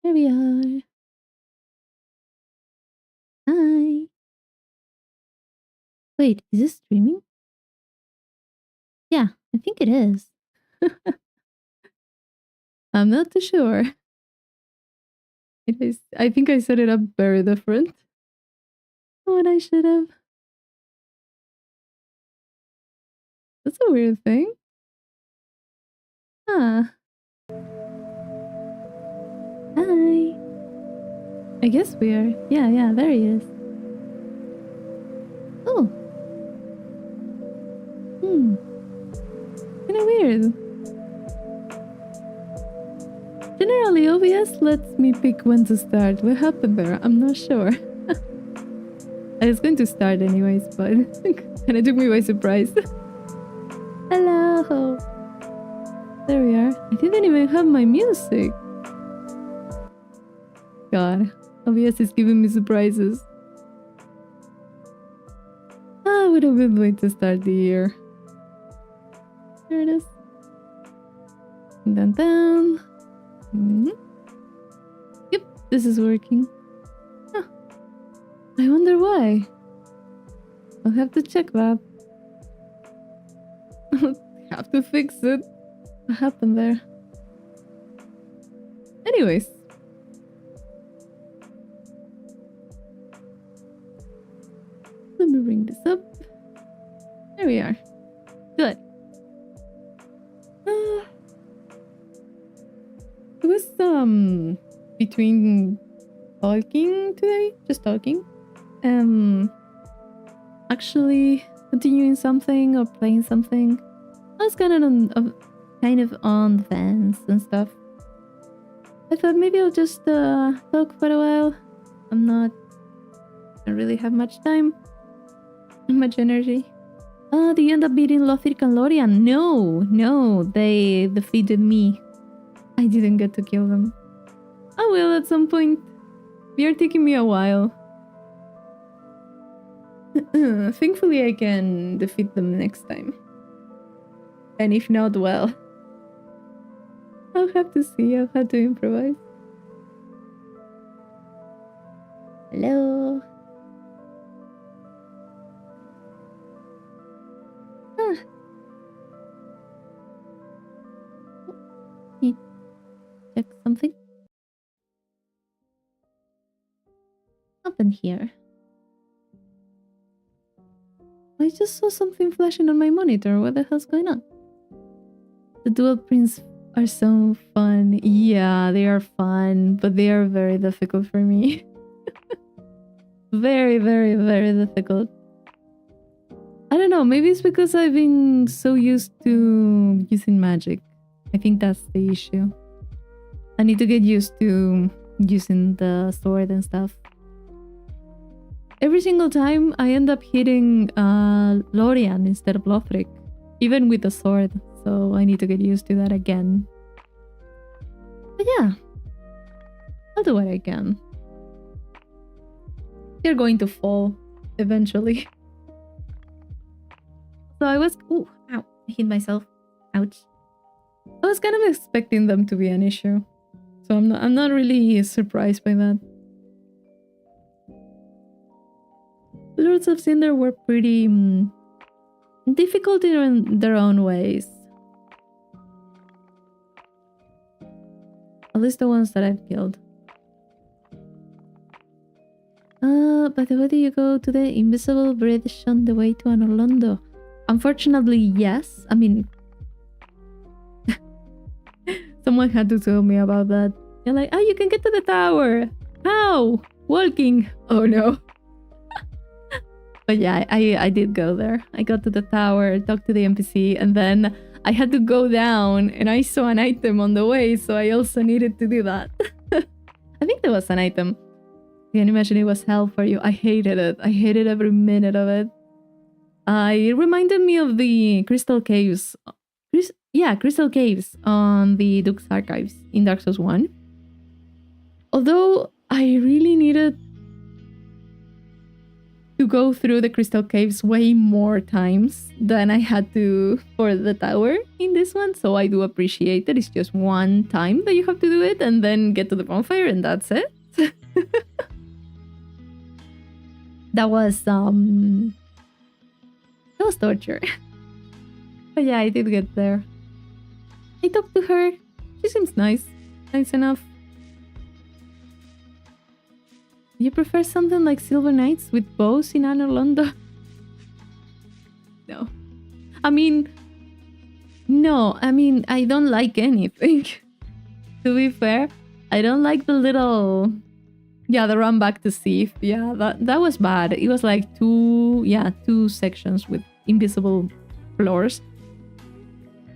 Here we are. Hi. Wait, is this streaming? Yeah, I think it is. I'm not too sure. It is. I think I set it up very different. What I should have. That's a weird thing. Ah. Hi. I guess we are. Yeah, there he is. Oh. Hmm. Kinda weird. Generally, OBS lets me pick when to start. What happened there? I'm not sure. I was going to start anyways, but kind of took me by surprise. Hello. There we are. I didn't even have my music. God, OBS is giving me surprises. Ah, what a good way to start the year. There it is. Dun dun. Yep, this is working. Huh. I wonder why. I'll have to check that. Have to fix it. What happened there? Anyways. Let me bring this up. There we are. Good. It was between talking today, just talking, actually continuing something or playing something. I was kind of on the fence and stuff. I thought maybe I'll just talk for a while. I don't really have much time, much energy. Did you end up beating Lothric and Lorien? No, they defeated me. I didn't get to kill them. I will at some point. They are taking me a while. Thankfully, I can defeat them next time. And if not, well, I'll have to see. I'll have to improvise. Hello. Need to check something. Happened here. I just saw something flashing on my monitor. What the hell's going on? The dual prints are so fun. Yeah, they are fun, but they are very difficult for me. Very, very, very difficult. I don't know, maybe it's because I've been so used to using magic. I think that's the issue. I need to get used to using the sword and stuff. Every single time I end up hitting Lorien instead of Lothric, even with the sword, so I need to get used to that again. But yeah, I'll do what I can. They're going to fall eventually. So I was... Ooh, ow, I hit myself. Ouch. I was kind of expecting them to be an issue. So I'm not really surprised by that. Lords of Cinder were pretty difficult in their own ways. At least the ones that I've killed. By the way, do you go to the Invisible Bridge on the way to Anor Londo? Unfortunately, yes. I mean, someone had to tell me about that. They're like, oh, you can get to the tower. How? Walking. Oh no. But yeah, I did go there. I got to the tower, talked to the NPC, and then I had to go down and I saw an item on the way, so I also needed to do that. I think there was an item. You can imagine it was hell for you. I hated it. I hated every minute of it. It reminded me of the Crystal Caves. Crystal Caves on the Duke's Archives in Dark Souls 1. Although I really needed to go through the crystal caves way more times than I had to for the tower in this one, so I do appreciate that it's just one time that you have to do it and then get to the bonfire and that's it. That was torture. But yeah, I did get there. I talked to her. She seems nice enough. You prefer something like Silver Knights with bows in Anor Londo? No. No, I don't like anything. To be fair, I don't like the little... Yeah, the run back to Sith. Yeah, that was bad. It was like two sections with invisible floors.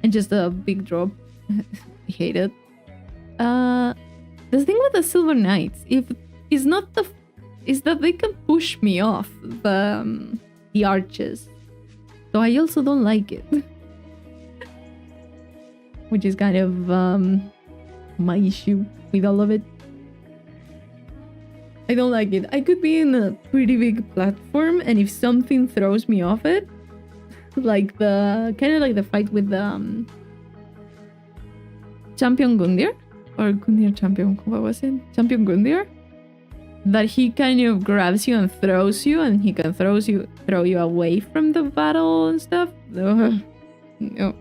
And just a big drop. I hate it. The thing with the Silver Knights, is that they can push me off the arches. So I also don't like it. Which is kind of my issue with all of it. I don't like it. I could be in a pretty big platform and if something throws me off it, like the fight with the Champion Gundyr? Or Gundyr Champion, what was it? Champion Gundyr? That he kind of grabs you and throws you, and he can throw you away from the battle and stuff. Ugh. No.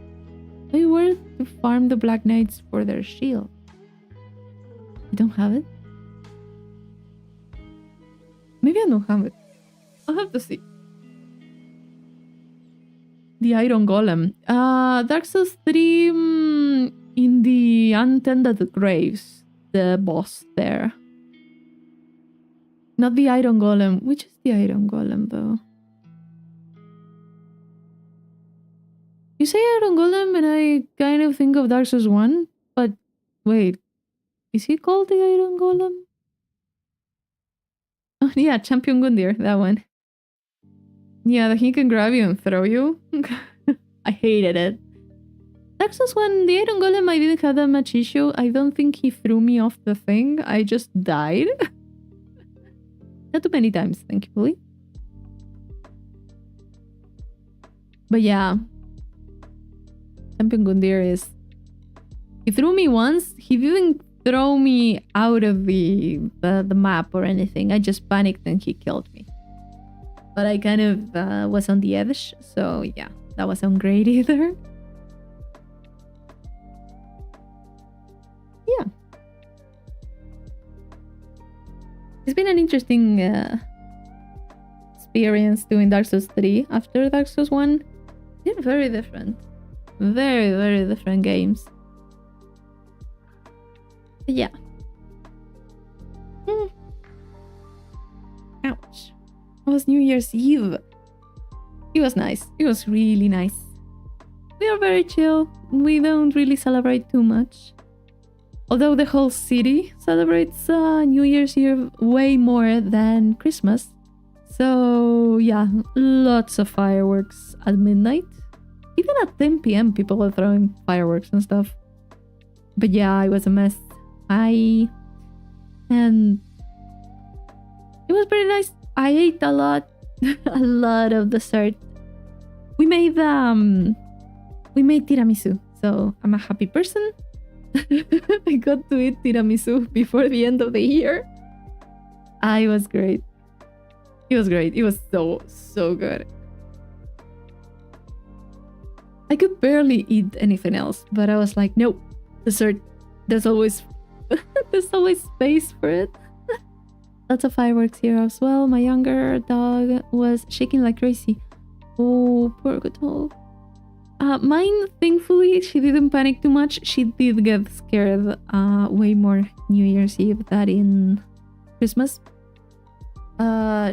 They were to farm the Black Knights for their shield. You don't have it? Maybe I don't have it. I'll have to see. The Iron Golem. Dark Souls 3 in the Untended Graves. The boss there. Not the Iron Golem. Which is the Iron Golem, though? You say Iron Golem and I kind of think of Dark Souls 1, but wait. Is he called the Iron Golem? Oh, yeah, Champion Gundyr, that one. Yeah, that he can grab you and throw you. I hated it. Dark Souls 1, the Iron Golem, I didn't have that much issue. I don't think he threw me off the thing. I just died. Not too many times, thankfully. But yeah. Champion Gundyr is... He threw me once. He didn't throw me out of the map or anything. I just panicked and he killed me. But I kind of was on the edge. So yeah, that wasn't great either. Yeah. It's been an interesting experience doing Dark Souls 3 after Dark Souls 1. They're very different. Very, very different games. But yeah. Ouch. It was New Year's Eve. It was nice. It was really nice. We are very chill. We don't really celebrate too much. Although the whole city celebrates New Year's Eve way more than Christmas. So yeah, lots of fireworks at midnight. Even at 10 p.m. people were throwing fireworks and stuff. But yeah, it was a mess. And it was pretty nice. I ate a lot. A lot of dessert. We made tiramisu. So I'm a happy person. I got to eat tiramisu before the end of the year. It was great. It was great. It was so good. I could barely eat anything else, but I was like, nope, dessert. There's always space for it. Lots of fireworks here as well. My younger dog was shaking like crazy. Oh, poor good dog. Mine, thankfully, she didn't panic too much. She did get scared way more New Year's Eve than in Christmas.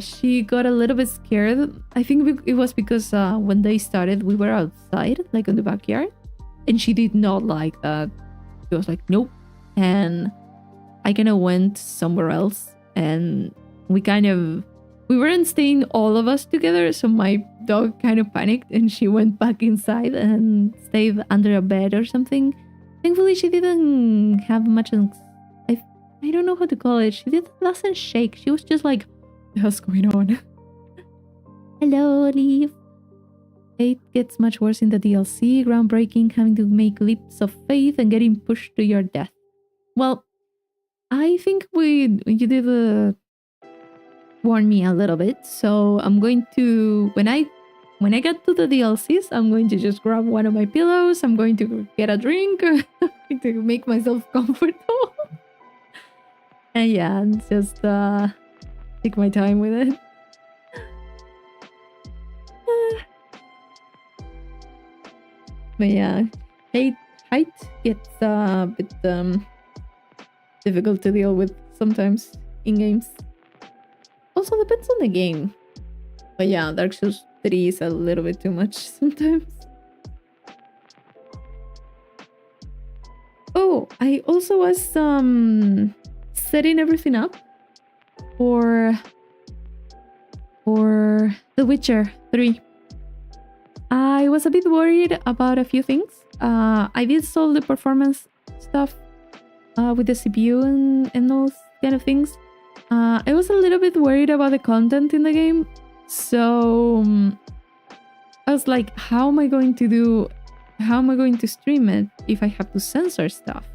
She got a little bit scared. I think it was because when they started, we were outside, like in the backyard. And she did not like that. She was like, nope. And I kind of went somewhere else. And we weren't staying all of us together. So my dog kind of panicked and she went back inside and stayed under a bed or something. Thankfully, she didn't have much. I don't know how to call it. She doesn't shake. She was just like, what's going on? Hello, Leaf. It gets much worse in the DLC. Groundbreaking, having to make leaps of faith and getting pushed to your death. Well, I think you did warn me a little bit, so I'm going to when I get to the DLCs, I'm going to just grab one of my pillows. I'm going to get a drink to make myself comfortable, and yeah, just take my time with it. But yeah, height gets a bit difficult to deal with sometimes in games. Also depends on the game. But yeah, Dark Souls 3 is a little bit too much sometimes. Oh, I also was setting everything up for The Witcher 3. I was a bit worried about a few things. I did solve the performance stuff with the CPU and those kind of things. I was a little bit worried about the content in the game. So I was like, how am I going to stream it if I have to censor stuff?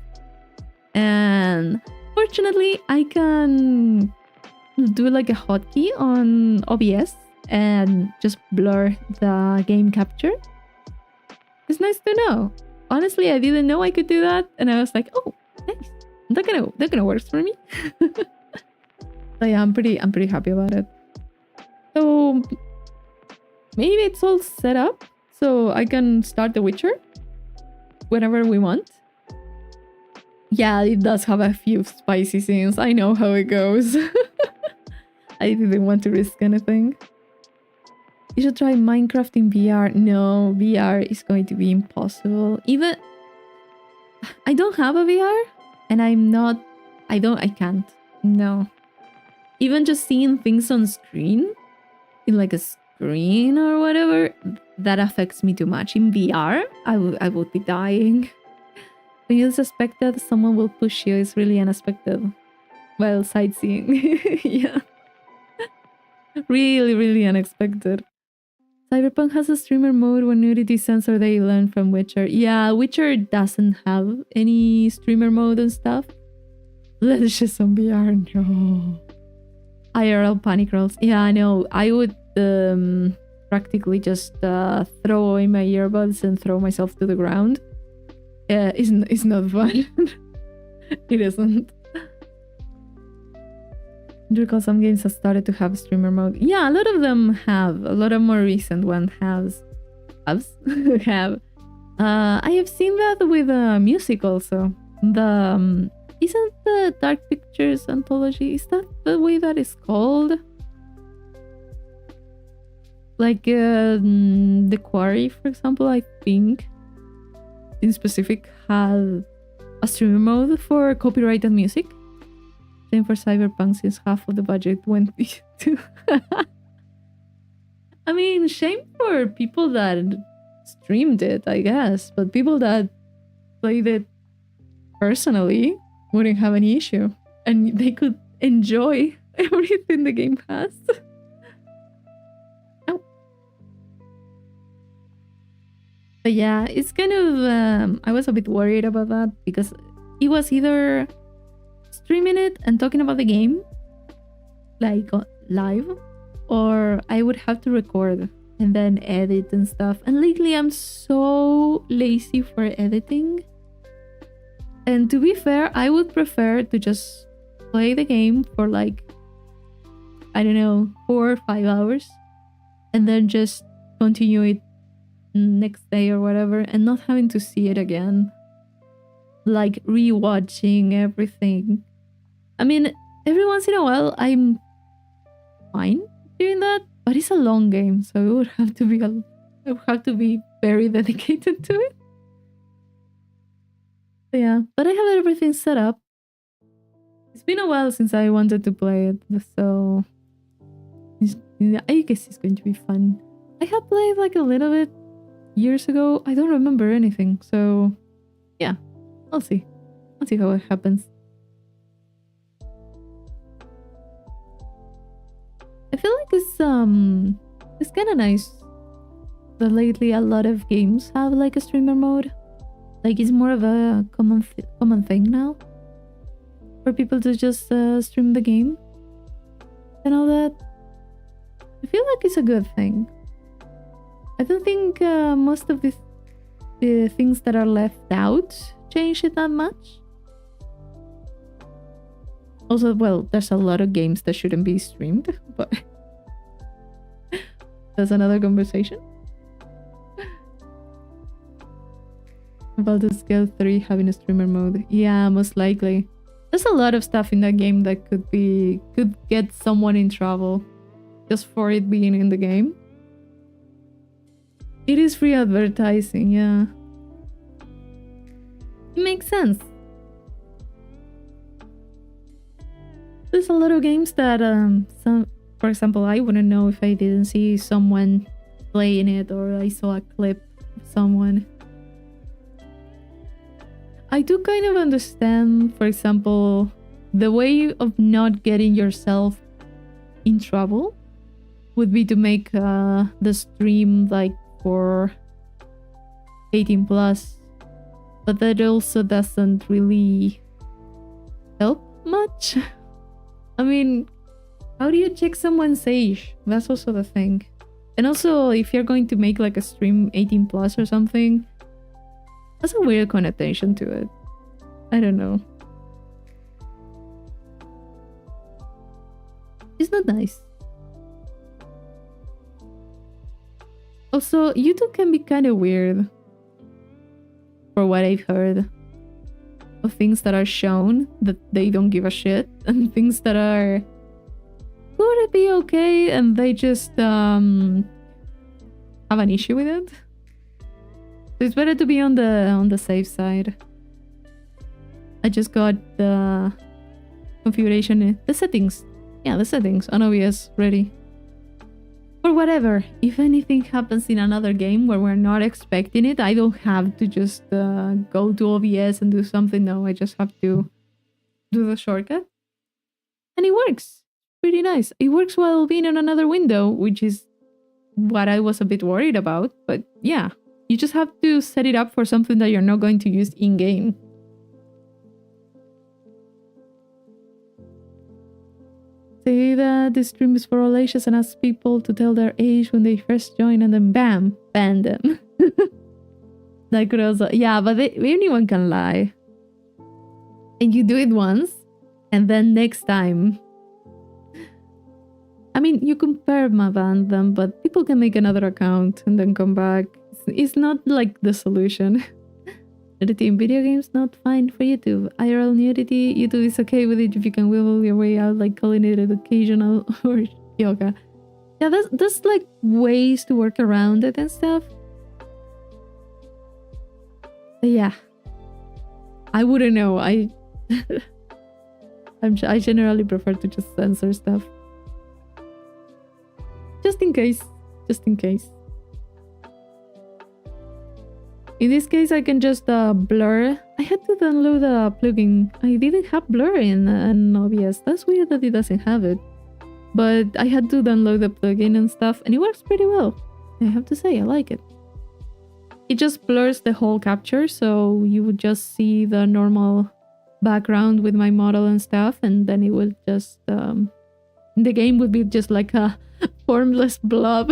And fortunately, I can do like a hotkey on OBS and just blur the game capture. It's nice to know. Honestly, I didn't know I could do that, and I was like, oh, nice. That kind of works for me. So yeah, I'm pretty happy about it. So maybe it's all set up so I can start The Witcher whenever we want. Yeah, it does have a few spicy scenes. I know how it goes. I didn't want to risk anything. You should try Minecraft in VR. No, VR is going to be impossible. Even I don't have a VR, and I can't. No. Even just seeing things on screen, in like a screen or whatever, that affects me too much. In VR, I would be dying. When you suspect that someone will push you, it's really unexpected. Well, sightseeing. Yeah. Really, really unexpected. Cyberpunk has a streamer mode when nudity sensor they learned from Witcher. Yeah, Witcher doesn't have any streamer mode and stuff. Let's just on VR, no. IRL panic rolls. Yeah, I know. I would practically just throw away my earbuds and throw myself to the ground. It's not fun. It isn't. Because some games have started to have streamer mode. Yeah, a lot of them have. A lot of more recent ones have. I have seen that with music also. The isn't the Dark Pictures anthology? Is that the way that it's called? Like The Quarry, for example, I think in specific had a streamer mode for copyrighted music. Same for Cyberpunk, since half of the budget went to. I mean, shame for people that streamed it, I guess, but people that played it personally wouldn't have any issue, and they could enjoy everything the game has. Oh. But yeah, it's kind of I was a bit worried about that because it was either streaming it and talking about the game like live, or I would have to record and then edit and stuff. And lately I'm so lazy for editing. And to be fair, I would prefer to just play the game for like, I don't know, 4 or 5 hours and then just continue it next day or whatever and not having to see it again. Like rewatching everything. I mean, every once in a while I'm fine doing that, but it's a long game, so I would have to be very dedicated to it. So yeah, but I have everything set up. It's been a while since I wanted to play it, so I guess it's going to be fun. I have played like a little bit years ago. I don't remember anything, so yeah, I'll see how it happens. I feel like it's It's kind of nice that lately a lot of games have like a streamer mode. Like it's more of a common thing now for people to just stream the game and all that. I feel like it's a good thing. I don't think most of the things that are left out change it that much. Also, well, there's a lot of games that shouldn't be streamed, but that's another conversation. Baldur's Gate 3 having a streamer mode. Yeah, most likely. There's a lot of stuff in that game that could get someone in trouble just for it being in the game. It is free advertising, yeah. It makes sense. There's a lot of games that for example, I wouldn't know if I didn't see someone playing it or I saw a clip of someone. I do kind of understand, for example, the way of not getting yourself in trouble would be to make the stream like for 18 plus, but that also doesn't really help much. I mean, how do you check someone's age? That's also the thing. And also, if you're going to make like a stream 18 plus or something, that's a weird connotation to it. I don't know. It's not nice. Also, YouTube can be kind of weird, for what I've heard, of things that are shown that they don't give a shit, and things that are could be okay and they just have an issue with it. So it's better to be on the safe side. I just got the configuration, the settings. Yeah, the settings on OBS ready. Or whatever. If anything happens in another game where we're not expecting it, I don't have to just go to OBS and do something. No, I just have to do the shortcut. And it works. Pretty nice. It works while being on another window, which is what I was a bit worried about. But yeah, you just have to set it up for something that you're not going to use in-game. Say that this stream is for all ages and ask people to tell their age when they first join and then bam, ban them. That could also... Yeah, but anyone can lie. And you do it once, and then next time... I mean, you can permaban them, but people can make another account and then come back. It's not like the solution. Nudity in video games, not fine for YouTube. IRL nudity, YouTube is okay with it if you can wiggle your way out, like calling it educational or yoga. Yeah, there's like ways to work around it and stuff. But yeah, I wouldn't know. I generally prefer to just censor stuff. Just in case. In this case, I can just blur. I had to download a plugin. I didn't have blur in OBS. That's weird that it doesn't have it. But I had to download the plugin and stuff, and it works pretty well. I have to say, I like it. It just blurs the whole capture, so you would just see the normal background with my model and stuff, and then it would just... the game would be just like a formless blob.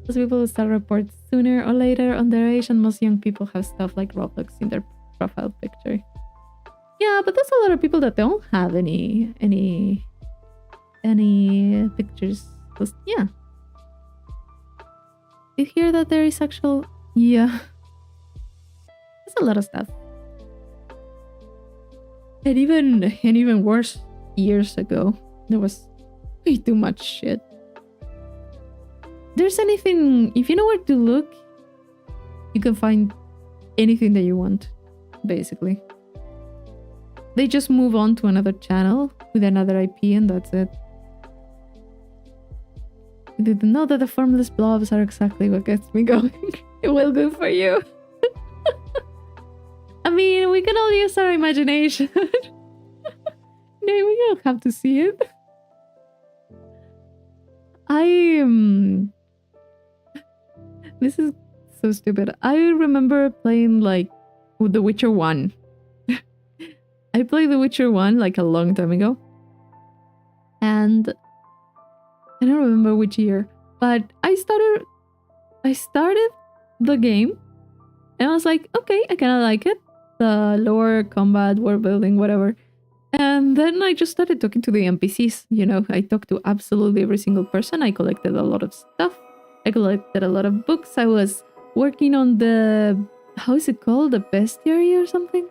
Most people start reports sooner or later on their age, and most young people have stuff like Roblox in their profile picture. Yeah, but there's a lot of people that don't have any pictures. Just, yeah. You hear that there is actual... Yeah. There's a lot of stuff. And even worse, years ago, there was way too much shit. There's anything, if you know where to look, you can find anything that you want, basically. They just move on to another channel with another IP and that's it. You didn't know that the formless blobs are exactly what gets me going. It will good for you. I mean, we can all use our imagination. No, we don't have to see it. This is so stupid. I remember playing like The Witcher 1. I played The Witcher 1 like a long time ago. And I don't remember which year, but I started the game and I was like, okay, I kind of like it. The lore, combat, world building, whatever. And then I just started talking to the NPCs. You know, I talked to absolutely every single person. I collected a lot of stuff. I collected a lot of books. I was working on the, how is it called? The bestiary or something?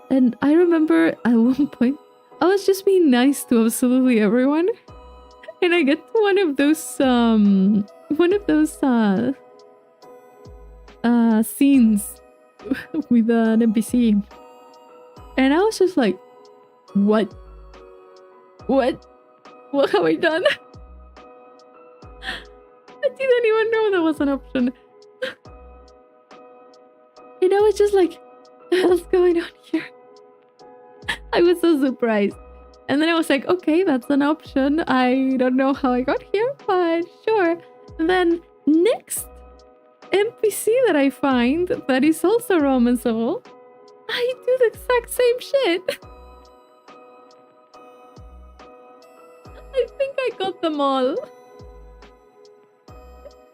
And I remember at one point, I was just being nice to absolutely everyone. And I get to one of those scenes with an NPC. And I was just like, what have I done? I didn't even know that was an option. And I was just like, what's going on here? I was so surprised. And then I was like, okay, that's an option. I don't know how I got here, but sure. And then next NPC that I find that is also romanceable, I do the exact same shit. I think I got them all.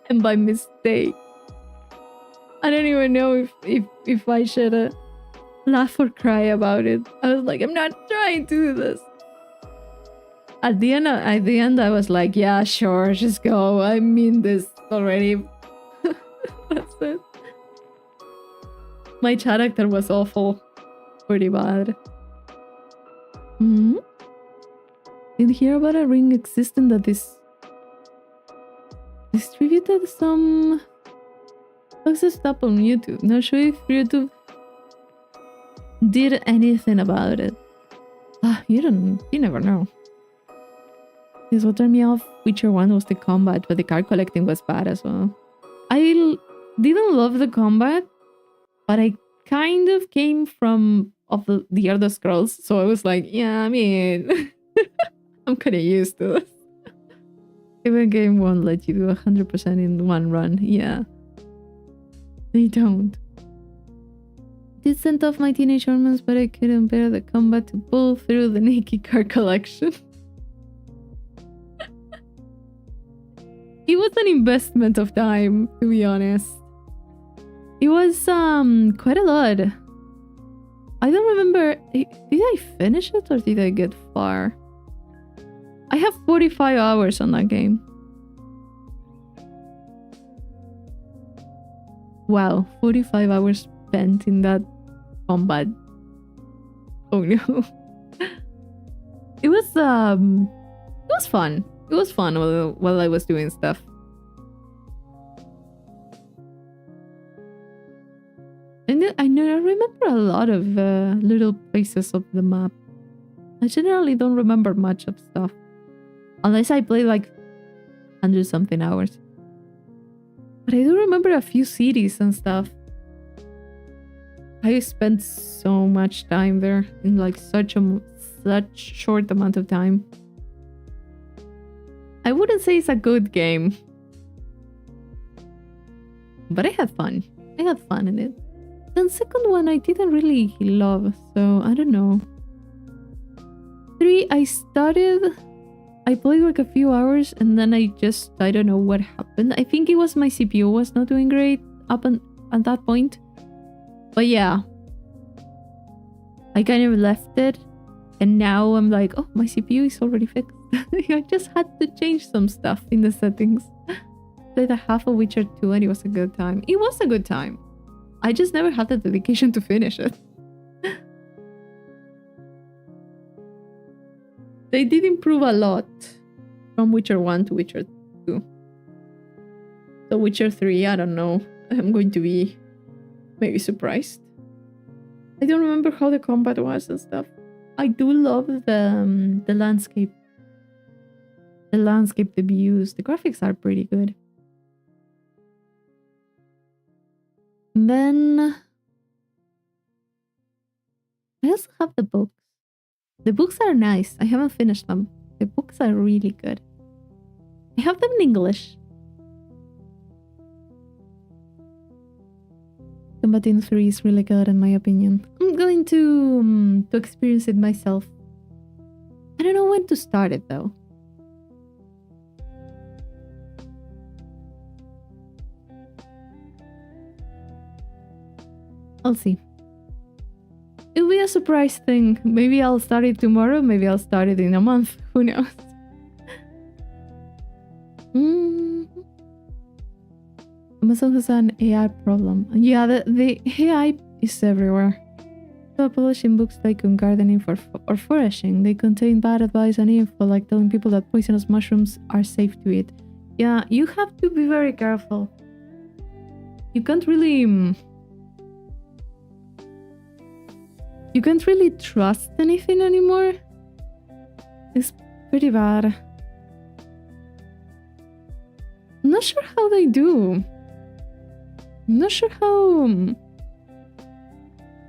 And by mistake. I don't even know if I should laugh or cry about it. I was like, I'm not trying to do this. At the end, I was like, yeah, sure, just go. I mean this already. That's it. My character was awful. Pretty bad. Did you hear about a ring existing that is distributed some success stuff on YouTube? Not sure if YouTube did anything about it. You never know. This what turned me off Witcher 1 was the combat, but the card collecting was bad as well. I didn't love the combat, but I kind of came from the Elder Scrolls, so I was like, yeah, I mean, I'm kind of used to this. Even game won't let you do 100% in one run. Yeah, they don't. Did send off my teenage hormones, but I couldn't bear the combat to pull through the naked card collection. It was an investment of time, to be honest. It was quite a lot. I don't remember. Did I finish it or did I get far? I have 45 hours on that game. Wow, 45 hours spent in that combat. Oh no. It was fun. It was fun while I was doing stuff. And I remember a lot of little places of the map. I generally don't remember much of stuff. Unless I play like 100-something hours. But I do remember a few cities and stuff. I spent so much time there in like such short amount of time. I wouldn't say it's a good game. But I had fun. I had fun in it. The second one I didn't really love, so I don't know. 3, I played like a few hours and then I don't know what happened. I think it was my CPU was not doing great up at that point. But yeah. I kind of left it. And now I'm like, oh, my CPU is already fixed. I just had to change some stuff in the settings. Played a half of Witcher 2 and it was a good time. It was a good time. I just never had the dedication to finish it. They did improve a lot from Witcher 1 to Witcher 2. So Witcher 3, I don't know. I'm going to be maybe surprised. I don't remember how the combat was and stuff. I do love the landscape. The landscape, the views, the graphics are pretty good. And then I also have the books. The books are nice. I haven't finished them. The books are really good. I have them in English. Combating 3 is really good in my opinion. I'm going to experience it myself. I don't know when to start it though. I'll see. It'll be a surprise thing. Maybe I'll start it tomorrow, maybe I'll start it in a month. Who knows? Amazon has an AI problem. Yeah, the AI is everywhere. People publishing books like on gardening or foraging. They contain bad advice and info, like telling people that poisonous mushrooms are safe to eat. Yeah, you have to be very careful. You can't really... You can't really trust anything anymore. It's pretty bad. I'm not sure how they do. I'm not sure how...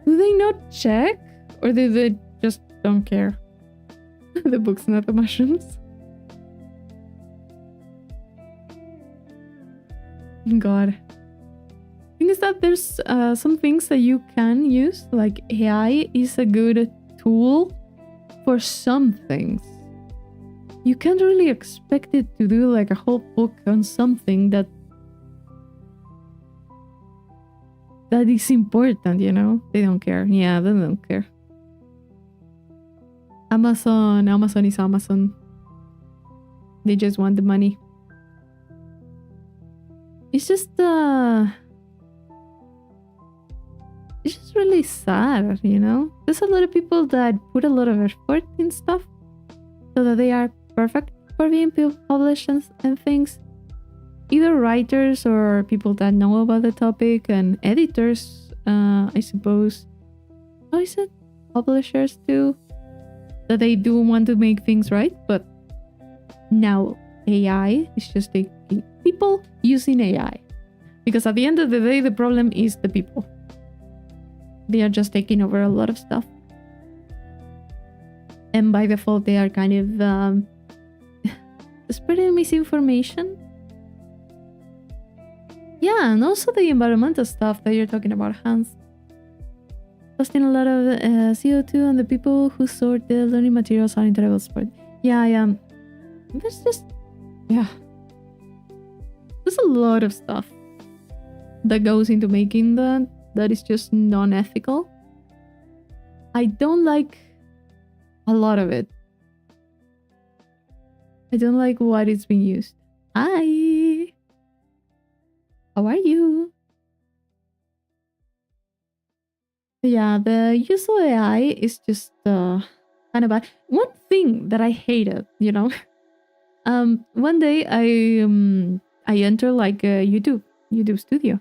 Do they not check? Or do they just don't care? The books, not the mushrooms. God. The thing is that there's some things that you can use. Like AI is a good tool for some things. You can't really expect it to do like a whole book on something that is important, you know? They don't care. Yeah, they don't care. Amazon is Amazon. They just want the money. It's just really sad, you know? There's a lot of people that put a lot of effort in stuff so that they are perfect for being published and things. Either writers or people that know about the topic, and editors, I suppose. How is it? Publishers too. That they do want to make things right, but now AI is just taking people using AI. Because at the end of the day, the problem is the people. They are just taking over a lot of stuff. And by default, they are kind of spreading misinformation. Yeah, and also the environmental stuff that you're talking about, Hans. Costing a lot of CO2, and the people who sort the learning materials are in terrible sport. Yeah. There's just... Yeah. There's a lot of stuff that goes into making that is just non-ethical. I don't like a lot of it. I don't like what it's being used. Hi! How are you? Yeah, the use of AI is just kind of bad. One thing that I hated, you know, one day I entered like a YouTube studio,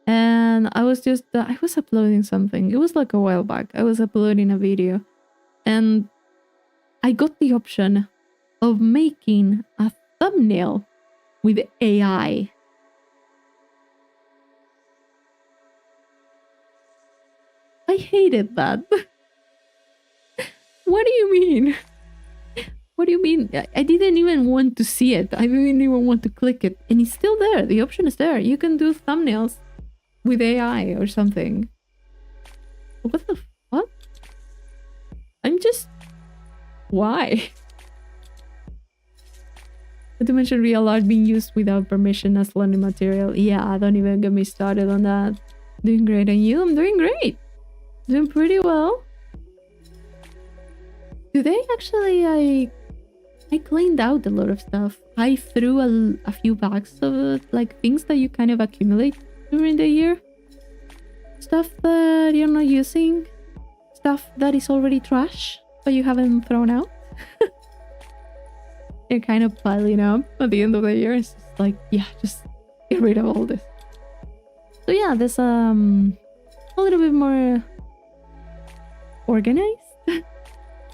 and I was just I was uploading something. It was like a while back. I was uploading a video, and I got the option of making a thumbnail with AI. I hated that. What do you mean? What do you mean? I didn't even want to see it. I didn't even want to click it. And it's still there. The option is there. You can do thumbnails with AI or something. What the fuck? I'm just... Why? Not to mention real art being used without permission as learning material. Yeah, don't even get me started on that. Doing great. And you? I'm doing great. Doing pretty well. Today, actually, I cleaned out a lot of stuff. I threw a few bags of like things that you kind of accumulate during the year. Stuff that you're not using. Stuff that is already trash, but you haven't thrown out. They're kind of piling up at the end of the year. It's just like, yeah, just get rid of all this. So yeah, there's a little bit more organized.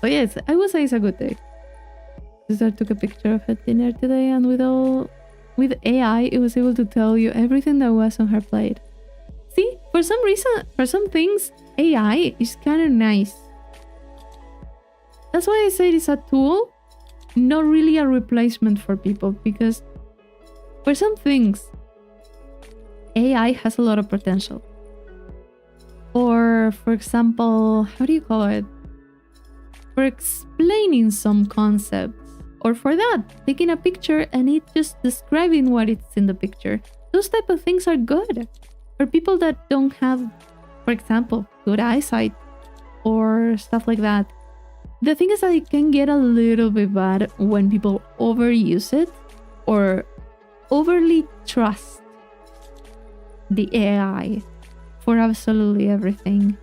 But yes, I would say it's a good day. Sister took a picture of her dinner today, and with AI, it was able to tell you everything that was on her plate. See, for some reason, for some things, AI is kind of nice. That's why I say it's a tool, not really a replacement for people, because For some things, AI has a lot of potential. Or, for example, how do you call it? For explaining some concepts. Or for that, taking a picture and it just describing what it's in the picture. Those type of things are good. For people that don't have, for example, good eyesight or stuff like that. The thing is that it can get a little bit bad when people overuse it or overly trust the AI for absolutely everything.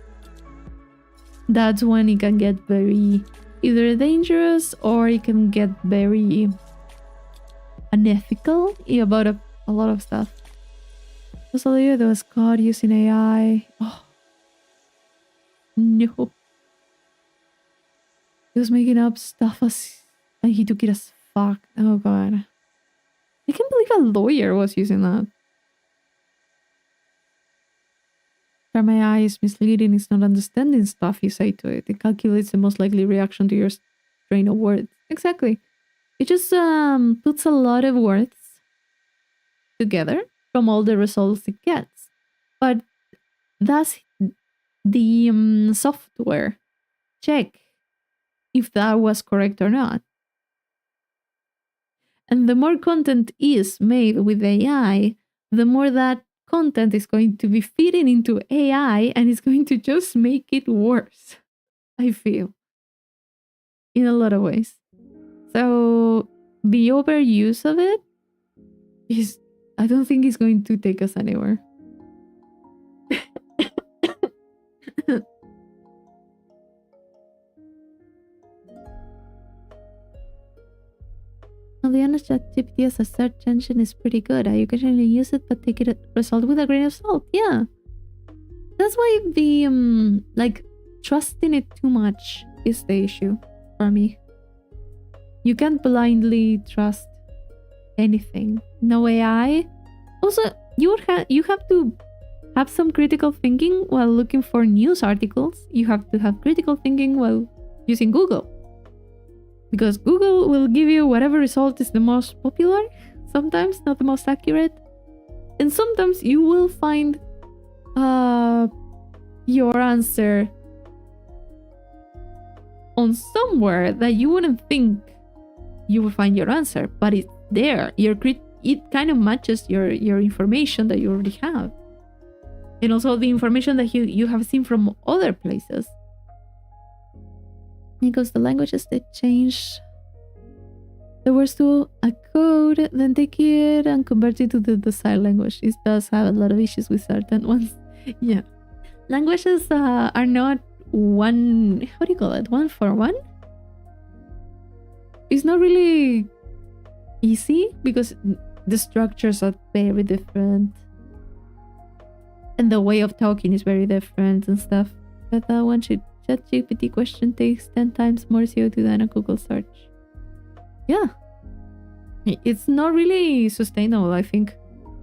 That's when it can get very either dangerous or it can get very unethical about a lot of stuff. Also, there was God using AI. Oh, no. He was making up stuff and he took it as fuck. Oh god. I can't believe a lawyer was using that. My AI is misleading. It's not understanding stuff you say to it. It calculates the most likely reaction to your strain of words. Exactly. It just puts a lot of words together from all the results it gets. But that's the software check if that was correct or not. And the more content is made with AI, the more that content is going to be feeding into AI and it's going to just make it worse, I feel, in a lot of ways. So the overuse of it is, I don't think it's going to take us anywhere. On the honest, ChatGPT as a search engine is pretty good. I occasionally use it, but take it result with a grain of salt. Yeah, that's why the trusting it too much is the issue for me. You can't blindly trust anything. No AI. Also, you have to have some critical thinking while looking for news articles. You have to have critical thinking while using Google. Because Google will give you whatever result is the most popular, sometimes not the most accurate. And sometimes you will find your answer on somewhere that you wouldn't think you would find your answer, but it's there. It kind of matches your information that you already have. And also the information that you have seen from other places. Because the languages, they change the words to a code, then take it and convert it to the desired language. It does have a lot of issues with certain ones. Yeah. Languages are not one, how do you call it? One for one? It's not really easy because the structures are very different. And the way of talking is very different and stuff. But that one should ChatGPT question takes 10 times more CO2 than a Google search. Yeah. It's not really sustainable, I think,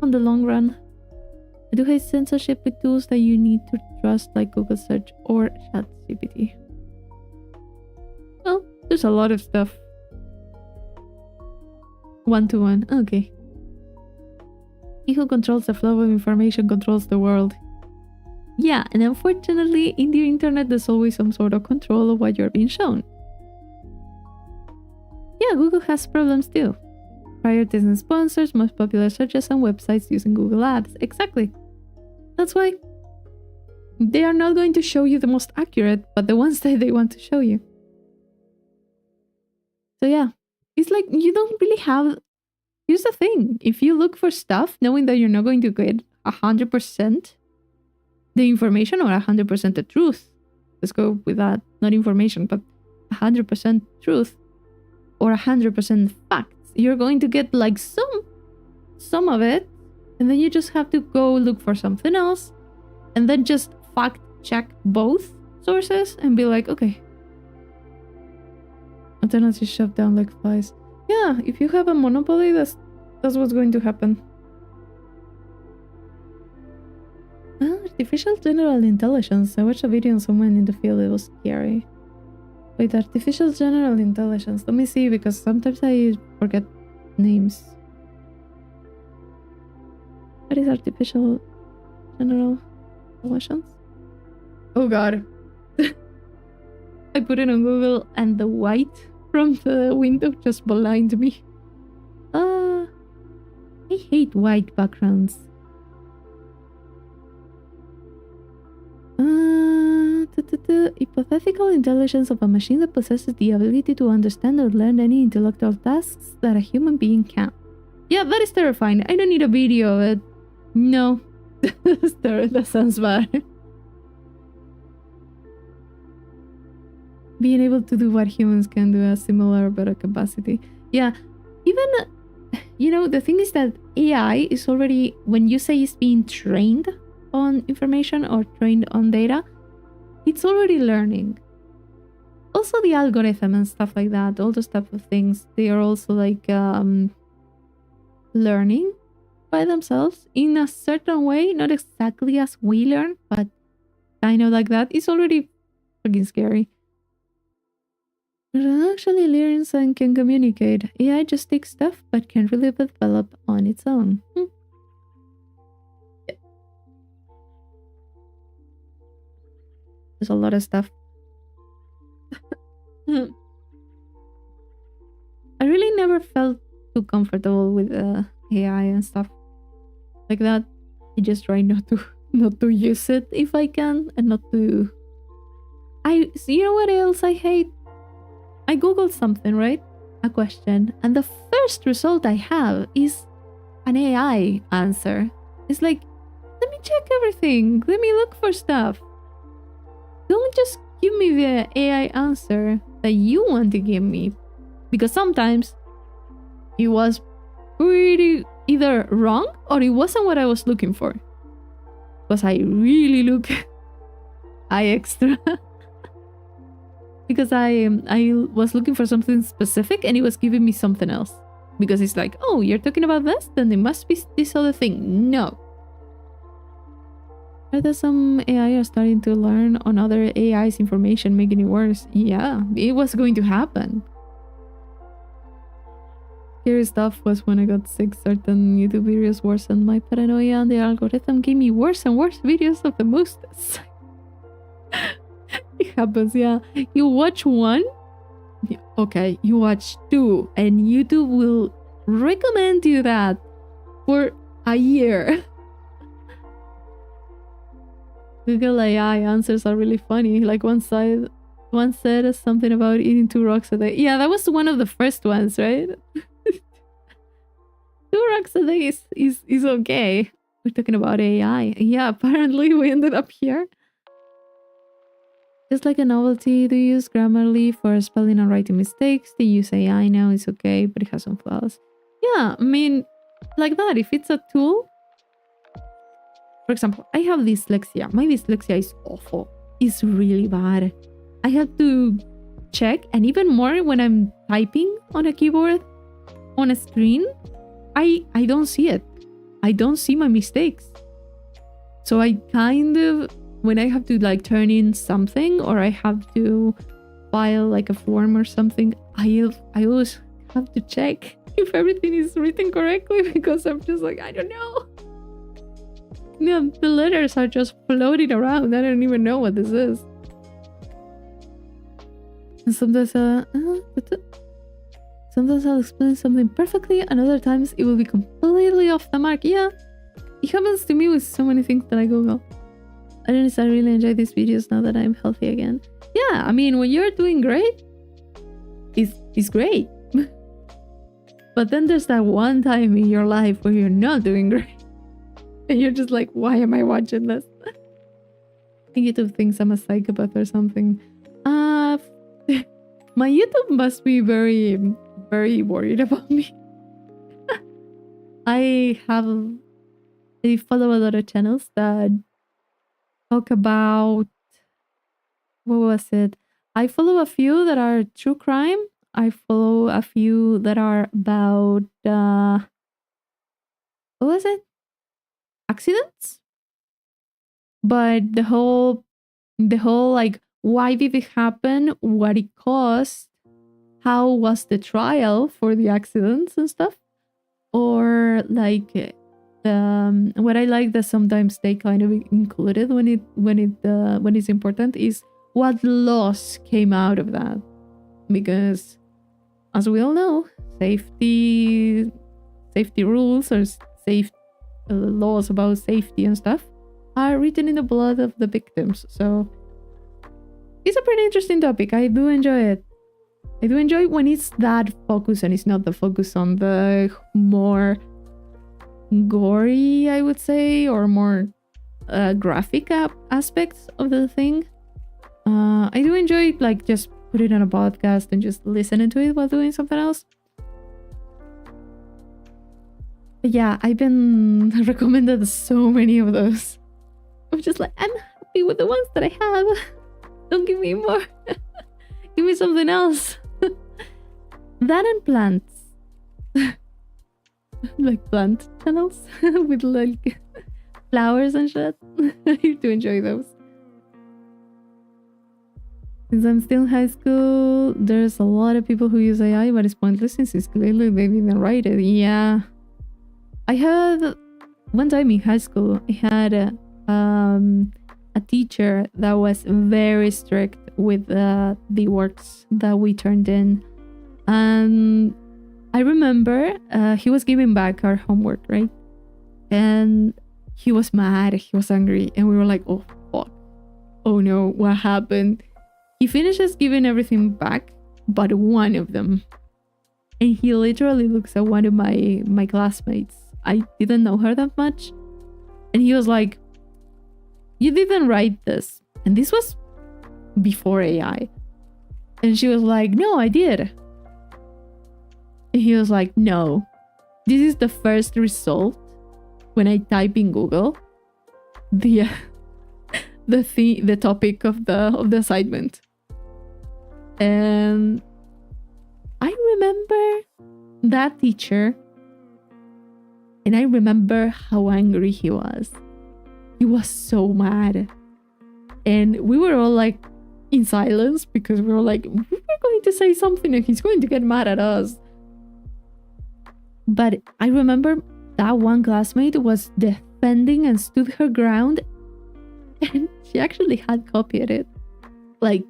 on the long run. I do hate censorship with tools that you need to trust, like Google search or ChatGPT. Well, there's a lot of stuff. One-to-one. Okay. He who controls the flow of information controls the world. Yeah, and unfortunately, in the internet, there's always some sort of control of what you're being shown. Yeah, Google has problems too. Prioritizing sponsors, most popular searches, and websites using Google Ads. Exactly. That's why they are not going to show you the most accurate, but the ones that they want to show you. So yeah, it's like you don't really have... Here's the thing. If you look for stuff, knowing that you're not going to get 100% the information or 100% the truth. Let's go with that. Not information, but 100% truth or 100% facts. You're going to get like some of it, and then you just have to go look for something else and then just fact check both sources and be like, okay. Alternatives shove down like flies. Yeah, if you have a monopoly, that's what's going to happen. Artificial general intelligence. I watched a video on someone in the field. It was scary. Wait, artificial general intelligence. Let me see, because sometimes I forget names. What is artificial general intelligence? Oh god. I put it on Google and the white from the window just blinded me. I hate white backgrounds. Hypothetical intelligence of a machine that possesses the ability to understand or learn any intellectual tasks that a human being can. Yeah, that is terrifying. I don't need a video of it. No. That sounds bad. Being able to do what humans can do at similar or better capacity. Yeah, even, you know, the thing is that AI is already, when you say it's being trained on information or trained on data, it's already learning. Also the algorithm and stuff like that, all those type of things, they are also like learning by themselves in a certain way, not exactly as we learn, but kind of like that. It's already freaking scary. It actually learns and can communicate. AI just takes stuff but can really develop on its own. There's a lot of stuff. I really never felt too comfortable with AI and stuff like that. I just try not to use it if I can, and not to. You know what else I hate? I googled something, right? A question, and the first result I have is an AI answer. It's like, let me check everything. Let me look for stuff. Don't just give me the AI answer that you want to give me. Because sometimes it was pretty either wrong or it wasn't what I was looking for. Because I really look eye extra. Because I was looking for something specific and it was giving me something else. Because it's like, oh, you're talking about this? Then there must be this other thing. No. Heard that some AI are starting to learn on other AI's information, making it worse. Yeah, it was going to happen. Scary stuff was when I got sick. Certain YouTube videos worsened my paranoia, and the algorithm gave me worse and worse videos of the most. It happens, yeah. You watch one, okay, you watch two, and YouTube will recommend you that for a year. Google AI answers are really funny. Like one said something about eating 2 rocks a day. Yeah, that was one of the first ones, right? 2 rocks a day is okay. We're talking about AI. Yeah, apparently we ended up here. Just like a novelty, do you use Grammarly for spelling and writing mistakes? Do you use AI now? It's okay, but it has some flaws. Yeah, I mean, like that. If it's a tool. For example, I have dyslexia. My dyslexia is awful. It's really bad. I have to check, and even more when I'm typing on a keyboard, on a screen, I don't see it. I don't see my mistakes. So I kind of, when I have to like turn in something or I have to file like a form or something, I always have to check if everything is written correctly, because I'm just like, I don't know. Yeah, the letters are just floating around. I don't even know what this is. And sometimes I'll explain something perfectly, and other times it will be completely off the mark. Yeah, it happens to me with so many things that I Google. I really enjoy these videos now that I'm healthy again. Yeah, I mean, when you're doing great, it's great. But then there's that one time in your life where you're not doing great. And you're just like, why am I watching this? I think YouTube thinks I'm a psychopath or something. My YouTube must be very, very worried about me. I follow a lot of channels that talk about, what was it? I follow a few that are true crime. I follow a few that are about, what was it? Accidents? But the whole like, why did it happen? What it caused? How was the trial for the accidents and stuff? Or like What I like that sometimes they kind of include it when it's important is what laws came out of that, because as we all know, safety rules or safe laws about safety and stuff are written in the blood of the victims. So it's a pretty interesting topic. I do enjoy it. I do enjoy when it's that focus and it's not the focus on the more gory, I would say, or more graphic aspects of the thing. I do enjoy like just put it on a podcast and just listening to it while doing something else. But yeah, I've been recommended so many of those. I'm just like, I'm happy with the ones that I have. Don't give me more. Give me something else. That and plants. Like plant channels with like flowers and shit. I do enjoy those. Since I'm still in high school, there's a lot of people who use AI, but it's pointless since it's clearly they didn't write it. Yeah. I had one time in high school, I had a teacher that was very strict with the works that we turned in. And I remember he was giving back our homework, right? And he was mad, he was angry, and we were like, oh, fuck. Oh no, what happened? He finishes giving everything back, but one of them. And he literally looks at one of my classmates. I didn't know her that much. And he was like, you didn't write this. And this was before AI. And she was like, no, I did. And he was like, no, this is the first result when I type in Google the topic of the assignment. And I remember that teacher, and I remember how angry he was. He was so mad. And we were all like in silence because we were like, we're going to say something and he's going to get mad at us. But I remember that one classmate was defending and stood her ground, and she actually had copied it. Like,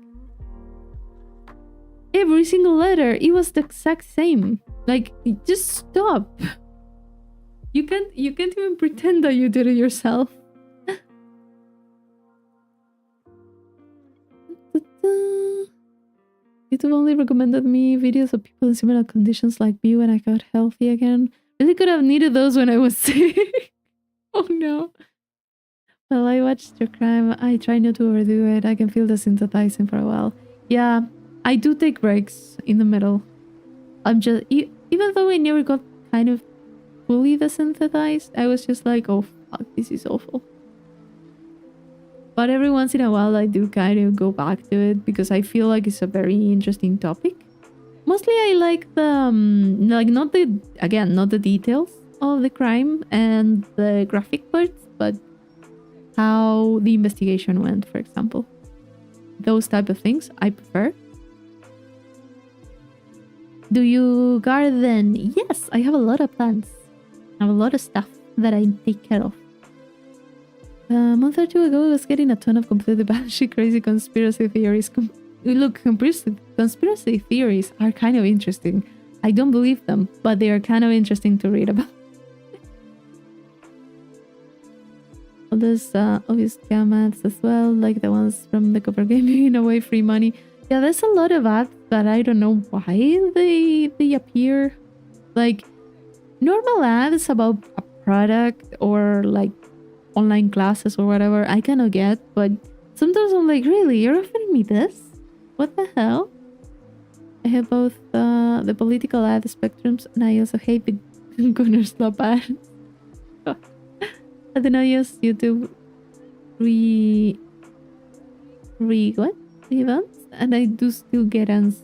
every single letter, it was the exact same. Like, just stop. You can't even pretend that you did it yourself. YouTube only recommended me videos of people in similar conditions like me when I got healthy again. Really could have needed those when I was sick. Oh no. Well, I watched your crime. I try not to overdo it. I can feel the synthesizing for a while. Yeah, I do take breaks in the middle. I'm just... even though I never got kind of fully desynthesized, I was just like, oh fuck, this is awful. But every once in a while, I do kind of go back to it because I feel like it's a very interesting topic. Mostly, I like the like not the details of the crime and the graphic parts, but how the investigation went, for example. Those type of things I prefer. Do you garden? Yes, I have a lot of plants. I have a lot of stuff that I take care of. A month or two ago, I was getting a ton of completely batshit crazy conspiracy theories. Look, conspiracy theories are kind of interesting. I don't believe them, but they are kind of interesting to read about. All those obvious scam ads as well, like the ones from the Copper Game giving away free money. Yeah, there's a lot of ads that I don't know why they appear. Like, normal ads about a product or like online classes or whatever, I cannot get, but sometimes I'm like, really, you're offering me this? What the hell? I have both the political ad spectrums, and I also hate the Gunner Slop ads. I then I use YouTube events, and I do still get ads.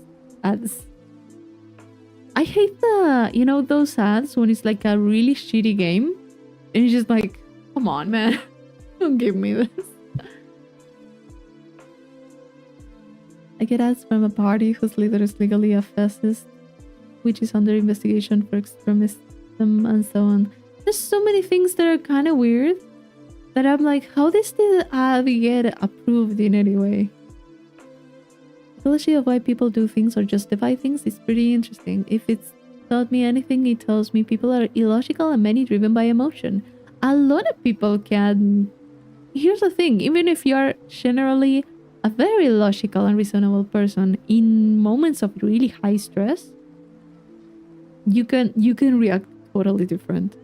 I hate those ads when it's like a really shitty game, and it's just like, come on, man. Don't give me this. I get ads from a party whose leader is legally a fascist, which is under investigation for extremism and so on. there's so many things that are kind of weird that I'm like, how does this get approved in any way? The psychology of why people do things or justify things is pretty interesting. If it's taught me anything, it tells me people are illogical and many driven by emotion. A lot of people can. Here's the thing, even if you're generally a very logical and reasonable person, in moments of really high stress, you can react totally different.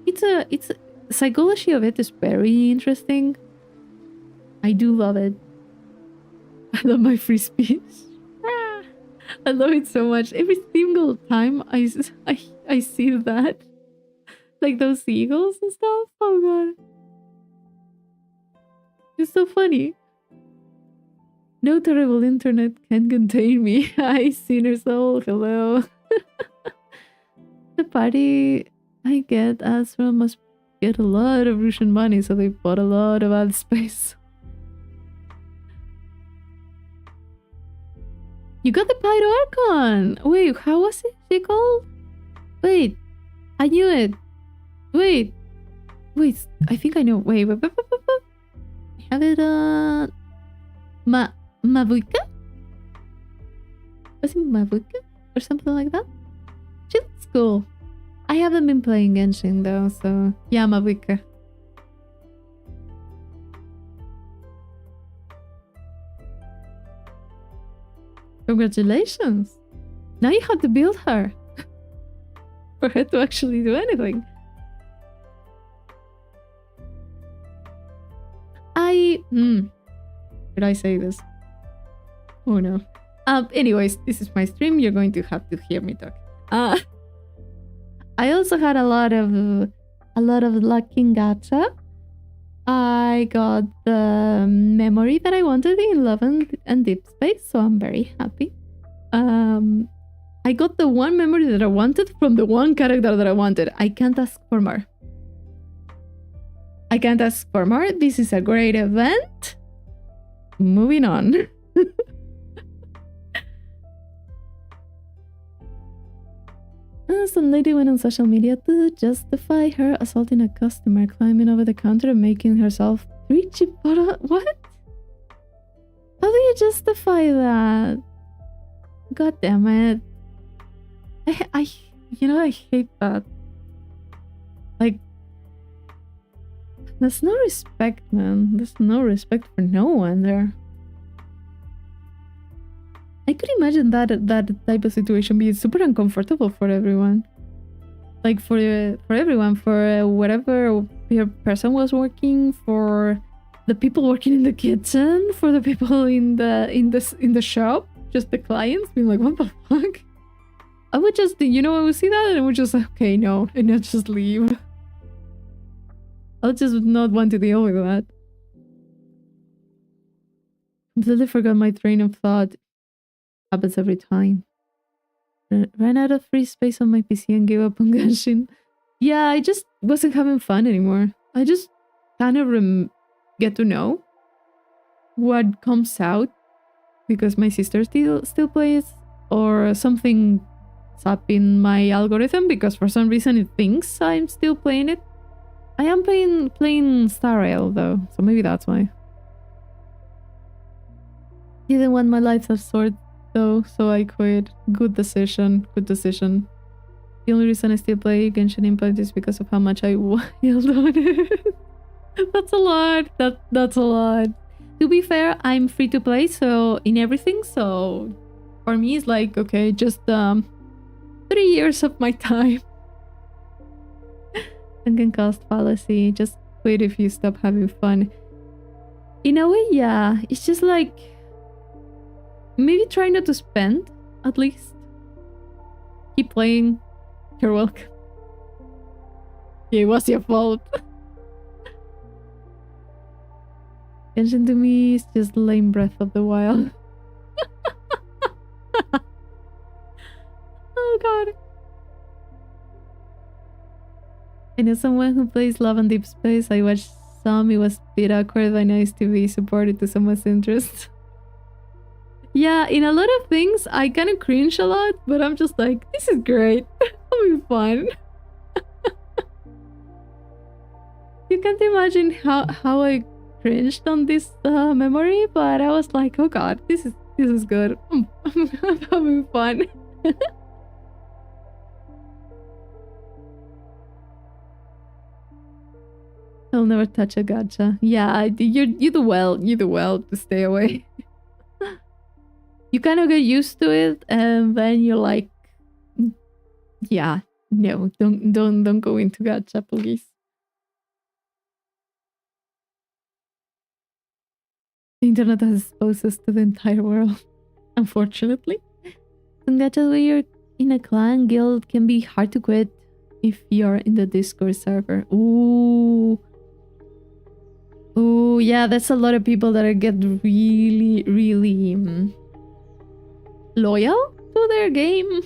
It's psychology of it is very interesting. I do love it. I love my free speech. I love it so much. Every single time I see that, like those seagulls and stuff. Oh god, it's so funny. No terrible internet can contain me. Hi, sinner soul. Hello. The party I get as from must get a lot of Russian money, so they bought a lot of ad space. You got the Pyro Archon! Wait, how was she called? Wait, I knew it. Wait, I think I know. Wait. Have it, Mavuika? Was it Mavuika? Or something like that? She looks cool. I haven't been playing Genshin though, so yeah, Mavuika. Congratulations! Now you have to build her for her to actually do anything. Did I say this? Oh no. Anyways, this is my stream. You're going to have to hear me talk. I also had a lot of luck in gacha. I got the memory that I wanted in Love and Deep Space, so I'm very happy. I got the one memory that I wanted from the one character that I wanted. I can't ask for more. I can't ask for more. This is a great event. Moving on. Some lady went on social media to justify her assaulting a customer, climbing over the counter and making herself 3 chipara. What? How do you justify that? God damn it. I hate that. Like, there's no respect, man. There's no respect for no one there. I could imagine that type of situation being super uncomfortable for everyone. Like for everyone, for whatever your person was working, for the people working in the kitchen, for the people in the shop, just the clients being like, what the fuck? I would just, I would see that and I would just like, okay, no, and not just leave. I just would not want to deal with that. Completely forgot my train of thought. Happens every time. Ran out of free space on my PC and gave up on Genshin. Yeah, I just wasn't having fun anymore. I just kind of get to know what comes out because my sister still plays, or something's up in my algorithm because for some reason it thinks I'm still playing it. I am playing Star Rail though, so maybe that's why. Didn't want my life to sort though, so I quit. Good decision. The only reason I still play Genshin Impact is because of how much I wailed on it. That's a lot. That's a lot. To be fair, I'm free to play, so in everything, so for me it's like, okay, just 3 years of my time. Sunken cost fallacy. Just quit if you stop having fun. In a way, yeah. It's just like, maybe try not to spend, at least. Keep playing. You're welcome. Yeah, it was your fault. Genshin to me is just lame Breath of the Wild. Oh god. I know someone who plays Love and Deep Space. I watched some. It was a bit awkward. I know it's to be supported to someone's interest. Yeah, in a lot of things, I kind of cringe a lot, but I'm just like, this is great. It'll be fun. You can't imagine how I cringed on this memory, but I was like, oh god, this is good. I'm having fun. I'll never touch a gacha. Yeah, you do well. You do well to stay away. You kind of get used to it, and then you're like, yeah, no, don't go into gacha, please. The internet has exposed us to the entire world, unfortunately. Some gachas where you're in a clan guild can be hard to quit if you're in the Discord server. Ooh, yeah, that's a lot of people that get really, really loyal to their game.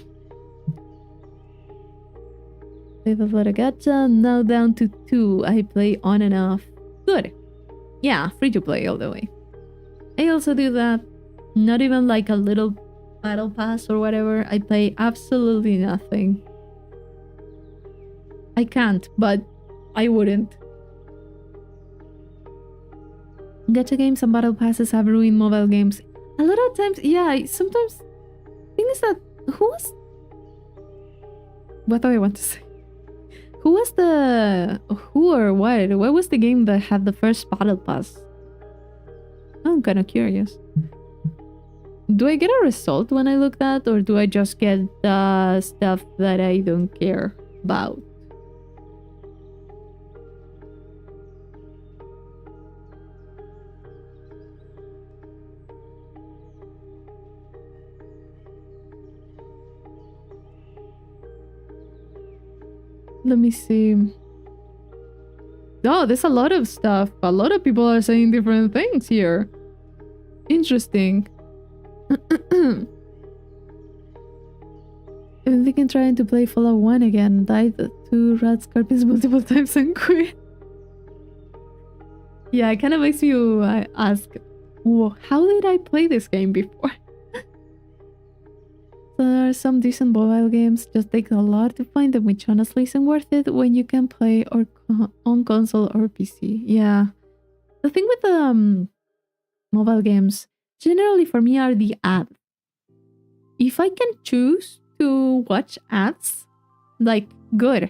Played a lot of gacha, now down to 2. I play on and off. Good. Yeah, free to play all the way. I also do that. Not even like a little battle pass or whatever. I play absolutely nothing. I can't, but I wouldn't. Gacha games and battle passes have ruined mobile games. A lot of times, yeah, sometimes... thing is that... What do I want to say? Who was the... Who or what? What was the game that had the first battle pass? I'm kind of curious. Do I get a result when I look that, or do I just get the stuff that I don't care about? Let me see. Oh, there's a lot of stuff. A lot of people are saying different things here. Interesting. I've been thinking trying to play Fallout 1 again. Died to rat scorpions multiple times and quit. Yeah, it kind of makes you ask, whoa, how did I play this game before? There are some decent mobile games, just take a lot to find them, which honestly isn't worth it when you can play on console or PC. Yeah. The thing with mobile games, generally for me, are the ads. If I can choose to watch ads, like, good.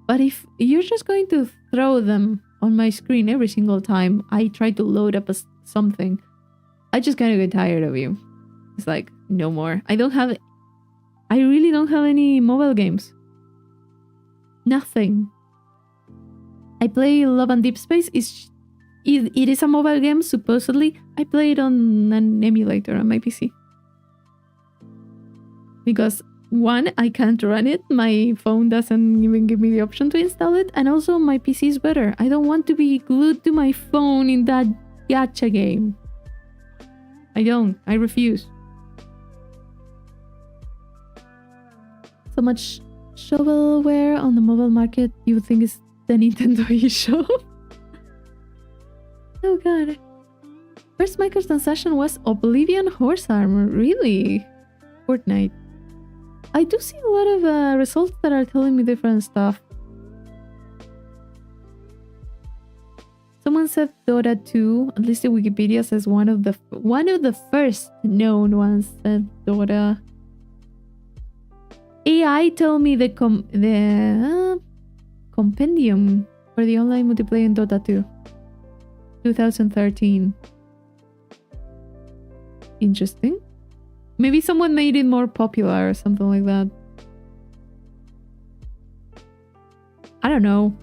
But if you're just going to throw them on my screen every single time I try to load up something, I just kind of get tired of you. It's like, no more. I really don't have any mobile games. Nothing. I play Love and Deep Space. It is a mobile game, supposedly. I play it on an emulator on my PC. Because, one, I can't run it. My phone doesn't even give me the option to install it. And also, my PC is better. I don't want to be glued to my phone in that gacha game. I don't. I refuse. So much shovelware on the mobile market, you would think it's the Nintendo eShop. Oh god. First microtransaction was Oblivion Horse Armor. Really? Fortnite. I do see a lot of results that are telling me different stuff. Someone said Dota 2. At least the Wikipedia says one of the first known ones said Dota. AI told me the compendium for the online multiplayer in Dota 2. 2013. Interesting. Maybe someone made it more popular or something like that. I don't know.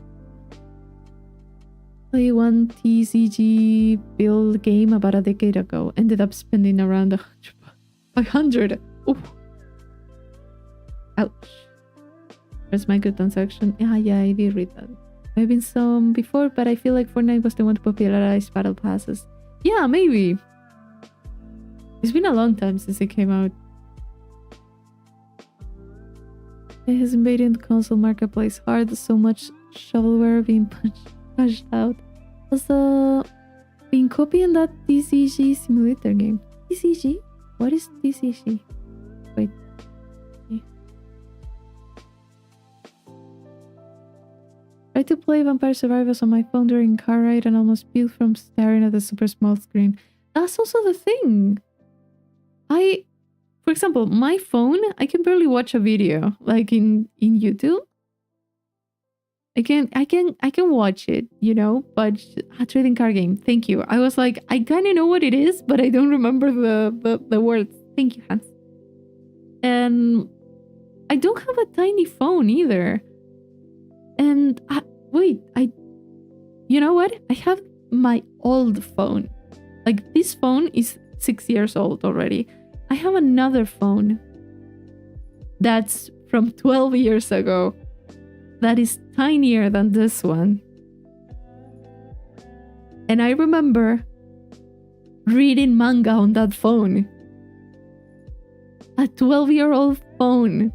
Play one TCG build game about a decade ago. Ended up spending around 500. Ooh. Ouch. Where's microtransaction? Yeah, I did read that. I've been some before, but I feel like Fortnite was the one to popularize battle passes. Yeah, maybe. It's been a long time since it came out. It has invaded the console marketplace hard, so much shovelware being pushed out. Also, been copying that TCG simulator game. TCG? What is TCG? Wait. Tried to play Vampire Survivors on my phone during car ride and almost puked from staring at the super small screen. That's also the thing. For example, my phone, I can barely watch a video like in YouTube. I can watch it, you know, but a trading card game. Thank you. I was like, I kind of know what it is, but I don't remember the words. Thank you, Hans. And I don't have a tiny phone either. And you know what? I have my old phone. Like this phone is 6 years old already. I have another phone that's from 12 years ago that is tinier than this one. And I remember reading manga on that phone. A 12-year-old phone.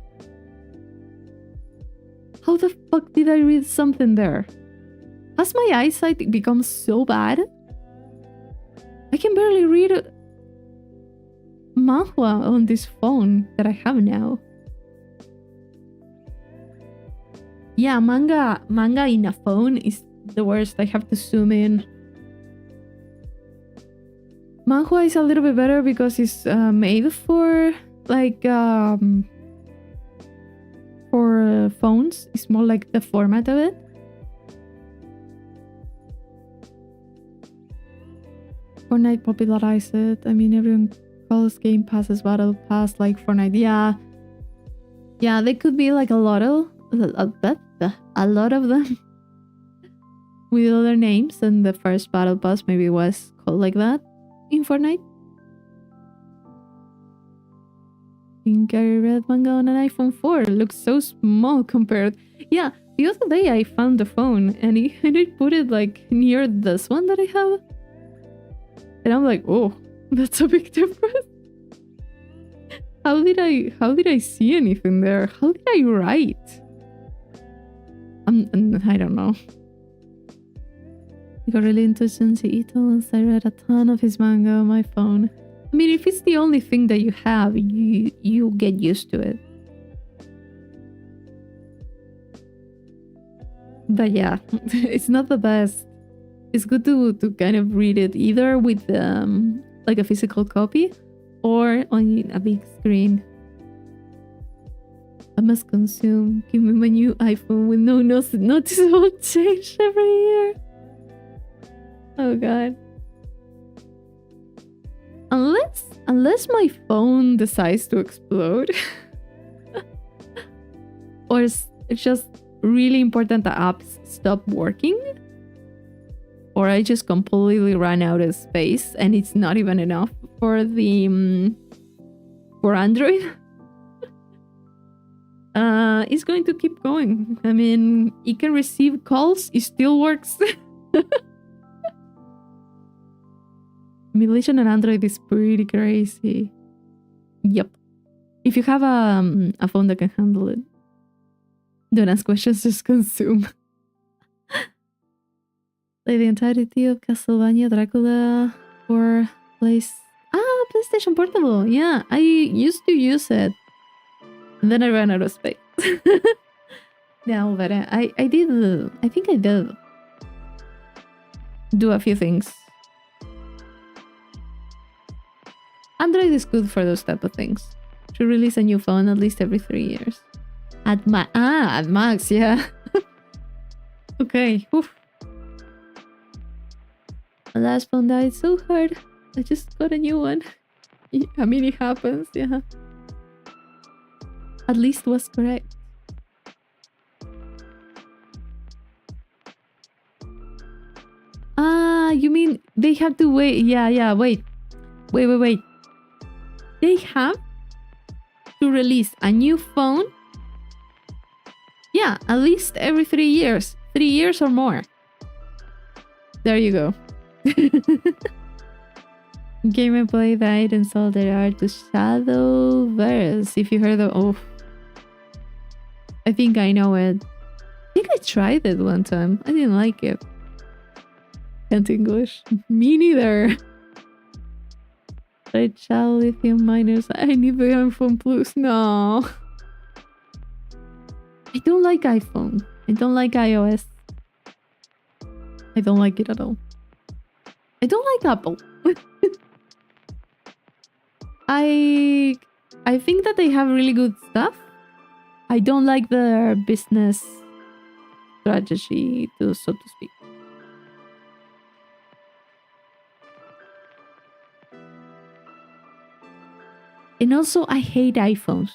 How the fuck did I read something there? Has my eyesight become so bad? I can barely read manhwa on this phone that I have now. Yeah, manga in a phone is the worst. I have to zoom in. Manhwa is a little bit better because it's made for like for phones. It's more like the format of it. Fortnite popularized it. I mean, everyone calls Game Pass as Battle Pass like Fortnite. Yeah, they could be like a lot of them with other names, and the first Battle Pass maybe was called like that in Fortnite. I think I read manga on an iPhone 4. It looks so small compared. Yeah, the other day I found the phone and I put it like near this one that I have. And I'm like, oh, that's a big difference. How did I see anything there? How did I write? I don't know. I got really into Junji Ito once I read a ton of his manga on my phone. I mean, if it's the only thing that you have, you get used to it. But yeah, it's not the best. It's good to kind of read it either with like a physical copy or on a big screen. I must consume. Give me my new iPhone with no noticeable change every year. Oh god. Unless my phone decides to explode. Or it's just really important that apps stop working. Or I just completely ran out of space and it's not even enough for the for Android. It's going to keep going. I mean, it can receive calls, it still works. Emulation on Android is pretty crazy. Yep. If you have a phone that can handle it, don't ask questions, just consume. Like the entirety of Castlevania Dracula for PlayStation Portable. Yeah, I used to use it. And then I ran out of space. No, but I think I did do a few things. Android is good for those type of things. To release a new phone at least every 3 years. At max, yeah. Okay. Oof. My last phone died so hard. I just got a new one. I mean, it happens, yeah. At least was correct. You mean they have to wait? Yeah, wait. They have to release a new phone. Yeah, at least every 3 years. 3 years or more. There you go. Game and Play died and sold their art to Shadowverse. If you heard of... Oh. I think I know it. I think I tried it one time. I didn't like it. Can't English. Me neither. Right, child lithium miners. I need the iPhone Plus. No. I don't like iPhone. I don't like iOS. I don't like it at all. I don't like Apple. I think that they have really good stuff. I don't like their business strategy, so to speak. And also, I hate iPhones.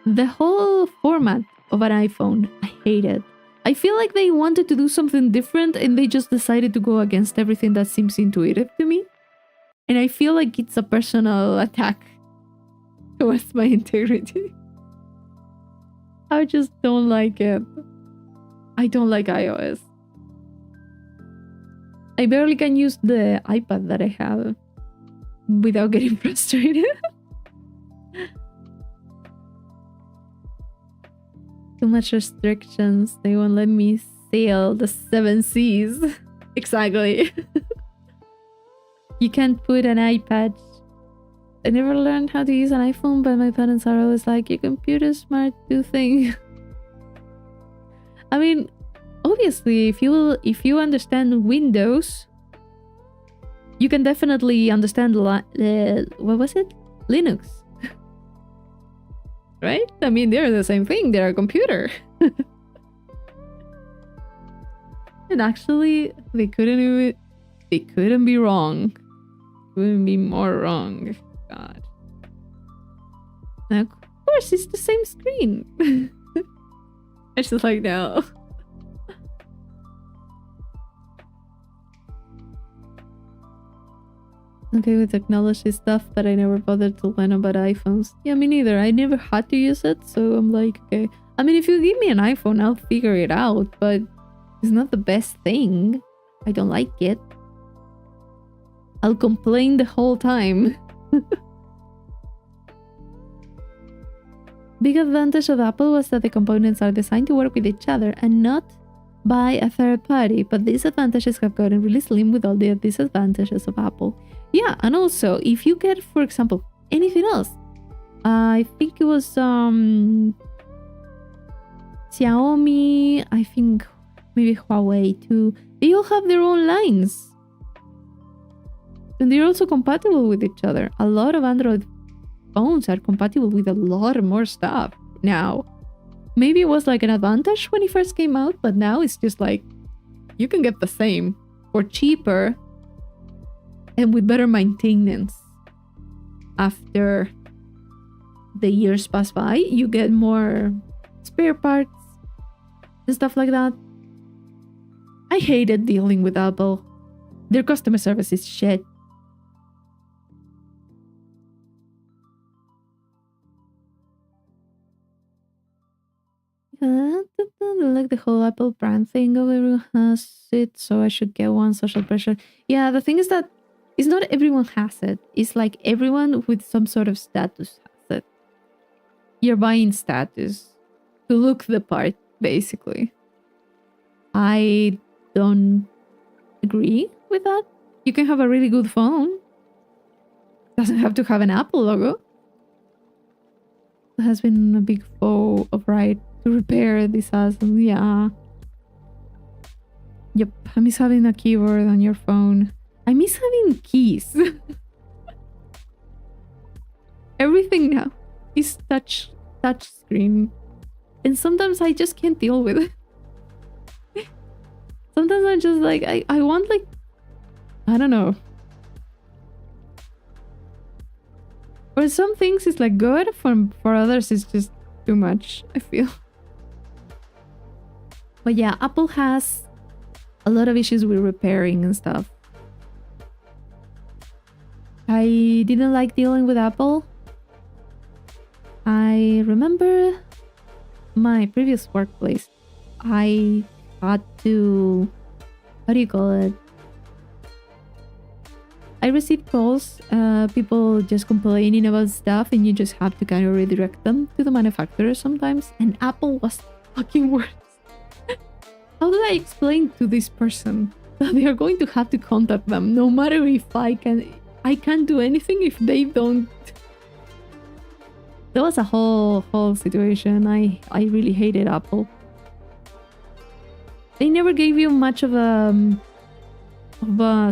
The whole format of an iPhone, I hate it. I feel like they wanted to do something different and they just decided to go against everything that seems intuitive to me. And I feel like it's a personal attack towards my integrity. I just don't like it. I don't like iOS. I barely can use the iPad that I have without getting frustrated. Too much restrictions. They won't let me sail the 7 seas. Exactly. You can't put an iPad. I never learned how to use an iPhone, but my parents are always like, your computer's smart, do thing. I mean, obviously, if you understand Windows, you can definitely understand what was it? Linux. Right? I mean, they're the same thing. They're a computer. And actually, they couldn't be wrong. Couldn't be more wrong. God. Now, of course, it's the same screen. It's just like, no. Okay with technology stuff, but I never bothered to learn about iPhones. Yeah, me neither. I never had to use it, so I'm like, okay. I mean, if you give me an iPhone, I'll figure it out, but it's not the best thing. I don't like it. I'll complain the whole time. Big advantage of Apple was that the components are designed to work with each other and not by a third party, but these advantages have gotten really slim with all the disadvantages of Apple. Yeah, and also, if you get, for example, anything else, I think it was Xiaomi, I think maybe Huawei too, they all have their own lines. And they're also compatible with each other. A lot of Android phones are compatible with a lot more stuff now. Maybe it was like an advantage when it first came out, but now it's just like, you can get the same for cheaper and with better maintenance. After the years pass by, you get more spare parts and stuff like that. I hated dealing with Apple. Their customer service is shit. Like the whole Apple brand thing, everyone has it, so I should get one. Social pressure. Yeah, the thing is that it's not everyone has it. It's like everyone with some sort of status has it. You're buying status to look the part, basically. I don't agree with that. You can have a really good phone. It doesn't have to have an Apple logo. It has been a big foe of right to repair this ass. Yeah. Yep, I miss having a keyboard on your phone. I miss having keys. Everything now is touch screen. And sometimes I just can't deal with it. Sometimes I'm just like, I want like, I don't know. For some things it's like good, for others it's just too much, I feel. But yeah, Apple has a lot of issues with repairing and stuff. I didn't like dealing with Apple. I remember my previous workplace. I had to, what do you call it? I received calls, people just complaining about stuff, and you just have to kind of redirect them to the manufacturer sometimes. And Apple was fucking worse. How do I explain to this person that they are going to have to contact them, no matter if I can't do anything if they don't? There was a whole situation. I really hated Apple. they never gave you much of a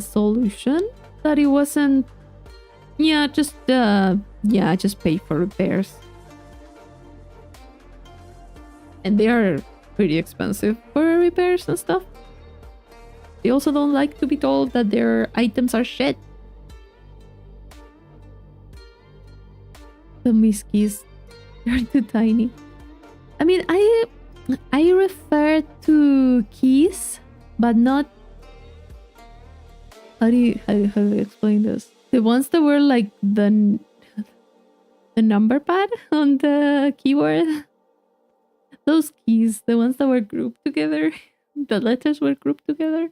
solution. That it wasn't. Yeah, just pay for repairs. And they are pretty expensive for repairs and stuff. They also don't like to be told that their items are shit. The miskis, they're too tiny. I mean, I refer to keys, but not. How do you explain this? The ones that were like the number pad on the keyboard. Those keys, the ones that were grouped together, the letters were grouped together.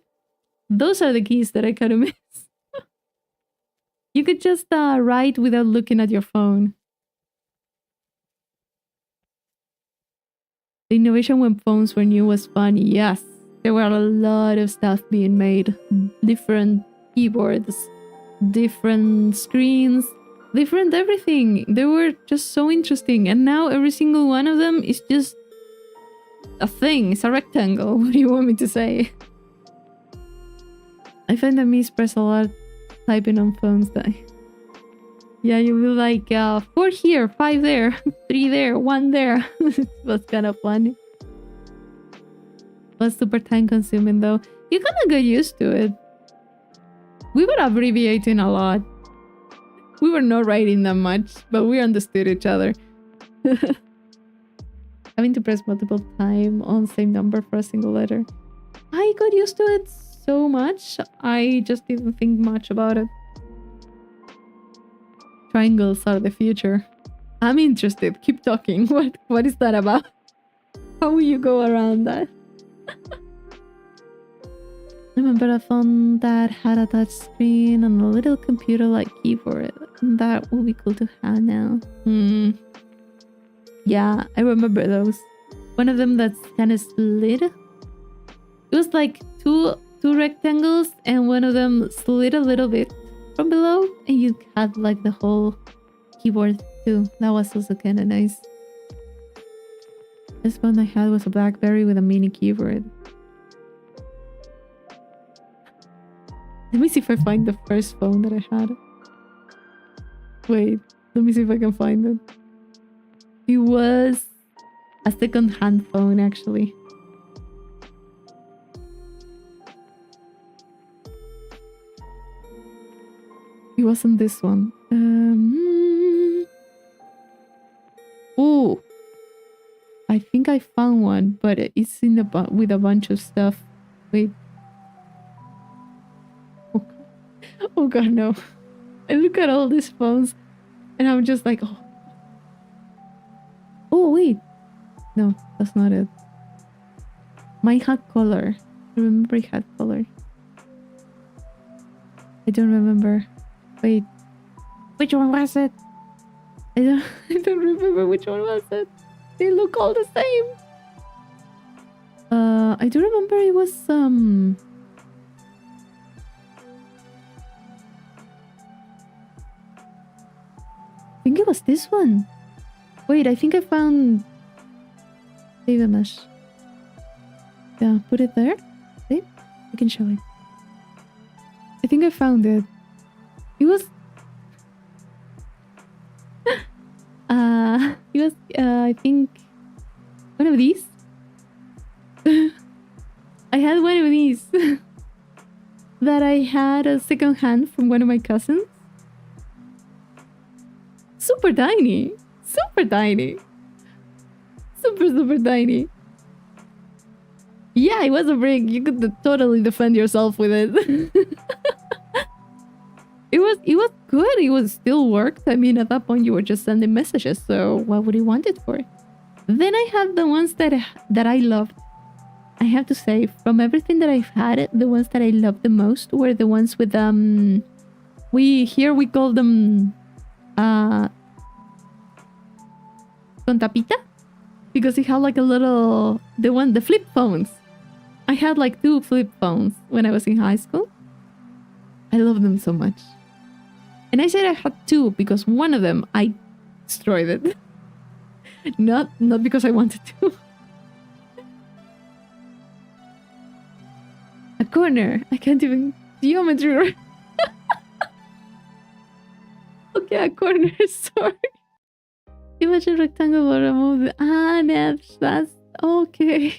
Those are the keys that I kind of miss. You could just write without looking at your phone. The innovation when phones were new was fun. Yes, there were a lot of stuff being made. Different keyboards, different screens, different everything. They were just so interesting. And now every single one of them is just a thing. It's a rectangle. What do you want me to say? I find that mispress a lot typing on phones. Yeah, you will like 4 here, 5 there, 3 there, 1 there. It was kind of funny. It was super time consuming though. You kind of got used to it. We were abbreviating a lot. We were not writing that much, but we understood each other. Having to press multiple times on same number for a single letter. I got used to it so much, I just didn't think much about it. Triangles are the future. I'm interested. Keep talking. What is that about? How will you go around that? I remember a phone that had a touch screen and a little computer-like keyboard. That would be cool to have now. Yeah, I remember those. One of them that's kind of slid. It was like two rectangles, and one of them slid a little bit from below, and you had like the whole keyboard too. That was also kind of nice. This one I had was a BlackBerry with a mini keyboard. Let me see if I find the first phone that I had. Wait, let me see if I can find it. It was a second-hand phone, actually. It wasn't this one. Oh, I think I found one, but it's in with a bunch of stuff. Wait. Oh god, no. I look at all these phones and I'm just like, oh. Oh, wait. No, that's not it. Mine had color. I remember it had color. I don't remember. Wait. Which one was it? I don't remember which one was it. They look all the same. I do remember it was I think it was this one. Wait, I think I found save a mesh. Yeah, put it there. See? I can show it. I think I found it. It was it was I think one of these. I had one of these that I had a second hand from one of my cousins. Super tiny. Super tiny. Super tiny. Yeah, it was a brick. You could totally defend yourself with it. It was good. It was still worked. I mean, at that point you were just sending messages, so what would you want it for? Then I had the ones that I loved. I have to say, from everything that I've had, the ones that I loved the most were the ones with we call them con tapita, because it had like a little the flip phones. I had like 2 flip phones when I was in high school. I love them so much. And I said I had 2 because one of them I destroyed it. not because I wanted to. A corner. I can't even geometry. Okay, a corner. Sorry. Imagine rectangle or remove. That's okay.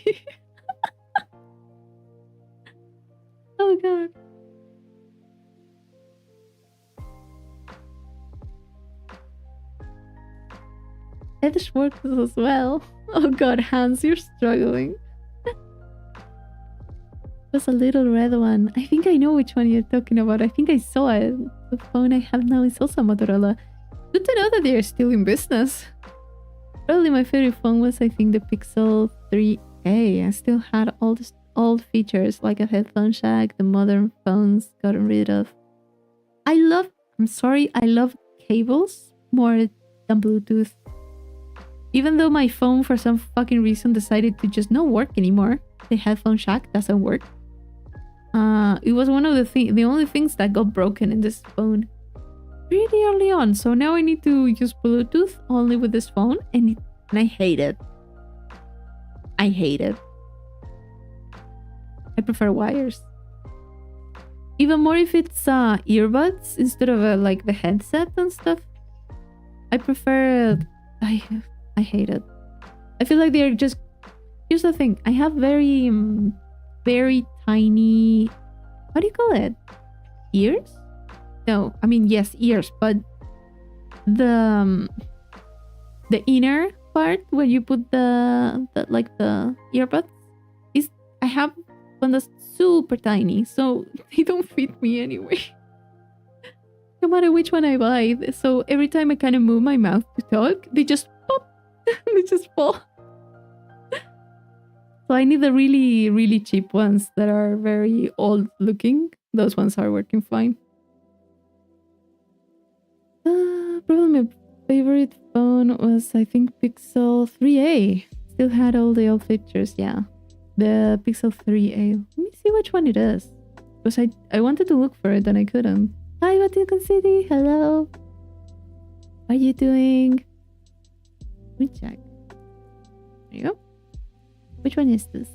Oh god. Edge works as well. Oh god, Hans, you're struggling. Was a little red one. I think I know which one you're talking about. I think I saw it. The phone I have now is also Motorola. Good to know that they are still in business. Probably my favorite phone was, I think, the Pixel 3a. I still had all the old features like a headphone jack, the modern phones gotten rid of. I love cables more than Bluetooth. Even though my phone for some fucking reason decided to just not work anymore. The headphone jack doesn't work. It was one of the only things that got broken in this phone pretty early on. So now I need to use Bluetooth only with this phone, and I hate it. I hate it. I prefer wires. Even more if it's earbuds instead of like the headset and stuff. I prefer. I hate it. I feel like they're just. Here's the thing. I have very tiny. What do you call it? Ears? No, I mean yes, ears, but the inner part where you put the earbuds is. I have one that's super tiny, so they don't fit me anyway. No matter which one I buy, so every time I kind of move my mouth to talk, they just pop. They just fall. So I need the really, really cheap ones that are very old looking. Those ones are working fine. Probably my favorite phone was, I think, Pixel 3a. Still had all the old features, yeah. The Pixel 3a. Let me see which one it is. Because I wanted to look for it and I couldn't. Hi, Vatican City. Hello. How are you doing? Let me check. There you go. Which one is this?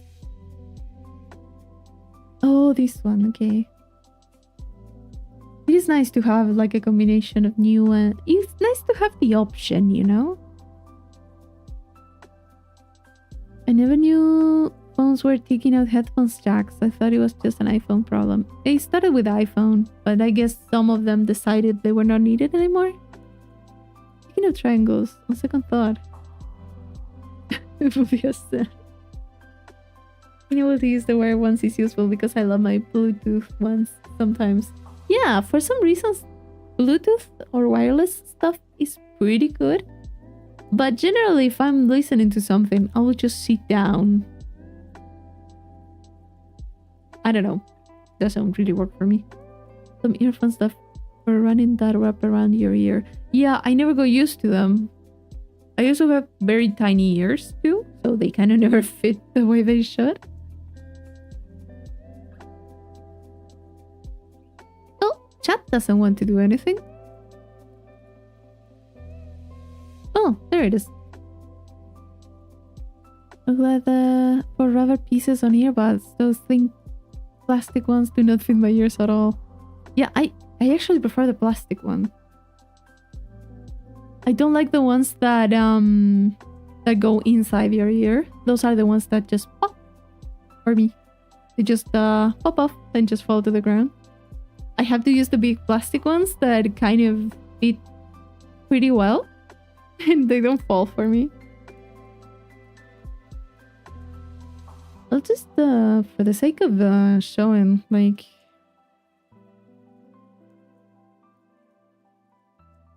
Oh, this one. Okay. It is nice to have like a combination of new and... It's nice to have the option, you know? I never knew phones were taking out headphones jacks. I thought it was just an iPhone problem. They started with iPhone, but I guess some of them decided they were not needed anymore. Speaking of triangles, on second thought, it would be a sin. Being able to use the wire ones is useful because I love my Bluetooth ones sometimes. Yeah, for some reasons, Bluetooth or wireless stuff is pretty good. But generally, if I'm listening to something, I will just sit down. I don't know. Doesn't really work for me. Some earphones that for running that wrap around your ear. Yeah, I never got used to them. I also have very tiny ears too, so they kind of never fit the way they should. Chat doesn't want to do anything. Oh, there it is. I'm glad for rubber pieces on earbuds. Those thin plastic ones do not fit my ears at all. Yeah, I actually prefer the plastic one. I don't like the ones that go inside your ear. Those are the ones that just pop for me. They just pop off and just fall to the ground. I have to use the big plastic ones that kind of fit pretty well. And they don't fall for me. I'll just, for the sake of showing, like...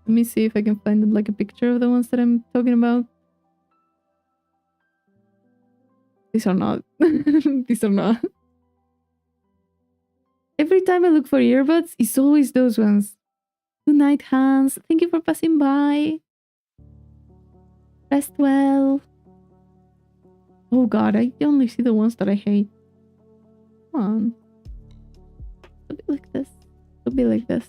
Let me see if I can find like a picture of the ones that I'm talking about. These are not. These are not. Every time I look for earbuds, it's always those ones. Good night, Hans. Thank you for passing by. Rest well. Oh god, I only see the ones that I hate. Come on. It'll be like this. It'll be like this.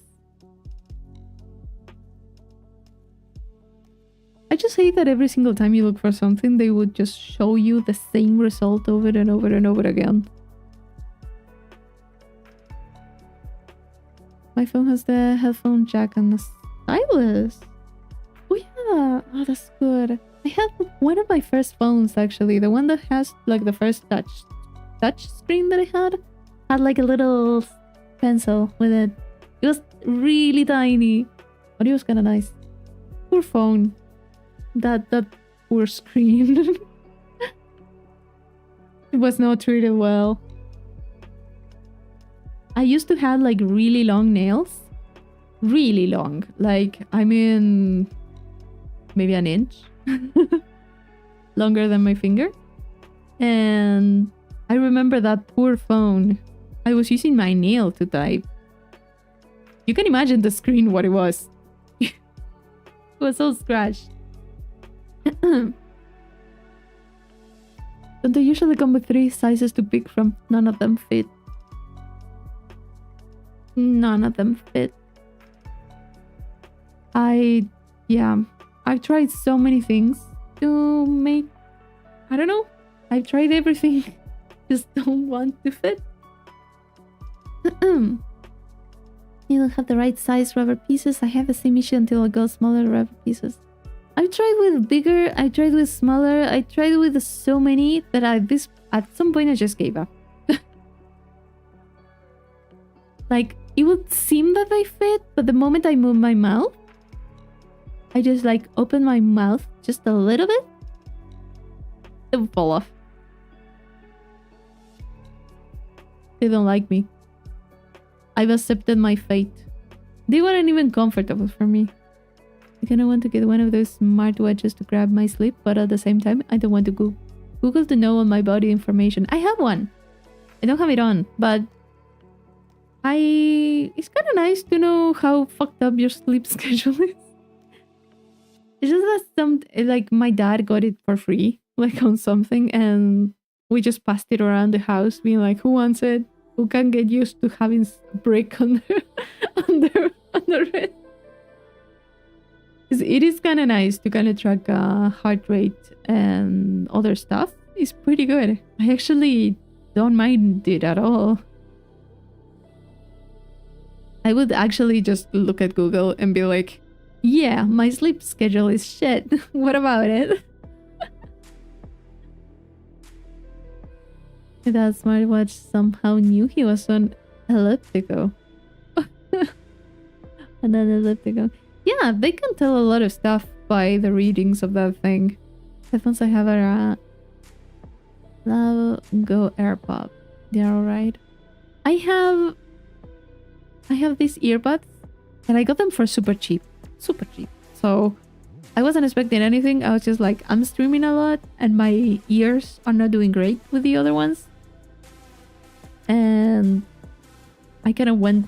I just hate that every single time you look for something, they would just show you the same result over and over and over again. My phone has the headphone jack and the stylus. Oh yeah, oh that's good. I had one of my first phones actually, the one that has like the first touch screen that I had like a little pencil with it. It was really tiny, but it was kind of nice. Poor phone. That poor screen. It was not treated well. I used to have like really long nails. Really long. Like, I mean, maybe an inch. Longer than my finger. And I remember that poor phone. I was using my nail to type. You can imagine the screen what it was. It was so scratched. Don't they usually come with 3 sizes to pick from? None of them fit. None of them fit. I've tried so many things to make, I don't know. I've tried everything. Just don't want to fit. You don't have the right size rubber pieces. I have the same issue until I got smaller rubber pieces. I've tried with bigger, I tried with smaller, I tried with so many that at some point I just gave up. Like, it would seem that they fit, but the moment I move my mouth, I just like open my mouth just a little bit, it would fall off. They don't like me. I've accepted my fate. They weren't even comfortable for me. I kind of want to get one of those smartwatches to grab my sleep, but at the same time, I don't want to Google to know all my body information. I have one. I don't have it on, but it's kind of nice to know how fucked up your sleep schedule is. It's just that like my dad got it for free, like on something, and we just passed it around the house, being like, "Who wants it? Who can get used to having brick under it?" It is kind of nice to kind of track heart rate and other stuff. It's pretty good. I actually don't mind it at all. I would actually just look at Google and be like, yeah, my sleep schedule is shit. What about it? That smartwatch somehow knew he was on elliptical. And then elliptical. Yeah, they can tell a lot of stuff by the readings of that thing. Headphones I have are Go AirPod. They're alright. I have these earbuds and I got them for super cheap. Super cheap. So I wasn't expecting anything. I was just like, I'm streaming a lot and my ears are not doing great with the other ones. And I kind of went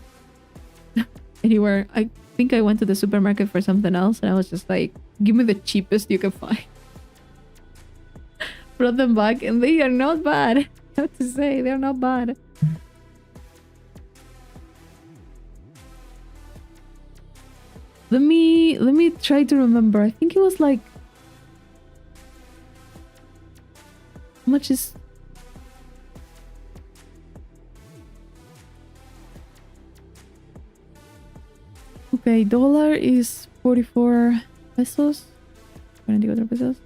anywhere. I think I went to the supermarket for something else and I was just like, give me the cheapest you can find. Brought them back and they are not bad. I have to say, they're not bad. Let me try to remember. I think it was like, how much is... Okay, dollar is 44 pesos. 24 pesos.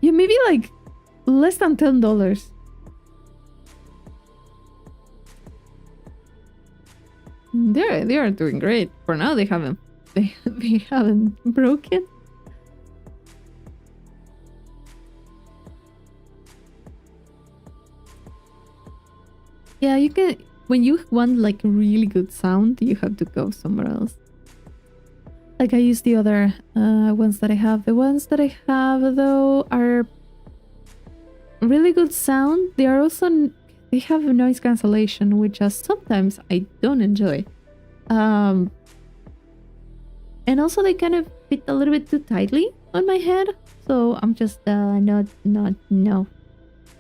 Yeah, maybe like less than $10. They are doing great. For now they haven't broken. Yeah, you can, when you want like really good sound, you have to go somewhere else. Like I use the other ones that I have. The ones that I have though are really good sound. They are also, they have noise cancellation, which sometimes I don't enjoy. And also they kind of fit a little bit too tightly on my head. So I'm just no.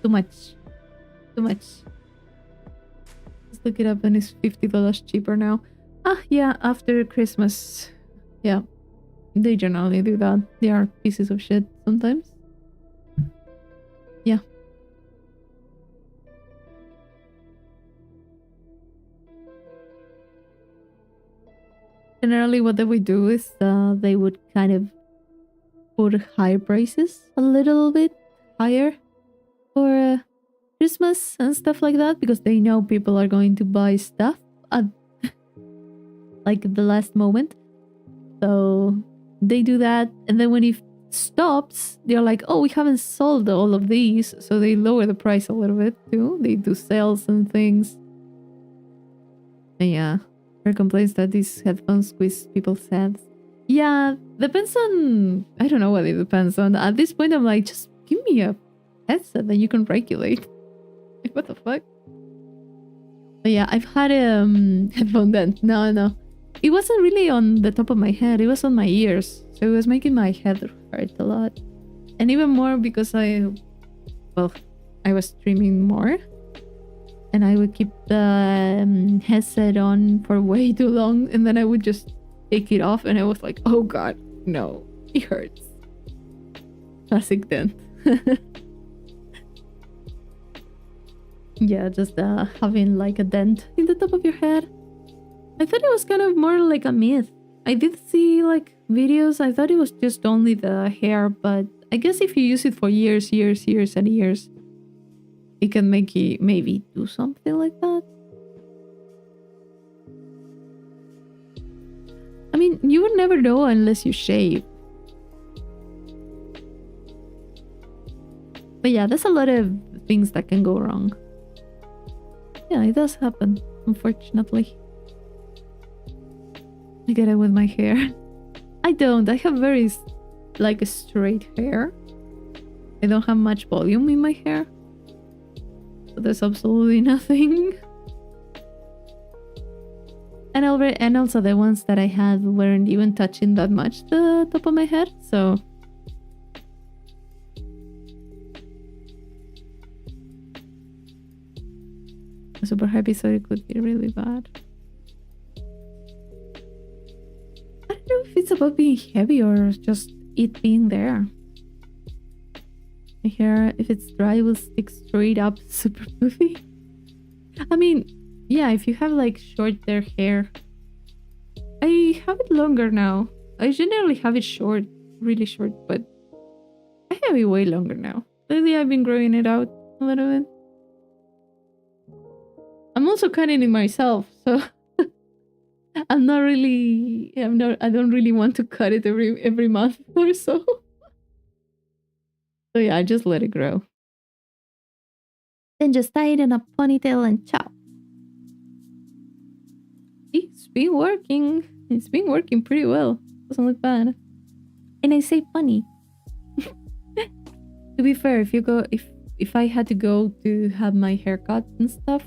Too much. Let's look it up and it's $50 cheaper now. Ah, yeah, after Christmas. Yeah, they generally do that. They are pieces of shit sometimes. Yeah. generally what they would do is they would kind of put higher prices, a little bit higher for Christmas and stuff like that, because they know people are going to buy stuff at like the last moment. So they do that, and then when it stops, they're like, oh, we haven't sold all of these, so they lower the price a little bit too. They do sales and things. And yeah, her complaints that these headphones squeeze people's heads. Yeah, depends on, I don't know what it depends on. At this point, I'm like, just give me a headset that you can regulate. Like, what the fuck? But yeah, I've had a headphone dent. No. It wasn't really on the top of my head. It was on my ears. So it was making my head hurt a lot. And even more because I was streaming more. And I would keep the headset on for way too long. And then I would just take it off. And I was like, oh god, no. It hurts. Classic dent. Yeah, just having like a dent in the top of your head. I thought it was kind of more like a myth. I did see like videos. I thought it was just only the hair, but I guess if you use it for years and years, it can make you maybe do something like that. I mean, you would never know unless you shave. But yeah, there's a lot of things that can go wrong. Yeah, it does happen, unfortunately. I get it with my hair. I don't. I have very, like, straight hair. I don't have much volume in my hair. So there's absolutely nothing. And also the ones that I had weren't even touching that much the top of my head, so... super heavy, so it could be really bad. I don't know if it's about being heavy or just it being there. My hair, if it's dry, will stick straight up, super poofy. I mean, yeah, if you have like shorter hair. I have it longer now. I generally have it short, really short, but I have it way longer now. Lately I've been growing it out a little bit. I'm also cutting it myself, so I don't really want to cut it every month or so. So yeah, I just let it grow. Then just tie it in a ponytail and ciao. It's been working. It's been working pretty well. Doesn't look bad. And I say funny. To be fair, if I had to go to have my hair cut and stuff,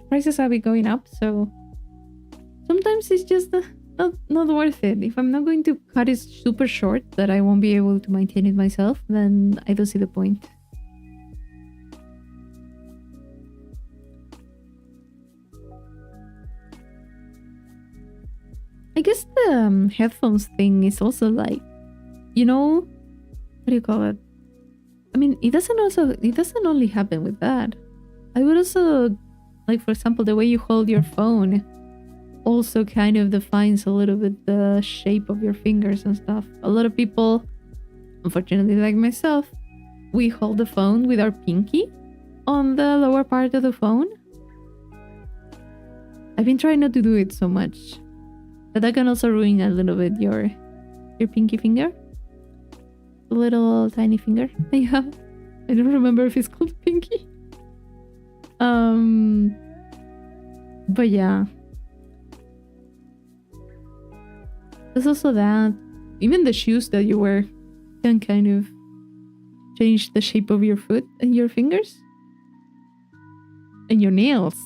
prices have been going up, so sometimes it's just not worth it. If I'm not going to cut it super short that I won't be able to maintain it myself, then I don't see the point. I guess the headphones thing is also like, you know, what do you call it? I mean, it doesn't only happen with that. I would also, like, for example, the way you hold your phone also kind of defines a little bit the shape of your fingers and stuff. A lot of people, unfortunately like myself, we hold the phone with our pinky on the lower part of the phone. I've been trying not to do it so much, but that can also ruin a little bit your pinky finger. The little tiny finger that you have. I don't remember if it's called pinky. But yeah. There's also that. Even the shoes that you wear can kind of change the shape of your foot and your fingers. And your nails.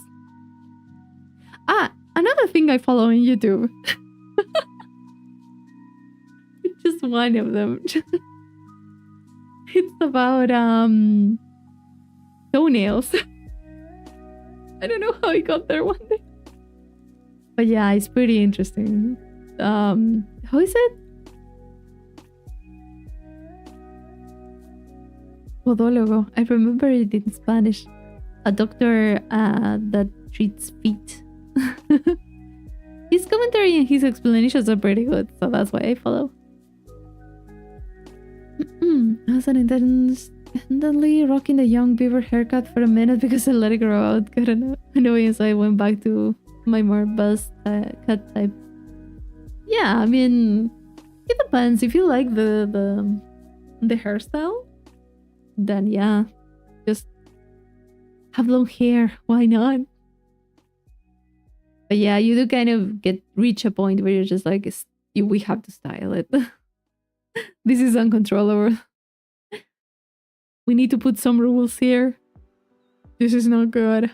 Ah, another thing I follow on YouTube. Just one of them. It's about toenails. I don't know how I got there one day. But yeah, it's pretty interesting. How is it? Podólogo. I remember it in Spanish. A doctor that treats feet. his commentary and his explanations are pretty good, so that's why I follow. I was intently rocking the young beaver haircut for a minute because I let it grow out. Got annoying, so I went back to my more buzz cut type. Yeah, I mean, it depends. If you like the hairstyle, then yeah, just have long hair. Why not? But yeah, you do kind of reach a point where you're just like, we have to style it. This is uncontrollable. We need to put some rules here. This is not good.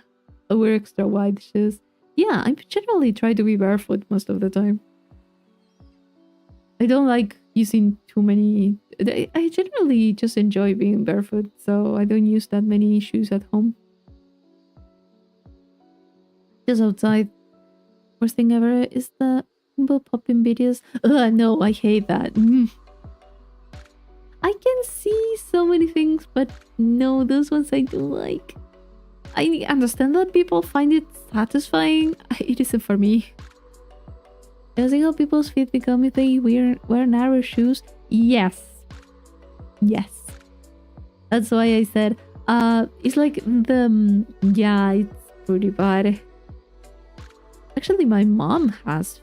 I wear extra wide shoes. Yeah, I generally try to be barefoot most of the time. I don't like using too many... I generally just enjoy being barefoot, so I don't use that many shoes at home. Just outside. Worst thing ever is the bubble popping videos. Ugh, no, I hate that. I can see so many things, but no, those ones I don't like. I understand that people find it satisfying. It isn't for me. Does how people's feet become if they wear narrow shoes? Yes. Yes. That's why I said, it's like yeah, it's pretty bad. Actually, my mom has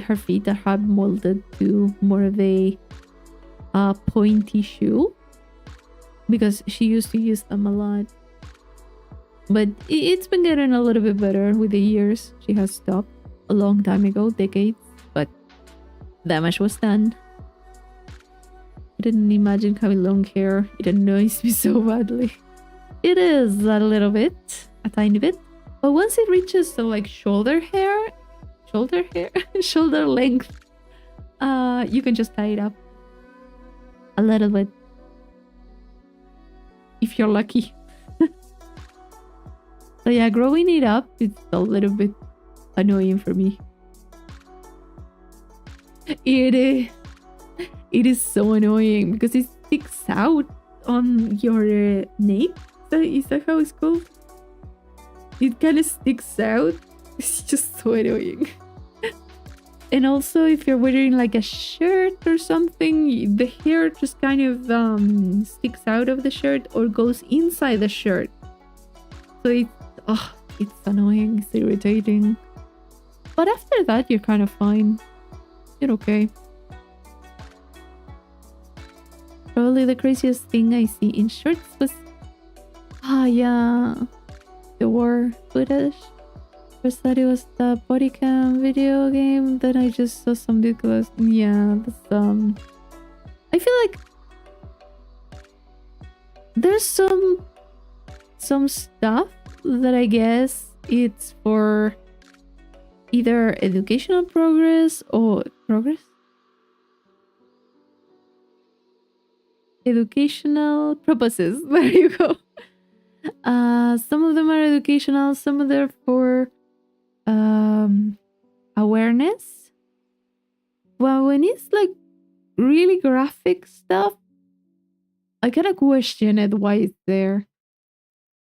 her feet that have molded to more of a pointy shoe because she used to use them a lot, but it's been getting a little bit better with the years. She has stopped a long time ago, decades, but damage was done. I didn't imagine having long hair. It annoys me so badly. It is a little bit, a tiny bit, but once it reaches the like shoulder length, you can just tie it up a little bit if you're lucky. So yeah, growing it up, it's a little bit annoying for me. It is so annoying because it sticks out on your nape. Is that how it's called? It kind of sticks out. It's just so annoying. And also, if you're wearing like a shirt or something, the hair just kind of sticks out of the shirt or goes inside the shirt. So it's annoying, it's irritating. But after that, you're kind of fine. You're okay. Probably the craziest thing I see in shorts was... yeah. The war footage. First thought it was the body cam video game, then I just saw some ridiculous... Yeah, that's I feel like there's some stuff that I guess it's for either educational progress or educational purposes. There you go. Some of them are educational, some of them are for awareness. Well, when it's like really graphic stuff, I kind of question it why it's there.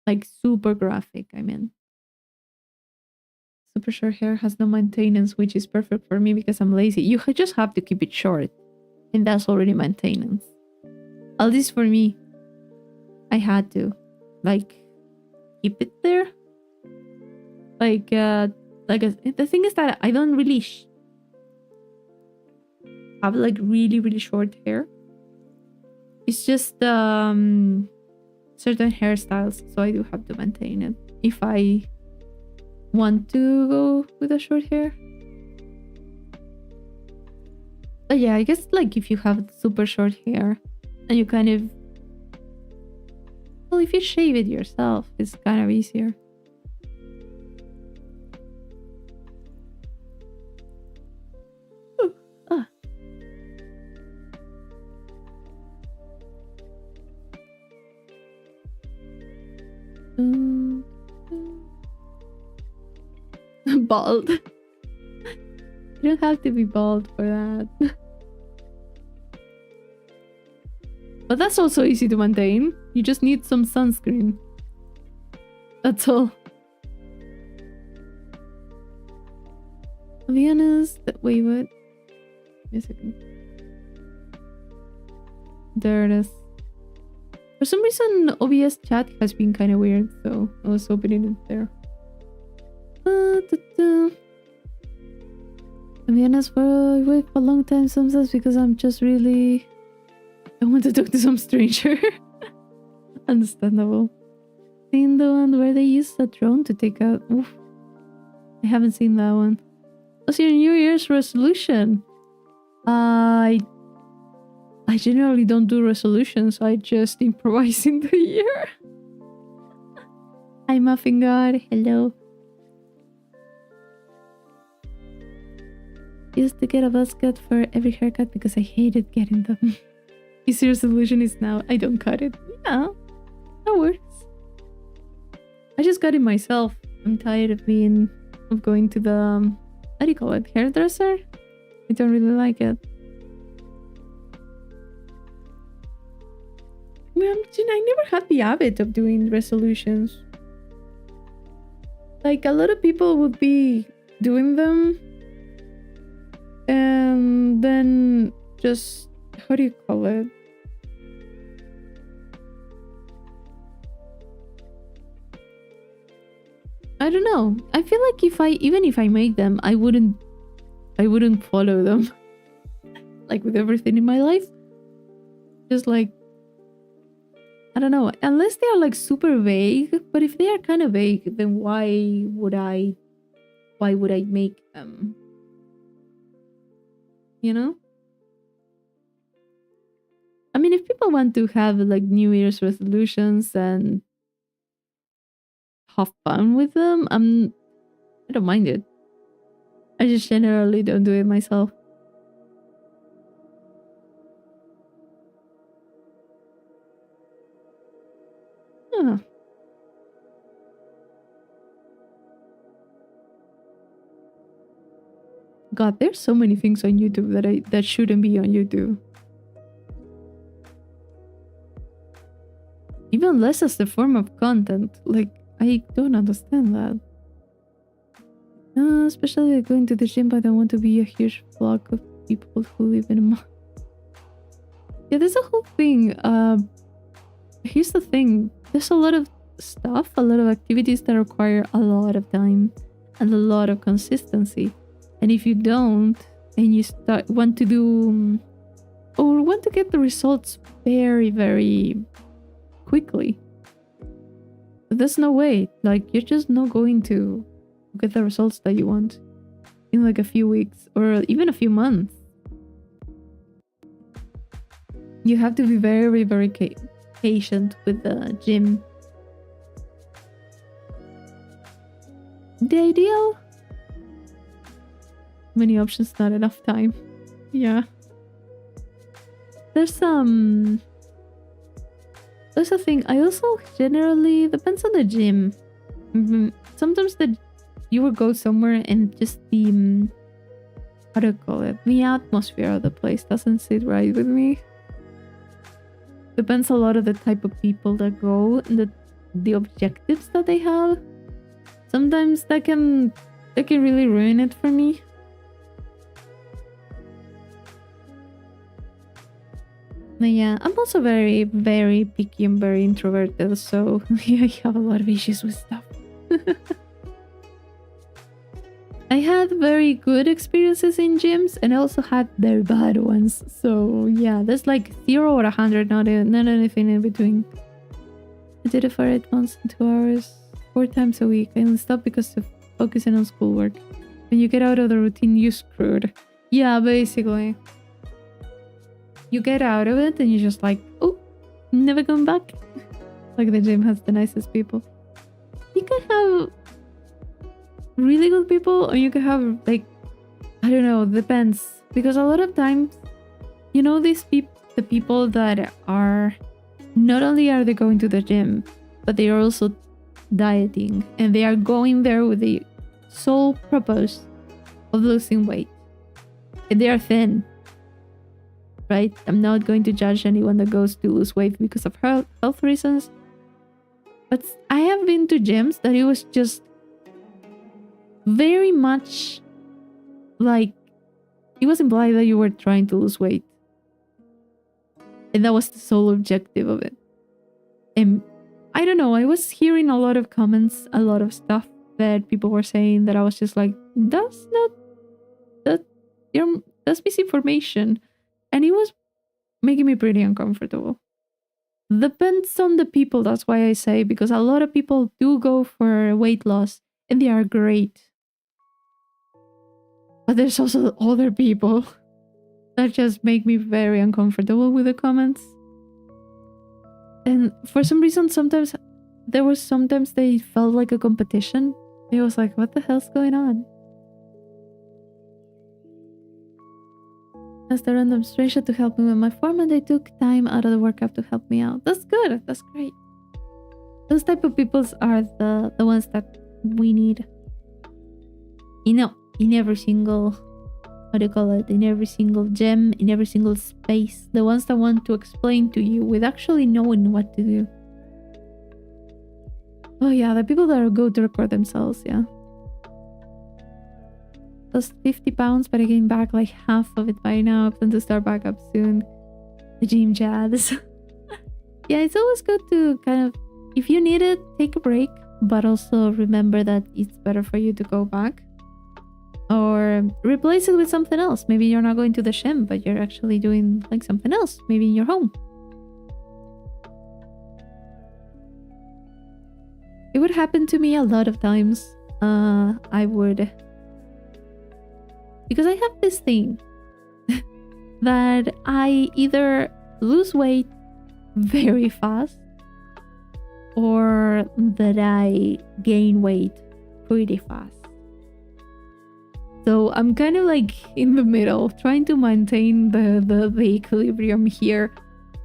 Like super graphic, I mean. Super short hair has no maintenance, which is perfect for me because I'm lazy. You just have to keep it short, and that's already maintenance. At least for me, I had to like keep it there. The thing is that I don't really have like really short hair. It's just certain hairstyles, so I do have to maintain it if I want to go with a short hair. But yeah, I guess like if you have super short hair and you kind of, well, if you shave it yourself, it's kind of easier. Bald. You don't have to be bald for that. But that's also easy to maintain. You just need some sunscreen. That's all. To be honest, wait, what? Give me a second. There it is. For some reason, OBS chat has been kind of weird, so I was opening it there. To be honest, I wait for a long time sometimes because I'm just really... I want to talk to some stranger. Understandable. Seen the one where they used a drone to take out... Oof. I haven't seen that one. What's your New Year's resolution? I generally don't do resolutions. I just improvise in the year. Hi, Muffin God. Hello. Used to get a buzz cut for every haircut because I hated getting them. His resolution is now I don't cut it. Yeah, that works. I just got it myself. I'm tired of going to the what do you call it? Hairdresser? I don't really like it. I never had the habit of doing resolutions. Like, a lot of people would be doing them and then just, how do you call it? I don't know. I feel like even if I make them, I wouldn't follow them. Like with everything in my life. Just like, I don't know, unless they are like super vague, but if they are kind of vague, then why would I make them? You know? I mean, if people want to have like New Year's resolutions and have fun with them, I don't mind it. I just generally don't do it myself. Huh. God, there's so many things on YouTube that shouldn't be on YouTube. Even less as the form of content. Like, I don't understand that. Especially like going to the gym, but I want to be a huge flock of people who live in a mall. Yeah, there's a whole thing. Here's the thing. There's a lot of stuff, a lot of activities that require a lot of time and a lot of consistency. And if you don't, and you want to do or want to get the results very, very quickly, there's no way. Like, you're just not going to get the results that you want in like a few weeks or even a few months. You have to be very, very patient with the gym. The ideal? Many options, not enough time. Yeah. There's a thing. I also generally depends on the gym. Sometimes you will go somewhere and just the how do I call it? The atmosphere of the place doesn't sit right with me. Depends a lot of the type of people that go and the objectives that they have. Sometimes that can really ruin it for me. But yeah, I'm also very, very picky and very introverted, so I have a lot of issues with stuff. I had very good experiences in gyms and I also had very bad ones. So yeah, there's like 0 or 100, not anything in between. I did it for 8 months and 2 hours, 4 times a week. I only stopped because of focusing on schoolwork. When you get out of the routine, you're screwed. Yeah, basically. You get out of it and you're just like, oh, never going back. Like, the gym has the nicest people. You can have really good people or you can have like, I don't know, depends. Because a lot of times, you know, the people that are, not only are they going to the gym, but they are also dieting. And they are going there with the sole purpose of losing weight. And they are thin. Right? I'm not going to judge anyone that goes to lose weight because of health reasons. But I have been to gyms that it was just very much like, it was implied that you were trying to lose weight. And that was the sole objective of it. And I don't know, I was hearing a lot of comments, a lot of stuff that people were saying that I was just like, that's misinformation. And it was making me pretty uncomfortable. Depends on the people, that's why I say, because a lot of people do go for weight loss and they are great. But there's also other people that just make me very uncomfortable with the comments. And for some reason, sometimes they felt like a competition. It was like, what the hell's going on? Asked a random stranger to help me with my form, and they took time out of the workout to help me out. That's good. That's great. Those type of people are the ones that we need. You know, in every single, what do you call it? In every single gym, in every single space. The ones that want to explain to you with actually knowing what to do. Oh yeah, the people that go to record themselves, yeah. Lost 50 pounds, but I gained back like half of it by now. I plan to start back up soon. The gym jazz. Yeah, it's always good to kind of, if you need it, take a break, but also remember that it's better for you to go back. Or replace it with something else. Maybe you're not going to the gym, but you're actually doing like something else, maybe in your home. It would happen to me a lot of times. I would, because I have this thing that I either lose weight very fast or that I gain weight pretty fast. So I'm kind of like in the middle, trying to maintain the equilibrium here.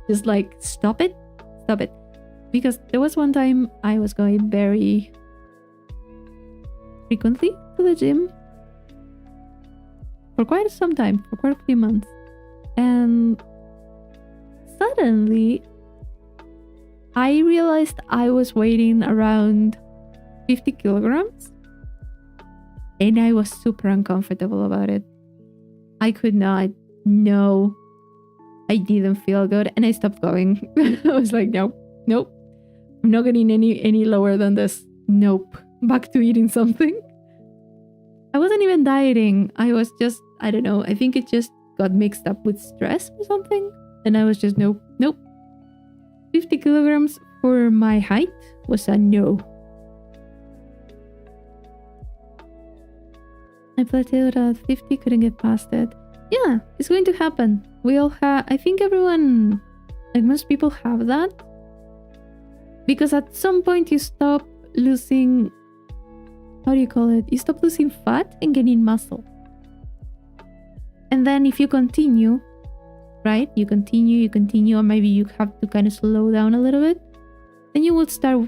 Just like, stop it. Because there was one time I was going very frequently to the gym. For quite some time, for quite a few months. And suddenly, I realized I was weighing around 50 kilograms. And I was super uncomfortable about it. I could not. No. I didn't feel good. And I stopped going. I was like, nope. I'm not getting any lower than this. Nope. Back to eating something. I wasn't even dieting. I was just, I don't know. I think it just got mixed up with stress or something. And I was just, nope. 50 kilograms for my height was a no. I plateaued at 50, couldn't get past it. Yeah, it's going to happen. We all have, I think everyone, like most people have that. Because at some point you stop losing, how do you call it? You stop losing fat and gaining muscle. And then if you continue, right? You continue, or maybe you have to kind of slow down a little bit. Then you will start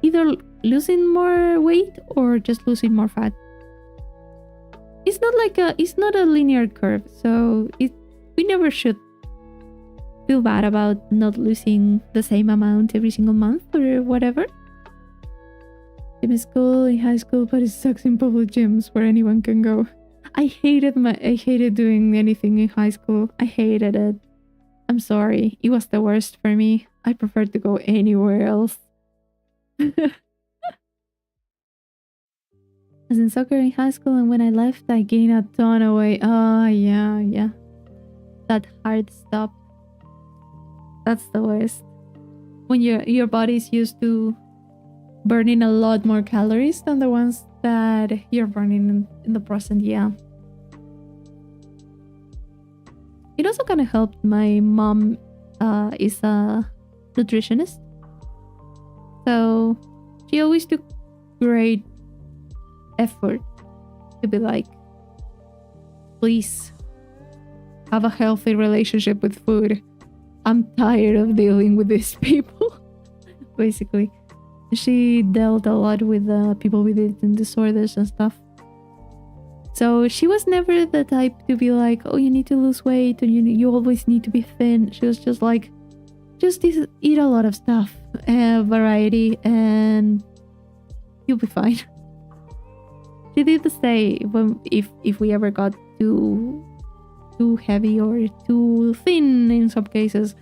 either losing more weight or just losing more fat. It's not a linear curve, so we never should feel bad about not losing the same amount every single month or whatever. Gym is cool in high school, but it sucks in public gyms where anyone can go. I hated doing anything in high school. I hated it. I'm sorry. It was the worst for me. I preferred to go anywhere else. I was in soccer in high school, and when I left, I gained a ton of weight. Oh, yeah. That hard stop. That's the worst. When your body's used to burning a lot more calories than the ones that you're burning in the present, yeah. It also kind of helped. My mom is a nutritionist. So she always took great effort to be like, please have a healthy relationship with food. I'm tired of dealing with these people. Basically, she dealt a lot with people with eating disorders and stuff. So she was never the type to be like, oh, you need to lose weight, or you always need to be thin. She was just like, just eat a lot of stuff, variety, and you'll be fine. She did say when if we ever got too heavy or too thin in some cases,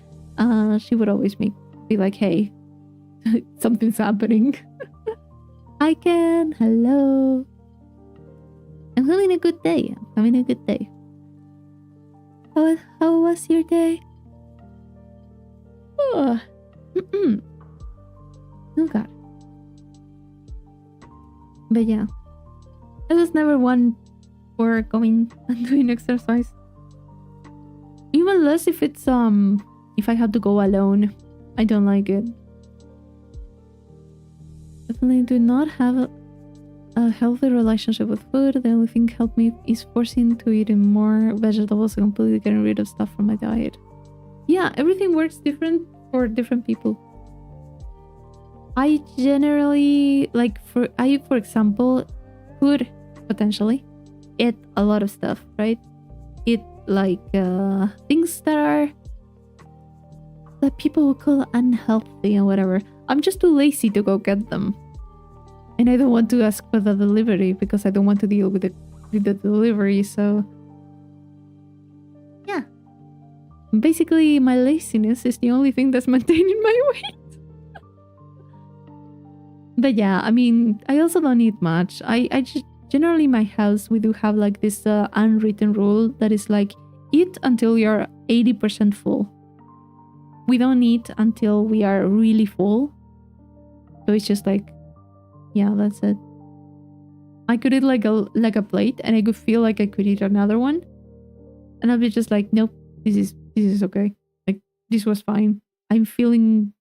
she would always be like, "Hey, something's happening." Hi Ken, hello. I'm having a good day. How was your day? Oh, oh God. But yeah, I was never one for going and doing exercise. Even less if it's if I have to go alone. I don't like it. Definitely do not have a healthy relationship with food. The only thing helped me is forcing to eat more vegetables and completely getting rid of stuff from my diet. Yeah, everything works different for different people. I generally for example, could potentially eat a lot of stuff, right? Eat things that people will call unhealthy and whatever. I'm just too lazy to go get them. And I don't want to ask for the delivery because I don't want to deal with the delivery, so yeah. Basically, my laziness is the only thing that's maintaining my weight. But yeah, I mean, I also don't eat much. I just generally in my house we do have like this unwritten rule that is like, eat until you're 80% full. We don't eat until we are really full. So it's just like, yeah, that's it. I could eat like a plate and I could feel like I could eat another one. And I'll be just like, nope, this is okay. Like, this was fine. I'm feeling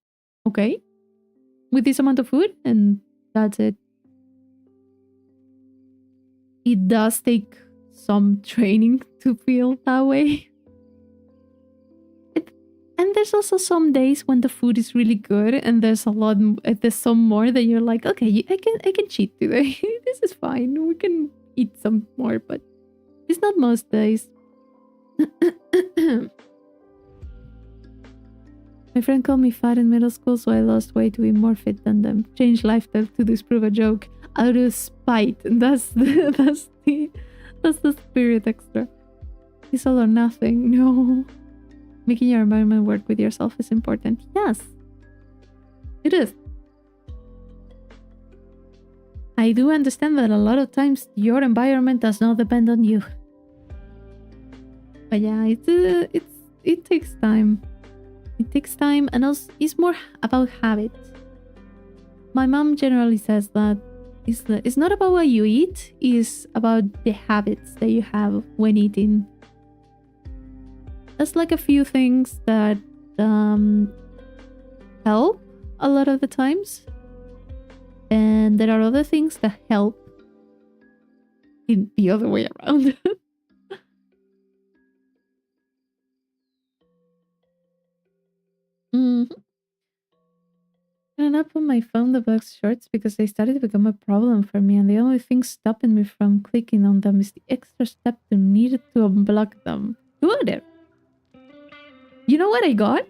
okay with this amount of food, and that's it. It does take some training to feel that way. And there's also some days when the food is really good and there's some more that you're like, okay, I can cheat today. This is fine. We can eat some more, but it's not most days. My friend called me fat in middle school, so I lost weight to be more fit than them. Changed lifestyle to disprove a joke out of spite. That's the spirit extra. It's all or nothing. No. Making your environment work with yourself is important. Yes, it is. I do understand that a lot of times your environment does not depend on you. But yeah, it takes time. It takes time, and also it's more about habits. My mom generally says that it's not about what you eat, it's about the habits that you have when eating. There's like a few things that help a lot of the times, and there are other things that help in the other way around. Mm-hmm. And up on my phone the block shorts because they started to become a problem for me, and the only thing stopping me from clicking on them is the extra step to need to unblock them. Good. You know what I got?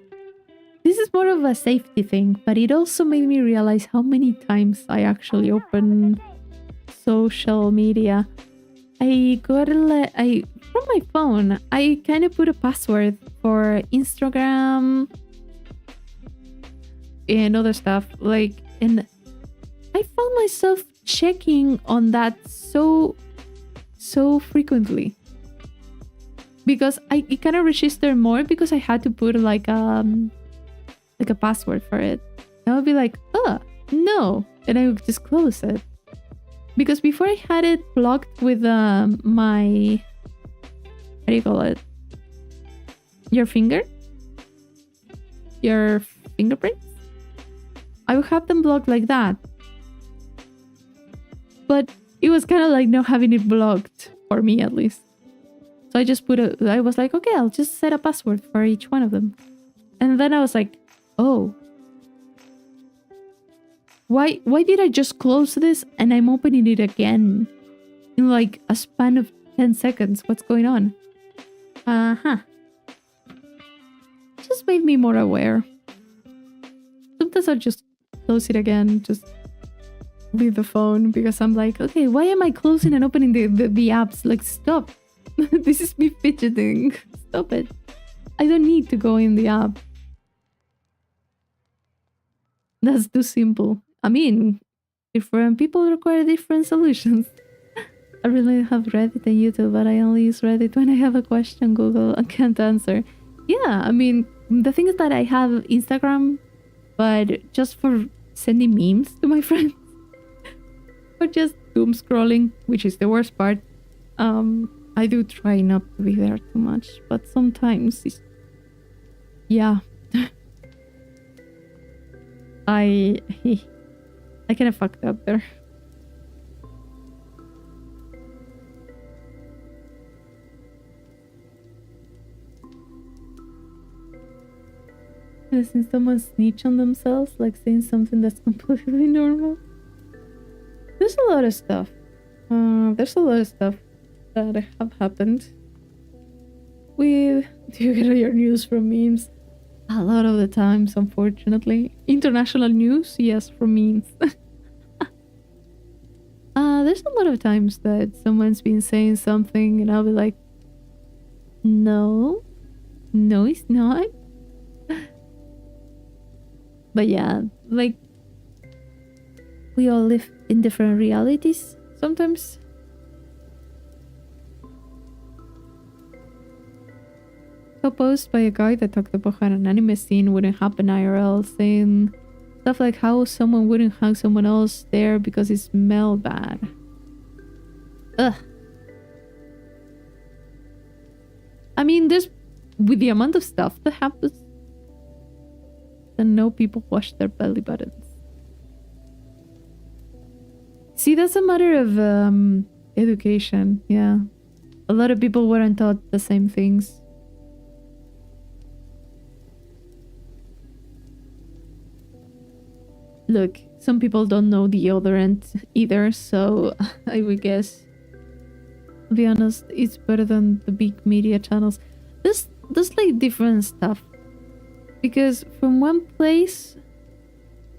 This is more of a safety thing, but it also made me realize how many times I actually open social media. From my phone, I kind of put a password for Instagram and other stuff, and I found myself checking on that so frequently because it kind of registered more because I had to put like a password for it. I would be like, oh no, and I would just close it because before I had it blocked with my, what do you call it, your fingerprints. I would have them blocked like that. But it was kind of like not having it blocked, for me at least. So I just I was like, okay, I'll just set a password for each one of them. And then I was like, oh. Why did I just close this and I'm opening it again in like a span of 10 seconds? What's going on? Just made me more aware. Sometimes I'll just close it again, just with the phone because I'm like, okay, why am I closing and opening the apps? Like, stop. This is me fidgeting. Stop it. I don't need to go in the app. That's too simple. I mean, different people require different solutions. I really have Reddit and YouTube, but I only use Reddit when I have a question Google can't answer. Yeah, I mean, the thing is that I have Instagram, but just for sending memes to my friends. Or just doom scrolling, which is the worst part. I do try not to be there too much, but sometimes it's... Yeah. I kind of fucked up there. Listening someone snitch on themselves, like saying something that's completely normal. There's a lot of stuff. There's a lot of stuff that have happened. Do you get your news from memes? A lot of the times, unfortunately. International news, yes, from memes. There's a lot of times that someone's been saying something and I'll be like, no, it's not. But yeah, like, we all live in different realities sometimes. A post by a guy that talked about how an anime scene wouldn't happen IRL, saying stuff like how someone wouldn't hug someone else there because it smelled bad. Ugh. I mean, there's... with the amount of stuff that happens, and no people wash their belly buttons. See, that's a matter of education. Yeah, a lot of people weren't taught the same things. Look, some people don't know the deodorant either, so I would guess, to be honest, it's better than the big media channels. There's like different stuff. Because from one place...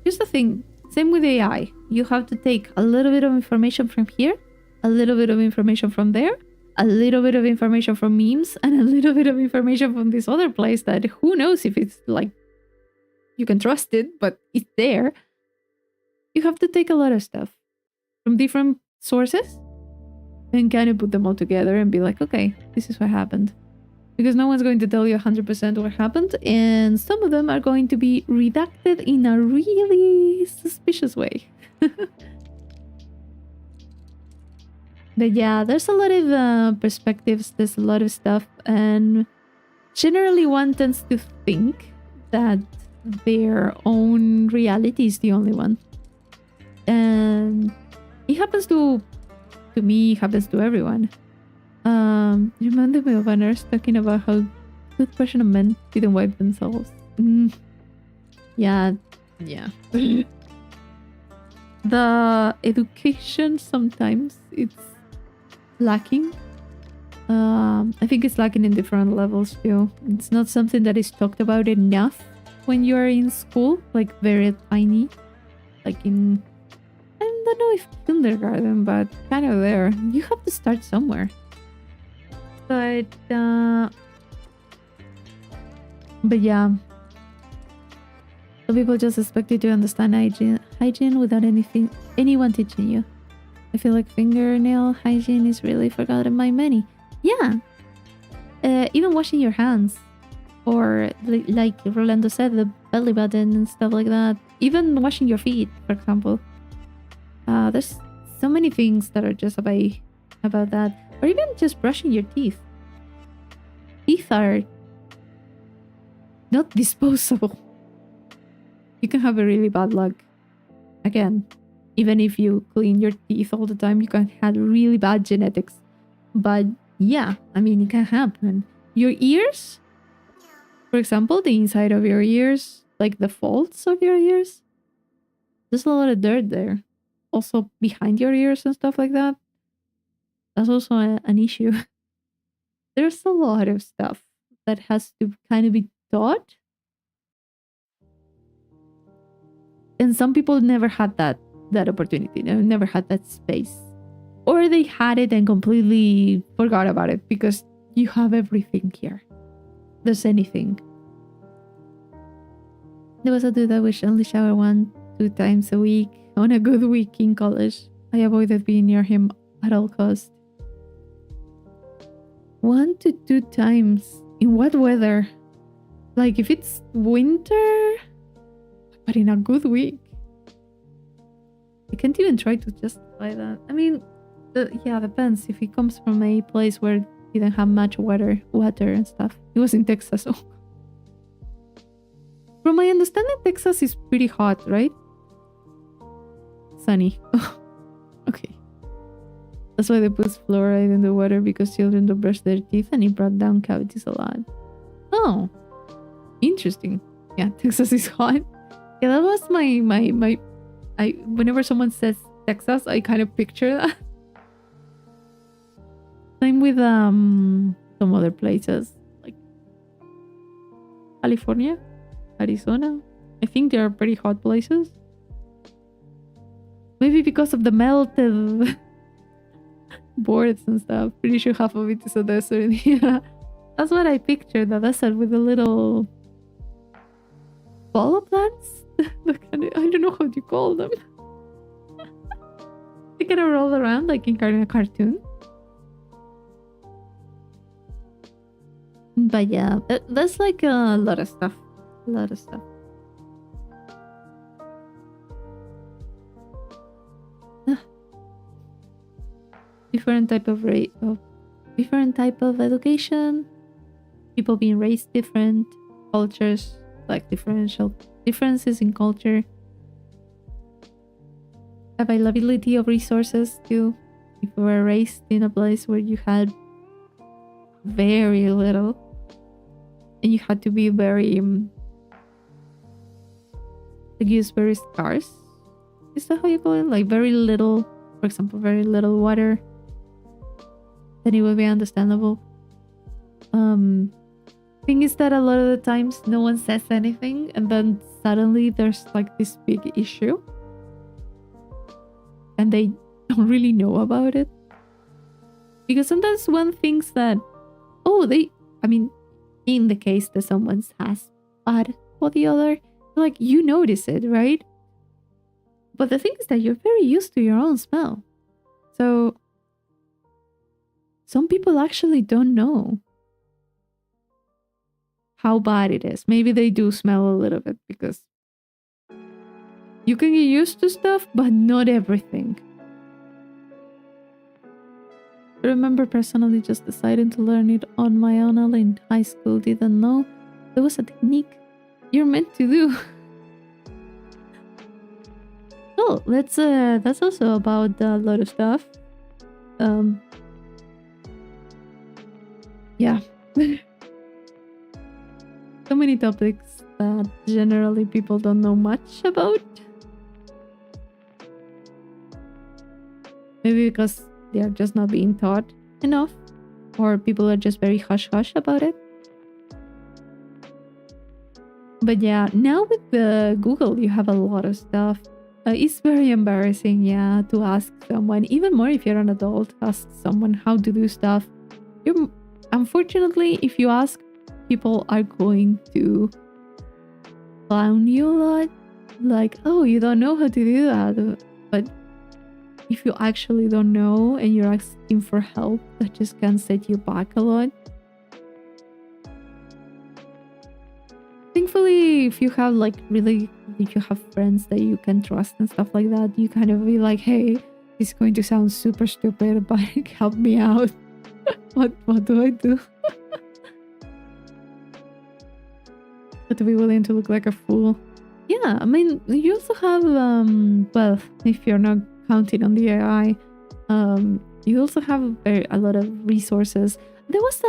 Here's the thing. Same with AI. You have to take a little bit of information from here, a little bit of information from there, a little bit of information from memes, and a little bit of information from this other place that who knows if it's like... You can trust it, but it's there. You have to take a lot of stuff from different sources and kind of put them all together and be like, okay, this is what happened. Because no one's going to tell you 100% what happened, and some of them are going to be redacted in a really suspicious way. But yeah, there's a lot of perspectives, there's a lot of stuff, and generally one tends to think that their own reality is the only one. And it happens to me, it happens to everyone. You reminded me of a nurse talking about how good portion of men didn't wipe themselves. Yeah. The education sometimes it's lacking. I think it's lacking in different levels too. It's not something that is talked about enough when you're in school, like very tiny, like in, I don't know if kindergarten, but kind of there. You have to start somewhere. But yeah, some people just expect you to understand hygiene without anyone teaching you. I feel like fingernail hygiene is really forgotten by many. Yeah, even washing your hands, or like Rolando said, the belly button and stuff like that. Even washing your feet, for example. There's so many things that are just about that. Or even just brushing your teeth. Teeth are not disposable. You can have a really bad luck. Again, even if you clean your teeth all the time, you can have really bad genetics. But yeah, I mean, it can happen. Your ears, for example, the inside of your ears, like the folds of your ears, there's a lot of dirt there. Also behind your ears and stuff like that. That's also an issue. There's a lot of stuff that has to kind of be taught. And some people never had that that opportunity. I never had that space. Or they had it and completely forgot about it because you have everything here. There's anything. There was a dude that would only shower 1-2 times a week. On a good week in college, I avoided being near him at all costs. 1 to 2 times. In what weather? Like if it's winter, but in a good week. I can't even try to justify that. I mean, yeah, depends. If he comes from a place where he didn't have much water and stuff. He was in Texas, so. From my understanding, Texas is pretty hot, right? Sunny. Okay. That's why they put fluoride in the water, because children don't brush their teeth and it brought down cavities a lot. Oh, interesting. Yeah, Texas is hot. Yeah, that was my whenever someone says Texas, I kind of picture that. Same with some other places like California, Arizona. I think they are pretty hot places. Maybe because of the melted boards and stuff. Pretty sure half of it is a desert. Yeah, that's what I pictured, the desert with the little polo plants. I don't know how you call them. They kind of roll around like in a cartoon. But yeah, that's like a lot of stuff. A lot of stuff. Different type of different type of education, people being raised different, cultures, like differences in culture, availability of resources too. If you were raised in a place where you had very little and you had to be very use very scarce, is that how you call it? Like very little, for example, very little water, then it would be understandable. Thing is that a lot of the times no one says anything and then suddenly there's like this big issue and they don't really know about it, because sometimes one thinks that in the case that someone's has bad for the other, like you notice it, right? But the thing is that you're very used to your own smell, so some people actually don't know how bad it is. Maybe they do smell a little bit because you can get used to stuff, but not everything. I remember personally just deciding to learn it on my own in high school. Didn't know there was a technique you're meant to do. Oh, that's also about a lot of stuff. Yeah. So many topics that generally people don't know much about. Maybe because they are just not being taught enough, or people are just very hush-hush about it. But yeah, now with the Google, you have a lot of stuff. It's very embarrassing, yeah, to ask someone, even more if you're an adult, ask someone how to do stuff. Unfortunately, if you ask, people are going to clown you a lot. Like, oh, you don't know how to do that. But if you actually don't know and you're asking for help, that just can set you back a lot. Thankfully, if you have friends that you can trust and stuff like that, you kind of be like, hey, it's going to sound super stupid, but help me out. What do I do? But to be willing to look like a fool. Yeah, I mean, you also have, well, if you're not counting on the AI, you also have a lot of resources. There was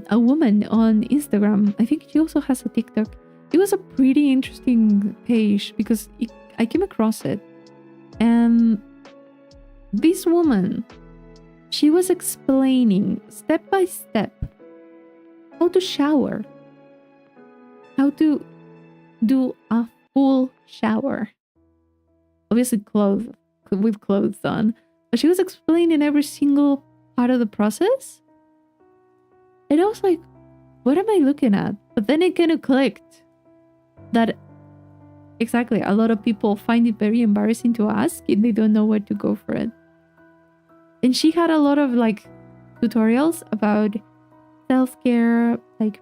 a woman on Instagram, I think she also has a TikTok. It was a pretty interesting page because I came across it. And this woman, she was explaining step by step how to shower, how to do a full shower. Obviously clothed with clothes on. But she was explaining every single part of the process. And I was like, what am I looking at? But then it kind of clicked that exactly a lot of people find it very embarrassing to ask and they don't know where to go for it. And she had a lot of like tutorials about self-care, like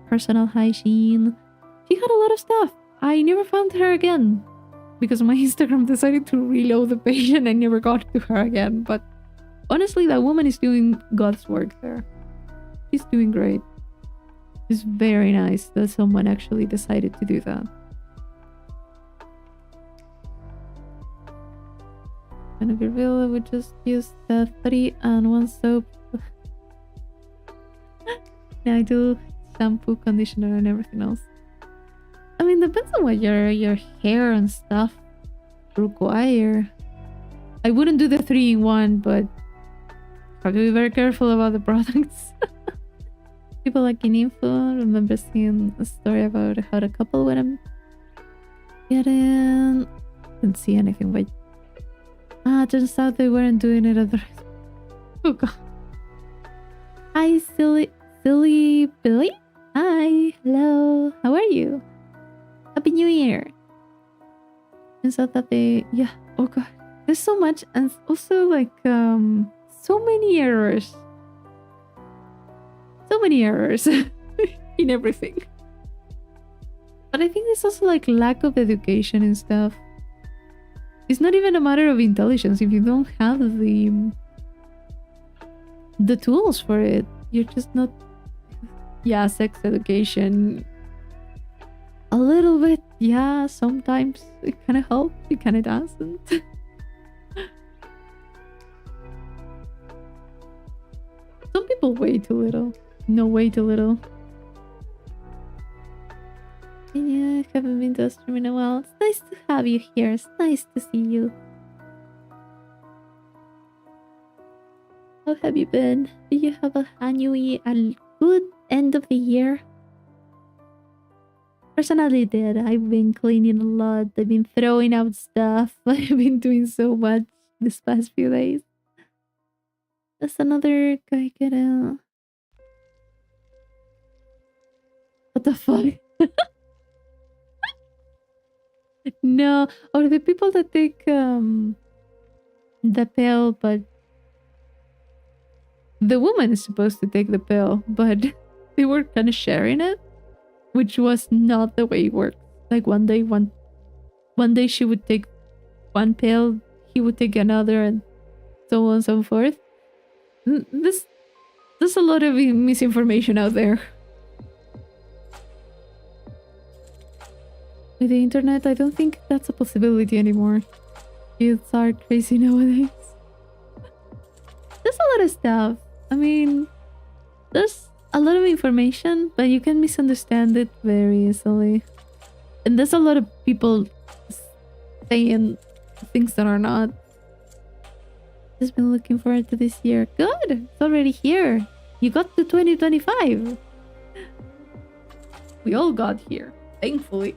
personal hygiene. She had a lot of stuff. I never found her again because my Instagram decided to reload the page and I never got to her again. But honestly, that woman is doing God's work there. She's doing great. It's very nice that someone actually decided to do that. And to be real, I would just use the 3 and 1 soap. Yeah, I do shampoo, conditioner, and everything else. I mean, depends on what your hair and stuff require. I wouldn't do the 3-in-1, but have to be very careful about the products. People like in info remember seeing a story about how the couple went getting. Didn't see anything, but turns out they weren't doing it at the right. Oh god. Hi, silly Billy. Hi, hello. How are you? Happy New Year. And so that yeah. Oh god, there's so much, and also like so many errors. So many errors in everything. But I think it's also like lack of education and stuff. It's not even a matter of intelligence. If you don't have the tools for it, you're just not. Yeah, sex education. A little bit, yeah, sometimes it kind of helps, it kind of doesn't. Some people way too little. No, way too little. Yeah, I haven't been to a stream in a while. It's nice to have you here. It's nice to see you. How have you been? Do you have a good end of the year? Personally did. I've been cleaning a lot. I've been throwing out stuff. I've been doing so much this past few days. That's another guy getting... What the fuck? No. Or the people that take the pill, but the woman is supposed to take the pill, but they were kind of sharing it, which was not the way it worked. Like one day she would take one pill, he would take another, and so on and so forth. There's a lot of misinformation out there. With the internet, I don't think that's a possibility anymore. Kids are crazy nowadays. There's a lot of stuff. I mean, there's a lot of information, but you can misunderstand it very easily. And there's a lot of people saying things that are not. Just been looking forward to this year. Good! It's already here. You got to 2025. We all got here, thankfully.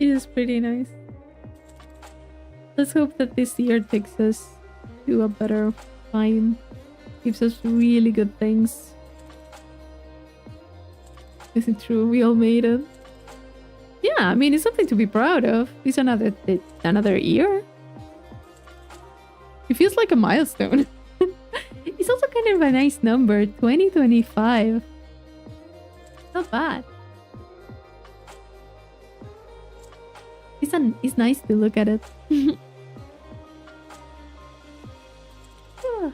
It is pretty nice. Let's hope that this year takes us to a better time. Gives us really good things. Is it true? We all made it. Yeah, I mean, it's something to be proud of. It's another year. It feels like a milestone. It's also kind of a nice number, 2025. Not bad. It's nice to look at it. Yeah. Is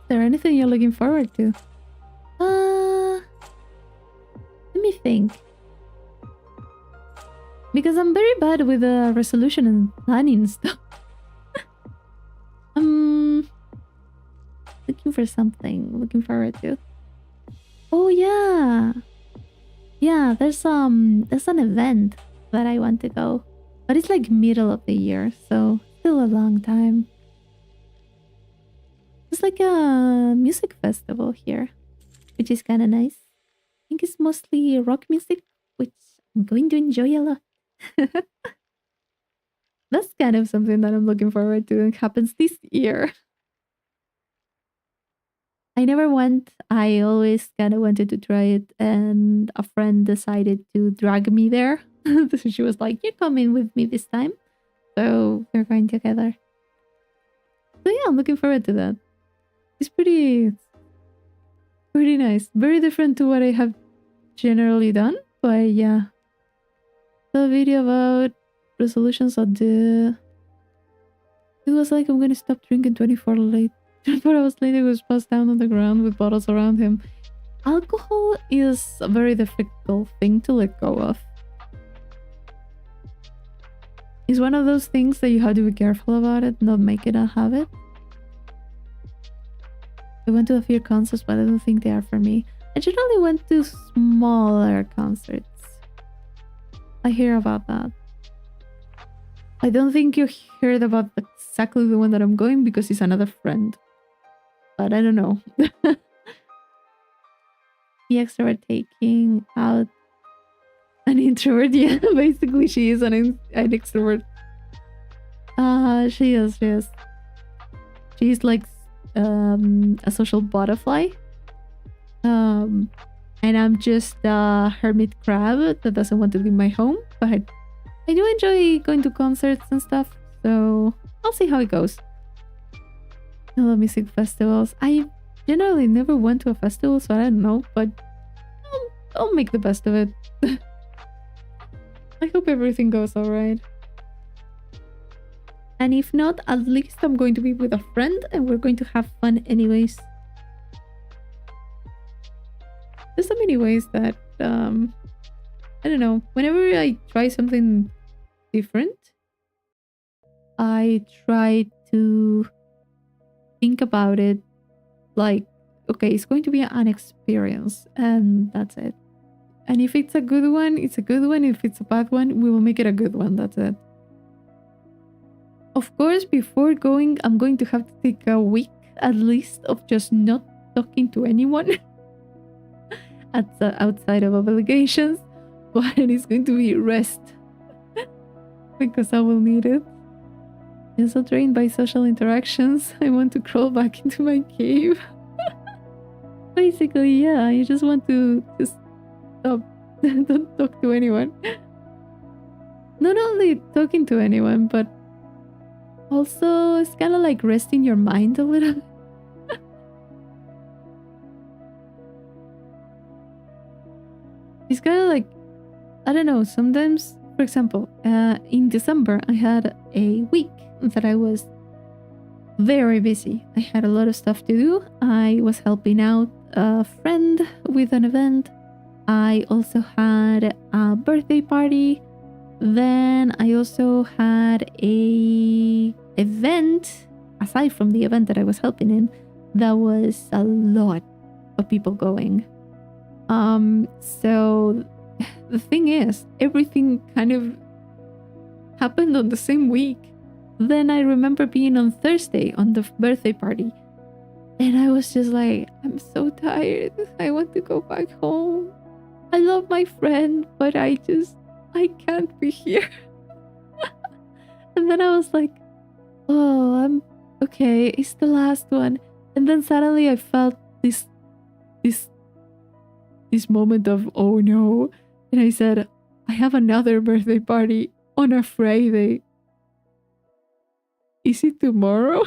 there anything you're looking forward to? Let me think. Because I'm very bad with resolution and planning stuff. Looking for something. Looking forward to. Oh yeah. Yeah, there's an event that I want to go. But it's like middle of the year, so still a long time. It's like a music festival here, which is kind of nice. think it's mostly rock music, which I'm going to enjoy a lot. That's kind of something that I'm looking forward to and happens this year. I never went. I always kind of wanted to try it, and a friend decided to drag me there. So she was like, "You're coming with me this time." So we're going together. So yeah, I'm looking forward to that. It's pretty nice. Very different to what I have generally done, but yeah. The video about resolutions at the... It was like, I'm gonna stop drinking 24 hours later, he was passed down on the ground with bottles around him. Alcohol is a very difficult thing to let go of. It's one of those things that you have to be careful about it, not make it a habit. I went to a few concerts, but I don't think they are for me. I generally went to smaller concerts. I hear about that. I don't think you heard about exactly the one that I'm going because it's another friend. But I don't know. The extrovert taking out an introvert. Yeah, basically she is an extrovert. She is. She's like a social butterfly. And I'm just a hermit crab that doesn't want to leave my home. But I do enjoy going to concerts and stuff. So I'll see how it goes. I love music festivals. I generally never went to a festival, so I don't know, but I'll make the best of it. I hope everything goes alright. And if not, at least I'm going to be with a friend and we're going to have fun anyways. There's so many ways that, I don't know, whenever I try something different, I try to think about it like, okay, it's going to be an experience and that's it. And if it's a good one, it's a good one. If it's a bad one, we will make it a good one. That's it. Of course, before going, I'm going to have to take a week at least of just not talking to anyone outside of obligations, but it's going to be rest because I will need it. I'm so drained by social interactions. I want to crawl back into my cave. Basically, yeah, I just want to just stop. Don't talk to anyone. Not only talking to anyone, but also it's kind of like resting your mind a little. It's kind of like, I don't know, sometimes, for example, in December, I had a week that I was very busy. I had a lot of stuff to do. I was helping out a friend with an event. I also had a birthday party. Then I also had a event, aside from the event that I was helping in, that was a lot of people going. So the thing is, everything kind of happened on the same week. Then I remember being on Thursday on the birthday party. And I was just like, I'm so tired. I want to go back home. I love my friend, but I can't be here. And then I was like, oh, I'm okay. It's the last one. And then suddenly I felt this moment of, oh no. And I said, I have another birthday party on a Friday. Is it tomorrow?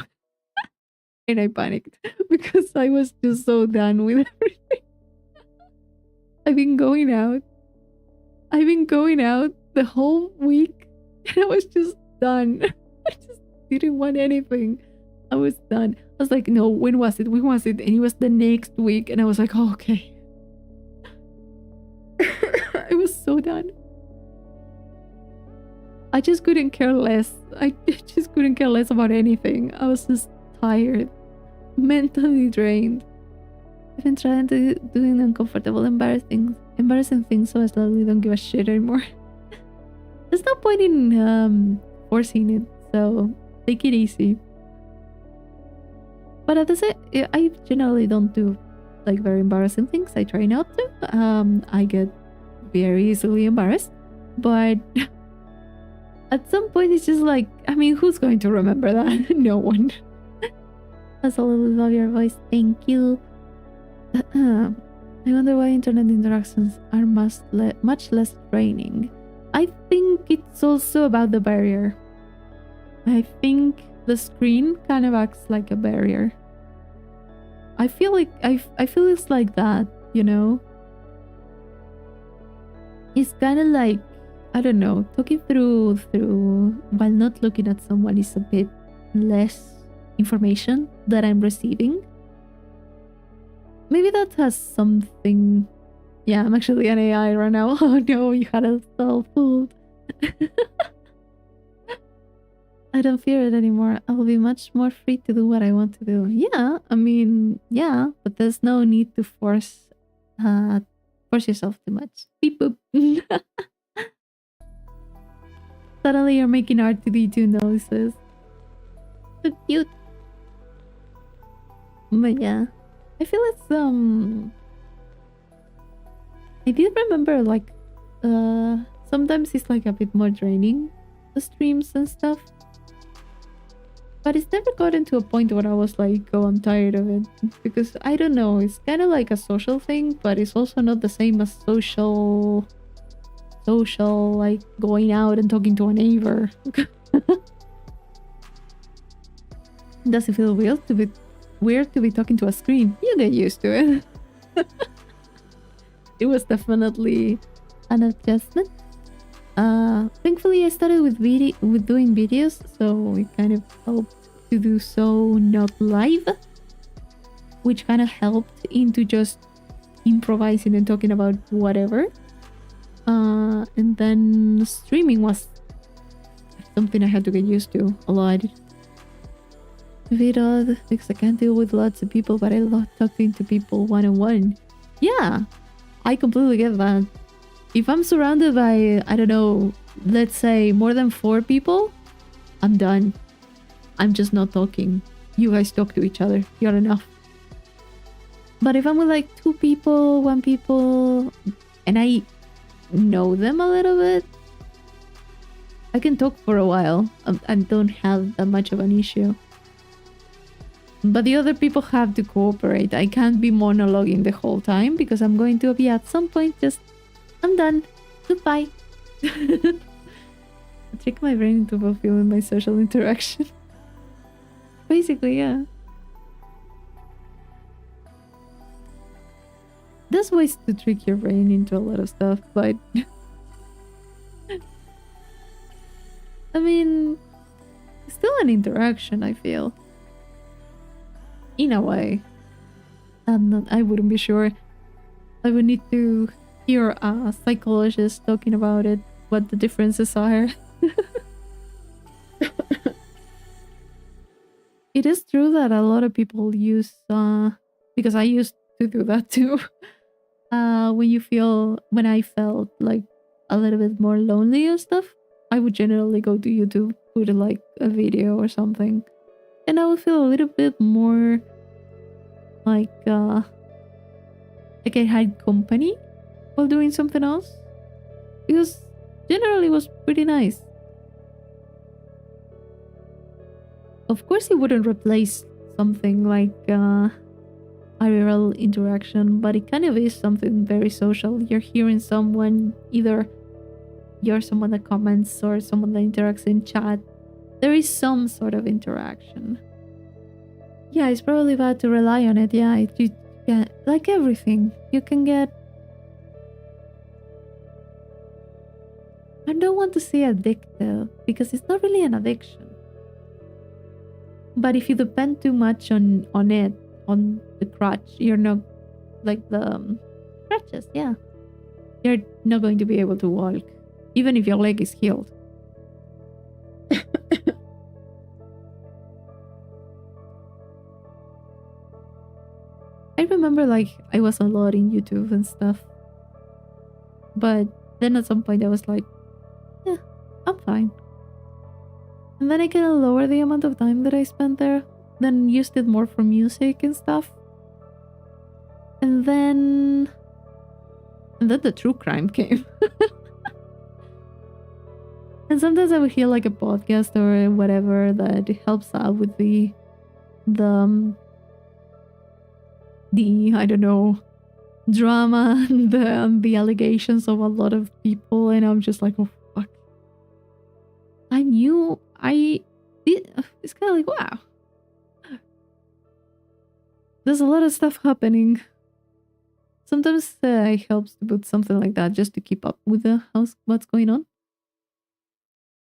And I panicked because I was just so done with everything. I've been going out the whole week and I was just done. I just didn't want anything. I was done. I was like, no, when was it? And it was the next week. And I was like, oh, okay. I was so done. I just couldn't care less. I just couldn't care less about anything. I was just tired. Mentally drained. I've been trying to doing uncomfortable, embarrassing things so I slowly don't give a shit anymore. There's no point in forcing it, so take it easy. But at the same, I generally don't do like very embarrassing things, I try not to. I get very easily embarrassed, but at some point it's just like, I mean, who's going to remember that? No one. Absolutely love your voice. Thank you. I wonder why internet interactions are much less draining. I think it's also about the barrier. I think the screen kind of acts like a barrier. I feel like I feel it's like that, you know? It's kind of like, I don't know, talking through while not looking at someone is a bit less information that I'm receiving. Maybe that has something. Yeah, I'm actually an AI right now. Oh no, you had us all fooled. I don't fear it anymore. I'll be much more free to do what I want to do. Yeah, I mean, yeah, but there's no need to force yourself too much. Beep boop. Suddenly you're making R2D2 noises. So cute. But yeah, I feel it's I did remember like sometimes it's like a bit more draining, the streams and stuff. But it's never gotten to a point where I was like, oh, I'm tired of it. Because I don't know, it's kind of like a social thing, but it's also not the same as social, like going out and talking to a neighbor. Does it feel weird to be talking to a screen? You get used to it. It was definitely an adjustment. Thankfully I started with doing videos, so it kind of helped to do so not live, which kind of helped into just improvising and talking about whatever. And then streaming was something I had to get used to a lot. A bit odd because I can't deal with lots of people, but I love talking to people one-on-one. Yeah, I completely get that. If I'm surrounded by, I don't know, let's say more than 4 people, I'm done. I'm just not talking. You guys talk to each other. You're enough. But if I'm with like 2 people, 1 people, and I know them a little bit, I can talk for a while. I don't have that much of an issue. But the other people have to cooperate. I can't be monologuing the whole time because I'm going to be at some point just, I'm done. Goodbye. I trick my brain into fulfilling my social interaction. Basically, yeah. There's ways to trick your brain into a lot of stuff, but I mean, it's still an interaction, I feel. In a way. I wouldn't be sure. I would need to hear a psychologist talking about it, what the differences are. It is true that a lot of people use, because I used to do that too. When I felt like a little bit more lonely and stuff, I would generally go to YouTube, put like a video or something, and I would feel a little bit more like I had company while doing something else, because generally it was pretty nice. Of course, it wouldn't replace something like IRL interaction, but it kind of is something very social. You're hearing someone, either you're someone that comments or someone that interacts in chat. There is some sort of interaction. Yeah, it's probably bad to rely on it. Yeah, like everything, you can get... I don't want to say addictive, because it's not really an addiction. But if you depend too much on it, on the crutch, you're not... like the crutches, yeah. You're not going to be able to walk, even if your leg is healed. I remember like I was a lot in YouTube and stuff, but then at some point I was like, yeah, I'm fine. And then I kind of lowered the amount of time that I spent there, then used it more for music and stuff. And then the true crime came. And sometimes I would hear like a podcast or whatever that helps out with the I don't know, drama and the allegations of a lot of people, and I'm just like, oh fuck. It's kind of like, wow. There's a lot of stuff happening. Sometimes it helps to put something like that just to keep up with the house, what's going on.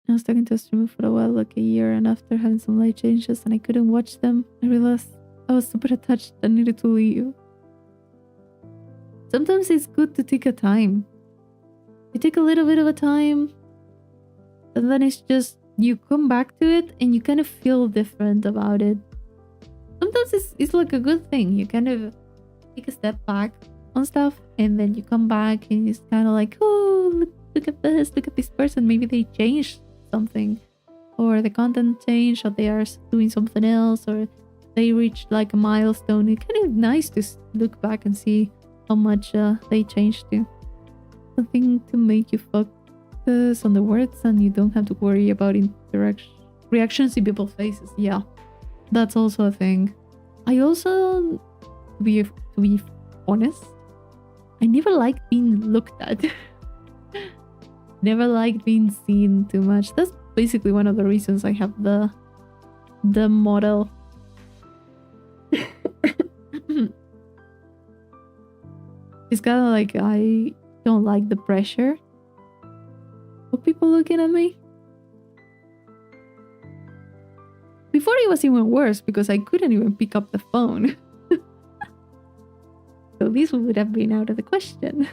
I was talking to a streamer for a while, like a year, and after having some life changes and I couldn't watch them, I realized I was super attached and needed to leave. Sometimes it's good to take a time. You take a little bit of a time, and then it's just, you come back to it and you kind of feel different about it. Sometimes it's like a good thing. You kind of take a step back on stuff, and then you come back and it's kind of like, oh, look at this, look at this person. Maybe they changed something, or the content changed, or they are doing something else, or they reached like a milestone. It's kind of nice to look back and see how much they changed to. Something to make you focus on the words, and you don't have to worry about reactions in people's faces. Yeah, that's also a thing. I also, to be honest, I never liked being looked at. Never liked being seen too much. That's basically one of the reasons I have the model. It's kind of like, I don't like the pressure of people looking at me. Before it was even worse because I couldn't even pick up the phone. So this would have been out of the question.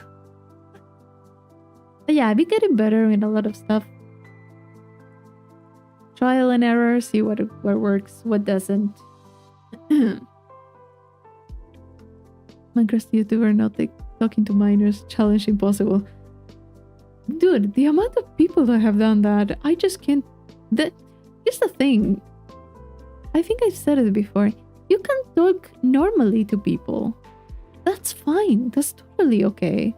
But yeah, I've been getting better in a lot of stuff. Trial and error, see what works, what doesn't. Minecraft YouTuber not talking to minors, challenge impossible. Dude, the amount of people that have done that, I just can't. Here's the thing. I think I've said it before. You can talk normally to people. That's fine. That's totally okay.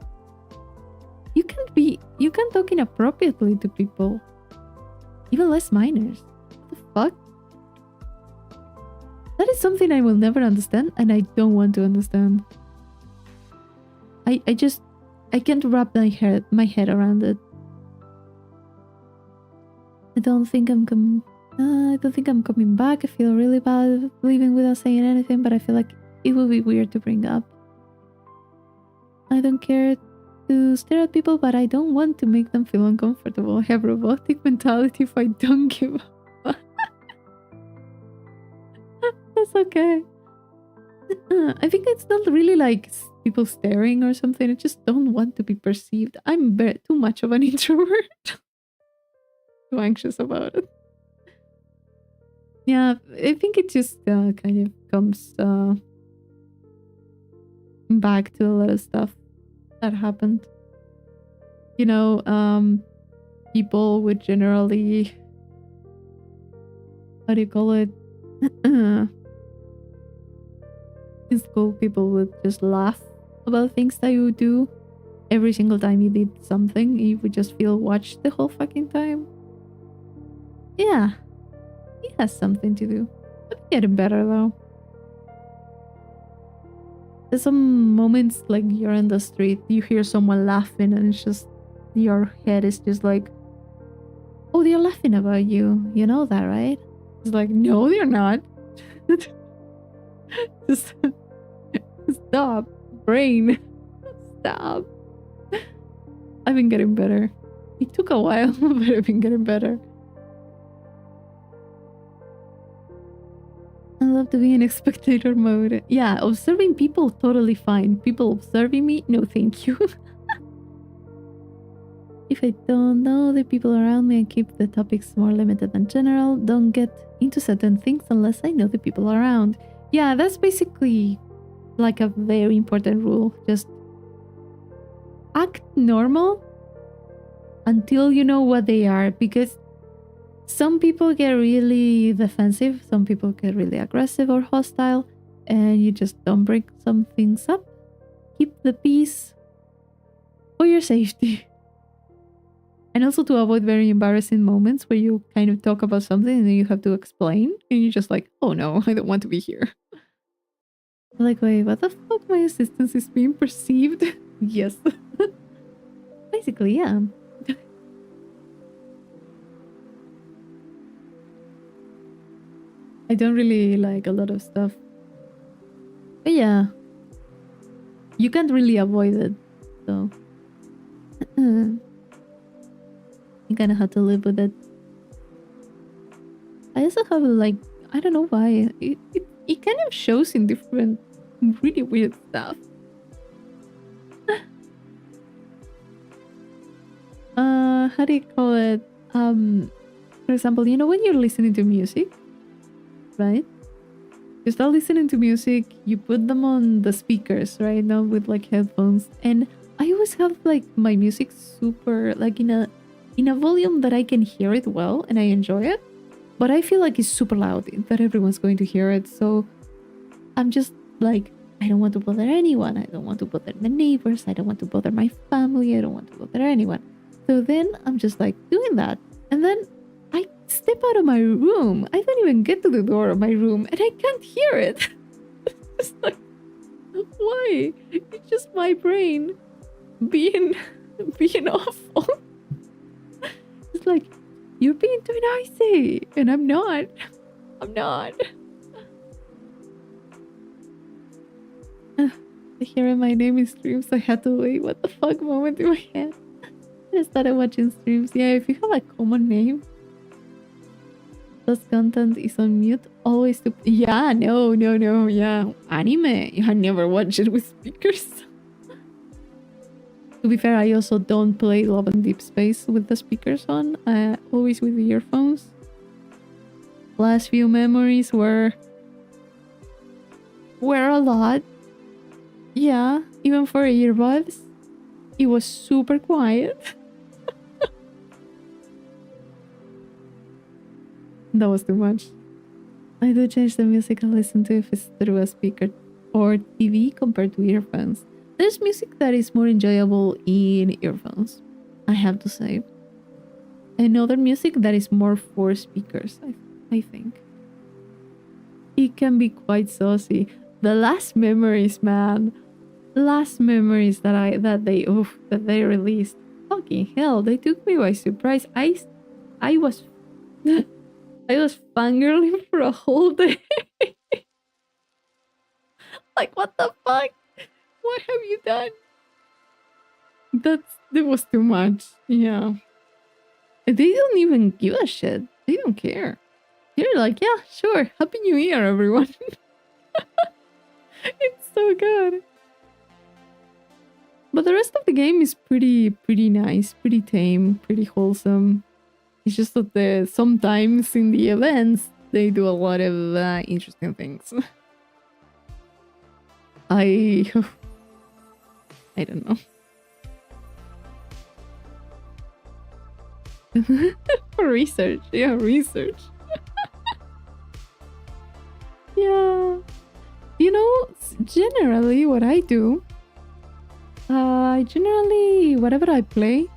You can talk inappropriately to people. Even less minors. What the fuck? That is something I will never understand, and I don't want to understand. I can't wrap my head around it. I don't think I'm coming back. I feel really bad leaving without saying anything, but I feel like it would be weird to bring up. I don't care to stare at people, but I don't want to make them feel uncomfortable. I have robotic mentality if I don't give up. That's okay. I think it's not really like people staring or something. I just don't want to be perceived. I'm too much of an introvert. Too anxious about it. Yeah, I think it just kind of comes back to a lot of stuff that happened. You know, people would generally, how do you call it? In school, people would just laugh about things that you would do. Every single time you did something, you would just feel watched the whole fucking time. Yeah, it has something to do. I'm getting better though. There's some moments like you're in the street, you hear someone laughing, and it's just, your head is just like, oh, they're laughing about you. You know that, right? It's like, no, they're not. Just stop, brain. Stop. I've been getting better. It took a while, but I've been getting better. I love to be in a spectator mode. Yeah, observing people, totally fine. People observing me, no thank you. If I don't know the people around me, I keep the topics more limited than general. Don't get into certain things unless I know the people around. Yeah, that's basically like a very important rule. Just act normal until you know what they are, because some people get really defensive, some people get really aggressive or hostile, and you just don't bring some things up keep the peace for your safety. And also to avoid very embarrassing moments where you kind of talk about something and then you have to explain. And you're just like, oh no, I don't want to be here. Like, wait, what the fuck? My assistance is being perceived? Yes. Basically, yeah. I don't really like a lot of stuff. But yeah. You can't really avoid it. So. You kind of have to live with it. I also have like, I don't know why. It kind of shows in different really weird stuff. How do you call it? For example, you know when you're listening to music, right? You start listening to music, you put them on the speakers, right? Now with like headphones. And I always have like my music super like in a volume that I can hear it well and I enjoy it. But I feel like it's super loud, that everyone's going to hear it. So I'm just like, I don't want to bother anyone. I don't want to bother the neighbors. I don't want to bother my family. I don't want to bother anyone. So then I'm just like doing that. And then I step out of my room. I don't even get to the door of my room and I can't hear it. It's like, why? It's just my brain being awful. It's like, you're being too noisy. And I'm not. I'm not. Hearing my name in streams, I had to wait. What the fuck moment in my head. I started watching streams. Yeah, if you have a common name, this content is on mute. Always to. Yeah, no. Yeah, anime. I never watch it with speakers. To be fair, I also don't play Love and Deep Space with the speakers on. Always with the earphones. Last few memories were a lot. Yeah, even for earbuds, it was super quiet. That was too much. I do change the music I listen to if it's through a speaker or TV compared to earphones. There's music that is more enjoyable in earphones, I have to say. And other music that is more for speakers, I think. It can be quite saucy. The last memories, man. Last memories that they released. Fucking hell, they took me by surprise. I was I was fangirling for a whole day. Like, what the fuck? What have you done? That was too much. Yeah. They don't even give a shit. They don't care. You're like, yeah, sure. Happy New Year, everyone. It's so good. But the rest of the game is pretty nice, pretty tame, pretty wholesome. It's just that sometimes in the events, they do a lot of interesting things. I don't know. Research. Yeah, research. Yeah. You know, generally what I do, whatever I play,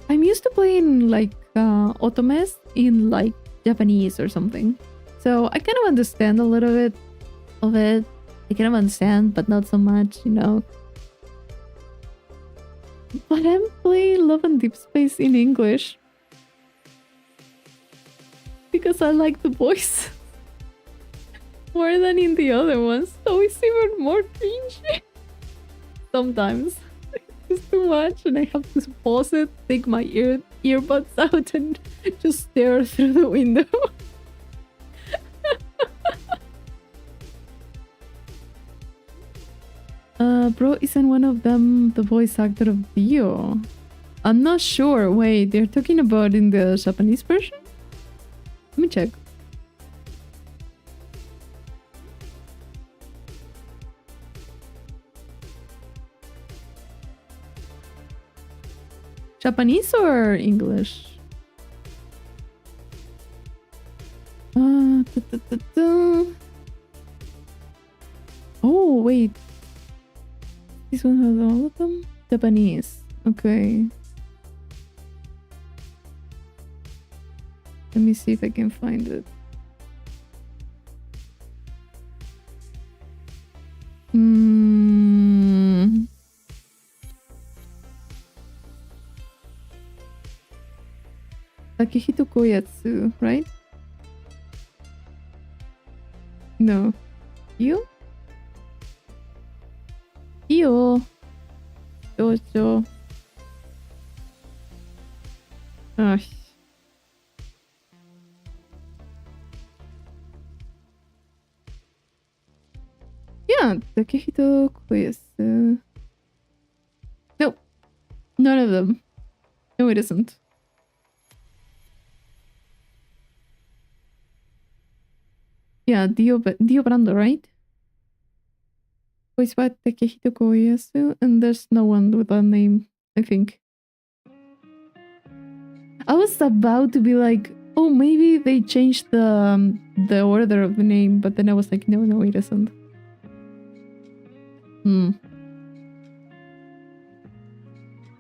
I'm used to playing like otomes in like Japanese or something. So I kind of understand a little bit of it. I kind of understand, but not so much, you know. But I'm playing Love and Deep Space in English because I like the voice more than in the other ones, so it's even more cringy. Sometimes it's too much and I have to pause it, take my earbuds out and just stare through the window. Bro, isn't one of them the voice actor of Dio? I'm not sure. Wait, they're talking about in the Japanese version? Let me check. Japanese or English? Oh, wait. This one has all of them? Japanese. Okay. Let me see if I can find it. Takehito Koyatsu, right? No. You? Yo. Jojo. Oh. Yeah, Takehito Koyasu. Nope. None of them. No, it isn't. Yeah, Dio Brando, right? Voiced by Takehito Koyasu, and there's no one with that name, I think. I was about to be like, oh, maybe they changed the order of the name, but then I was like, no, it isn't.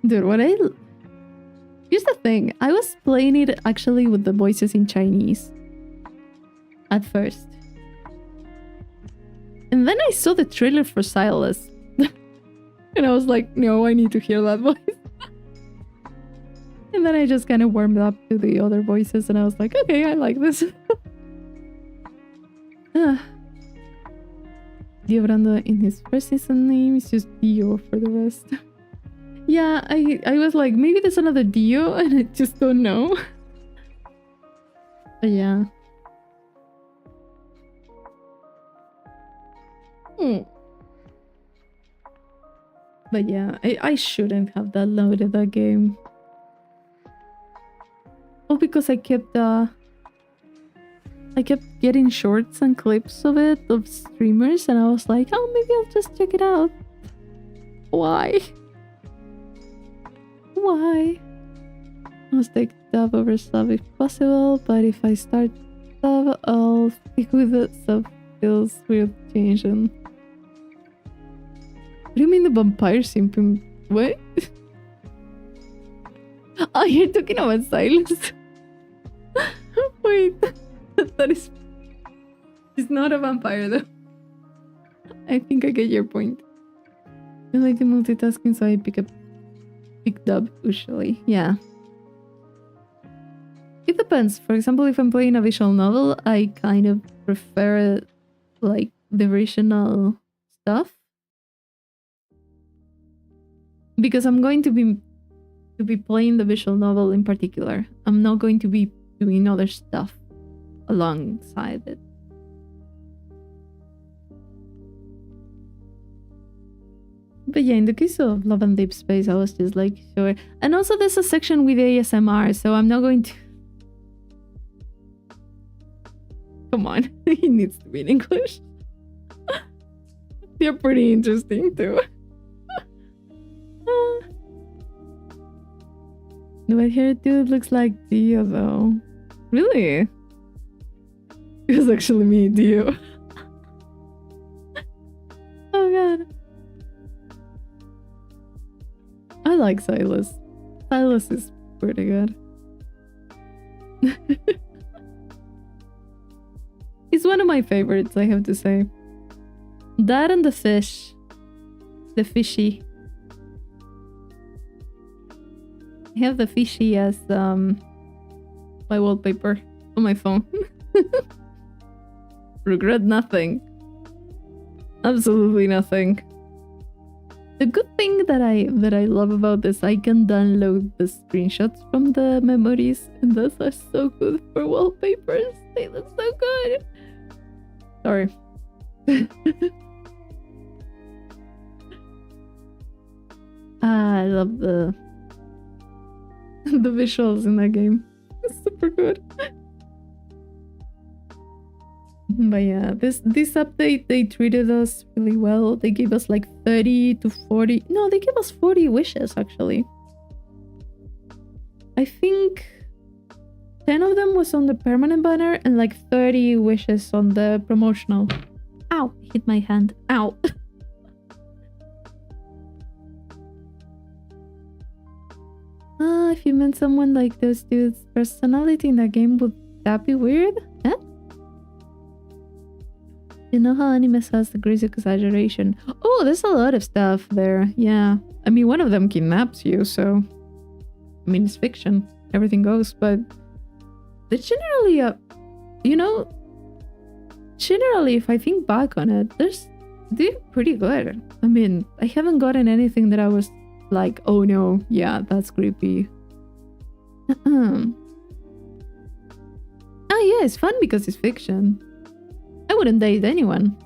Dude, here's the thing. I was playing it actually with the voices in Chinese. At first. And then I saw the trailer for Silas. And I was like, no, I need to hear that voice. And then I just kind of warmed up to the other voices and I was like, okay, I like this. Dio Brando in his first season name is just Dio for the rest. Yeah, I was like, maybe there's another Dio and I just don't know. But yeah. But yeah, I shouldn't have downloaded that game. Oh, because I kept getting shorts and clips of it, of streamers, and I was like, oh, maybe I'll just check it out. Why? Why? I'll take dub over sub if possible, but if I start sub, I'll stick with the sub. Feels weird changing. What do you mean the vampire simp? What? Oh, you're talking about Silas. Wait, that is... He's not a vampire though. I think I get your point. I like the multitasking, so I pick dub usually. Yeah. It depends. For example, if I'm playing a visual novel, I kind of prefer like the original stuff. Because I'm going to be playing the visual novel in particular. I'm not going to be doing other stuff alongside it. But yeah, in the case of Love and Deep Space, I was just like, sure. And also there's a section with ASMR, so I'm not going to... Come on, it needs to be in English. They're pretty interesting too. The white haired dude looks like Dio though. Really? It was actually me, Dio. Oh god. I like Silas. Silas is pretty good. He's one of my favorites, I have to say. That and the fish. The fishy. I have the fishy as my wallpaper on my phone. Regret nothing. Absolutely nothing. The good thing that I love about this, I can download the screenshots from the memories, and those are so good for wallpapers. They look so good. Sorry. I love the visuals in that game. It's super good. But yeah, this update, they treated us really well. They gave us like 30 to 40... No, they gave us 40 wishes, actually. I think 10 of them was on the permanent banner and like 30 wishes on the promotional. Ow! Hit my hand. Ow! if you met someone like those dudes' personality in that game, would that be weird? Huh? You know how anime has degrees of exaggeration? Oh, there's a lot of stuff there. Yeah. I mean, one of them kidnaps you, so... I mean, it's fiction. Everything goes, but... They generally, you know... Generally, if I think back on it, they're pretty good. I mean, I haven't gotten anything that I was like, oh no, yeah, that's creepy. Oh yeah, it's fun because it's fiction. I wouldn't date anyone.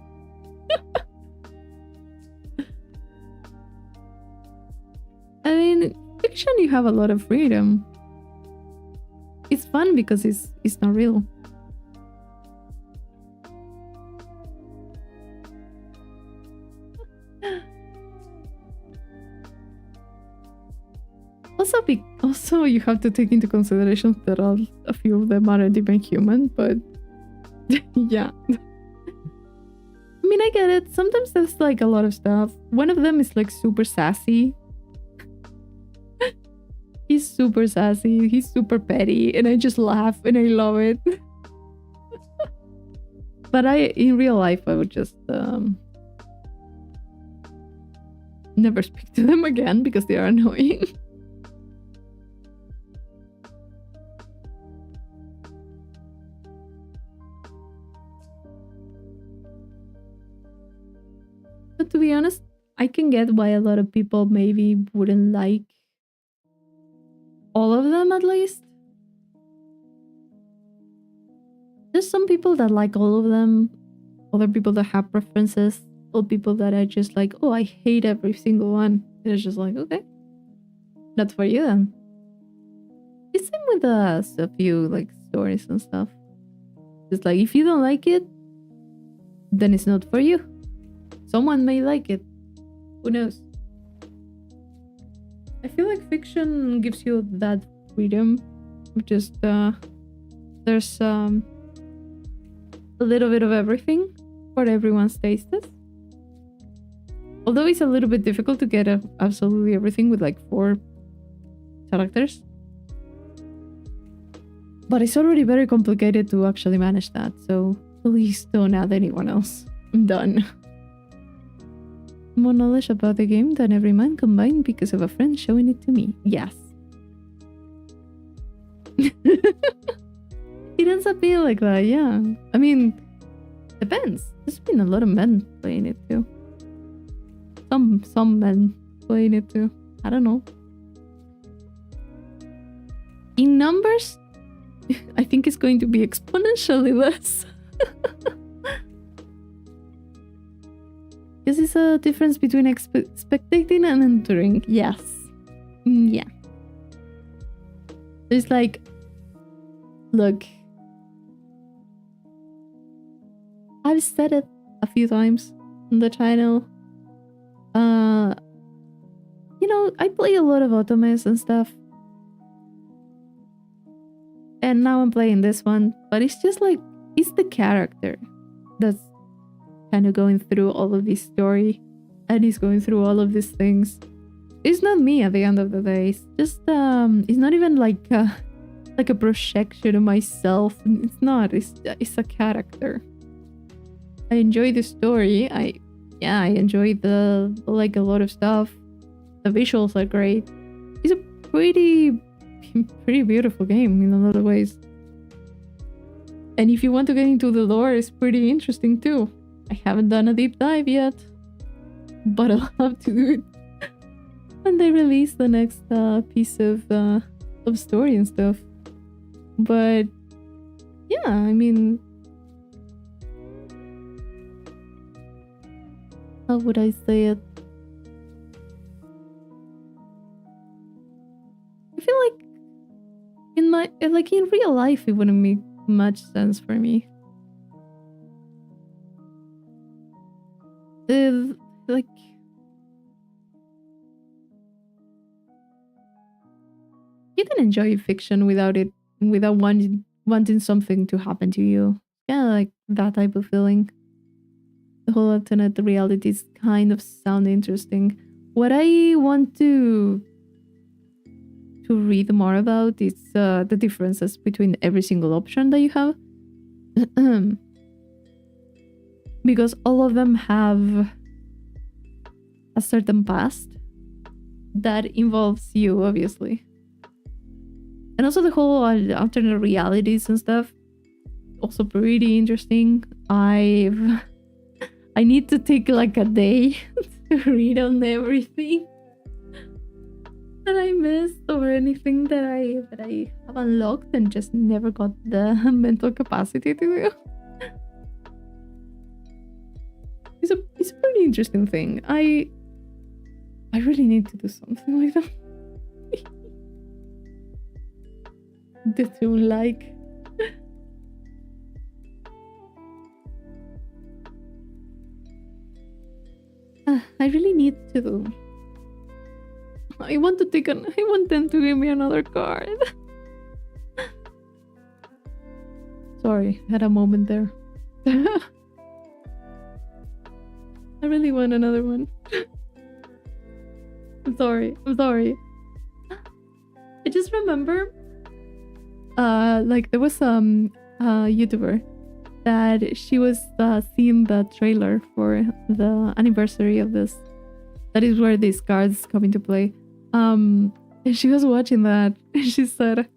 I mean, fiction, you have a lot of freedom. It's fun because it's not real. Also, you have to take into consideration that a few of them aren't even human, but yeah. I mean, I get it. Sometimes there's like a lot of stuff. One of them is like super sassy. He's super sassy. He's super petty, and I just laugh and I love it. But in real life, I would just never speak to them again because they are annoying. But to be honest, I can get why a lot of people maybe wouldn't like all of them, at least. There's some people that like all of them, other people that have preferences, or people that are just like, oh, I hate every single one. And it's just like, okay, that's for you then. It's same with a few like stories and stuff. It's like, if you don't like it, then it's not for you. Someone may like it. Who knows? I feel like fiction gives you that freedom. Just there's a little bit of everything for everyone's tastes. Although it's a little bit difficult to get absolutely everything with like 4 characters. But it's already very complicated to actually manage that, so please don't add anyone else. I'm done. More knowledge about the game than every man combined because of a friend showing it to me. Yes. It ends up being like that, yeah. I mean, depends. There's been a lot of men playing it too. Some men playing it too. I don't know. In numbers, I think it's going to be exponentially less. Because it's a difference between spectating and entering. Yes. Yeah. It's like, look, I've said it a few times on the channel. You know, I play a lot of otomes and stuff. And now I'm playing this one. But it's just like, it's the character that's kind of going through all of this story, and he's going through all of these things. It's not me at the end of the day. It's just it's not even like a projection of myself. It's not. It's a character. I enjoy the story. I enjoy the like a lot of stuff. The visuals are great. It's a pretty beautiful game in a lot of ways. And if you want to get into the lore, it's pretty interesting too. I haven't done a deep dive yet, but I'll have to do it when they release the next piece of story and stuff. But yeah, I mean, how would I say it? I feel like in real life, it wouldn't make much sense for me. Like, you can enjoy fiction without wanting something to happen to you. Yeah, like that type of feeling. The whole alternate realities kind of sound interesting. What I want to to read more about is the differences between every single option that you have. Because all of them have a certain past that involves you, obviously. And also the whole alternate realities and stuff, also pretty interesting. I need to take like a day to read on everything that I missed or anything that I have unlocked and just never got the mental capacity to do. It's a pretty interesting thing. I really need to do something like that. The two like. I really need to. I want them to give me another card. Sorry, I had a moment there. I really want another one. I'm sorry. I just remember like there was some YouTuber that she was seeing the trailer for the anniversary of this. That is where these cards come into play. And she was watching that and she said,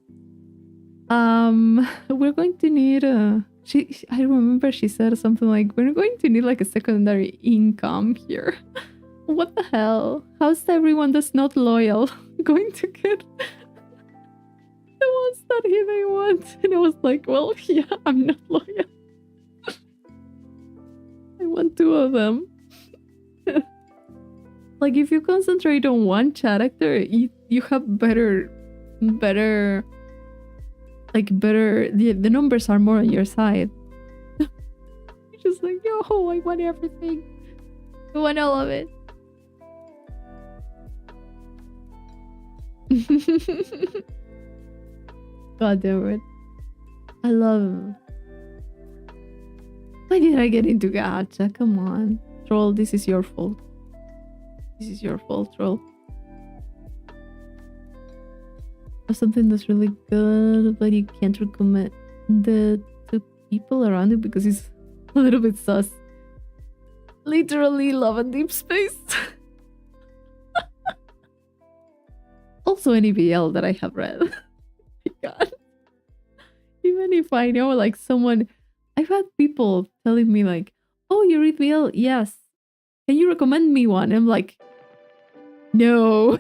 we're going to need I remember she said something like, we're going to need like a secondary income here. What the hell? How's everyone that's not loyal going to get the ones that they want? And I was like, well, yeah, I'm not loyal. I want two of them. Like, if you concentrate on one character, you have better, the numbers are more on your side. You're just like, yo, I want everything. I want all of it. God damn it. I love... Why did I get into gacha? Come on. Troll, this is your fault. This is your fault, Troll. Or something that's really good, but you can't recommend the people around it because it's a little bit sus. Literally Love and Deep Space. Also an EBL that I have read. My God. Even if I know like someone... I've had people telling me like, oh, you read BL? Yes. Can you recommend me one? I'm like, no.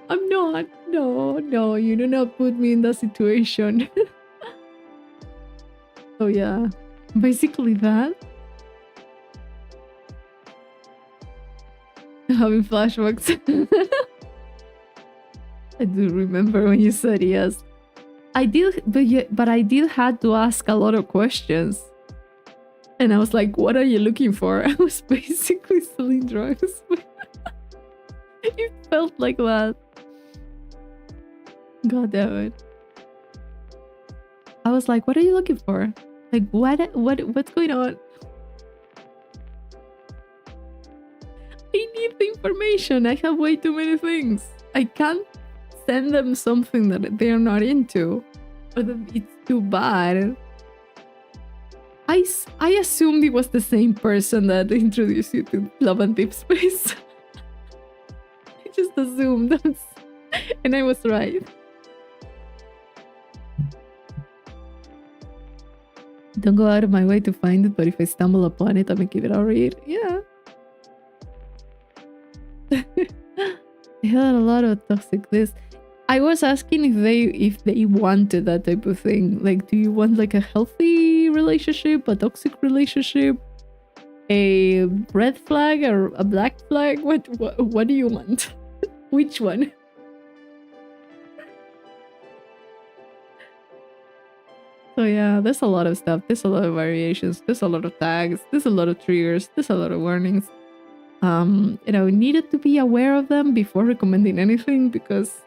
I'm not. No, you do not put me in that situation. So yeah, basically that. Having flashbacks. I do remember when you said yes. I did, but I did had to ask a lot of questions. And I was like, what are you looking for? I was basically selling drugs. It felt like that. God damn it. I was like, what are you looking for? Like, what's going on? I need the information. I have way too many things. I can't send them something that they're not into. Or that it's too bad. I assumed it was the same person that introduced you to Love and Deep Space. I just assumed that. And I was right. Don't go out of my way to find it, but if I stumble upon it, I may give it a read. Yeah. I had a lot of toxic this. I was asking if they wanted that type of thing. Like, do you want like a healthy relationship, a toxic relationship, a red flag or a black flag? What do you want? Which one? So yeah, there's a lot of stuff. There's a lot of variations. There's a lot of tags. There's a lot of triggers. There's a lot of warnings. Needed to be aware of them before recommending anything because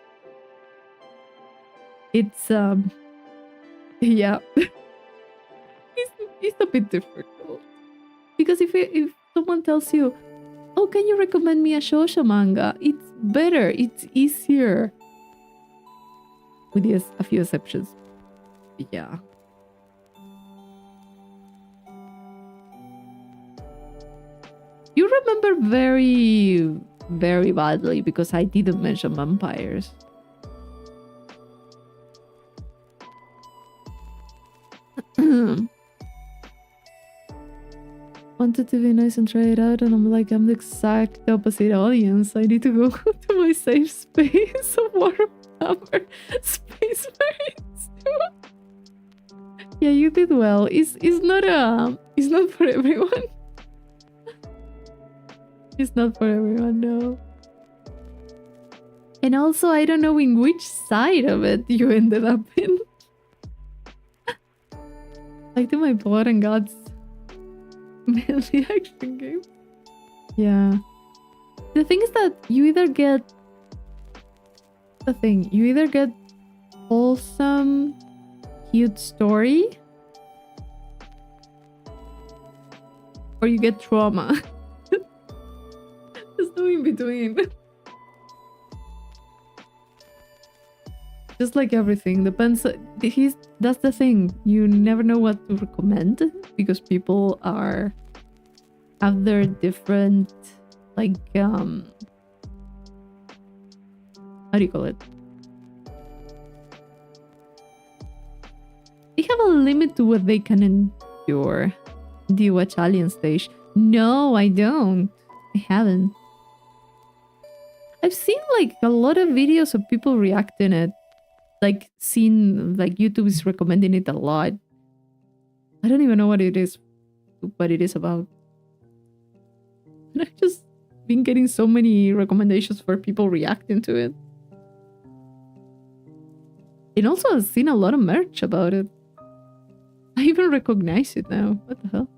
it's yeah, it's a bit difficult because if someone tells you, oh, how can you recommend me a shoujo manga? It's better. It's easier. With yes, a few exceptions. Yeah. You remember very, very badly because I didn't mention vampires. Wanted to be nice and try it out, and I'm like, I'm the exact opposite audience. I need to go to my safe space of Warhammer Space Marines too. Yeah, you did well. It's not for everyone. It's not for everyone, no. And also, I don't know in which side of it you ended up in. Like to my blood and guts. Mainly action game. Yeah. The thing is that you either get wholesome, cute story, or you get trauma. There's no in between. Just like everything, depends. That's the thing. You never know what to recommend because people have their different, like, how do you call it? They have a limit to what they can endure. Do you watch Alien Stage? No, I don't. I haven't. I've seen like a lot of videos of people reacting it. Like seen like YouTube is recommending it a lot. I don't even know what it is about. And I've just been getting so many recommendations for people reacting to it. And also I've seen a lot of merch about it. I even recognize it now. What the hell?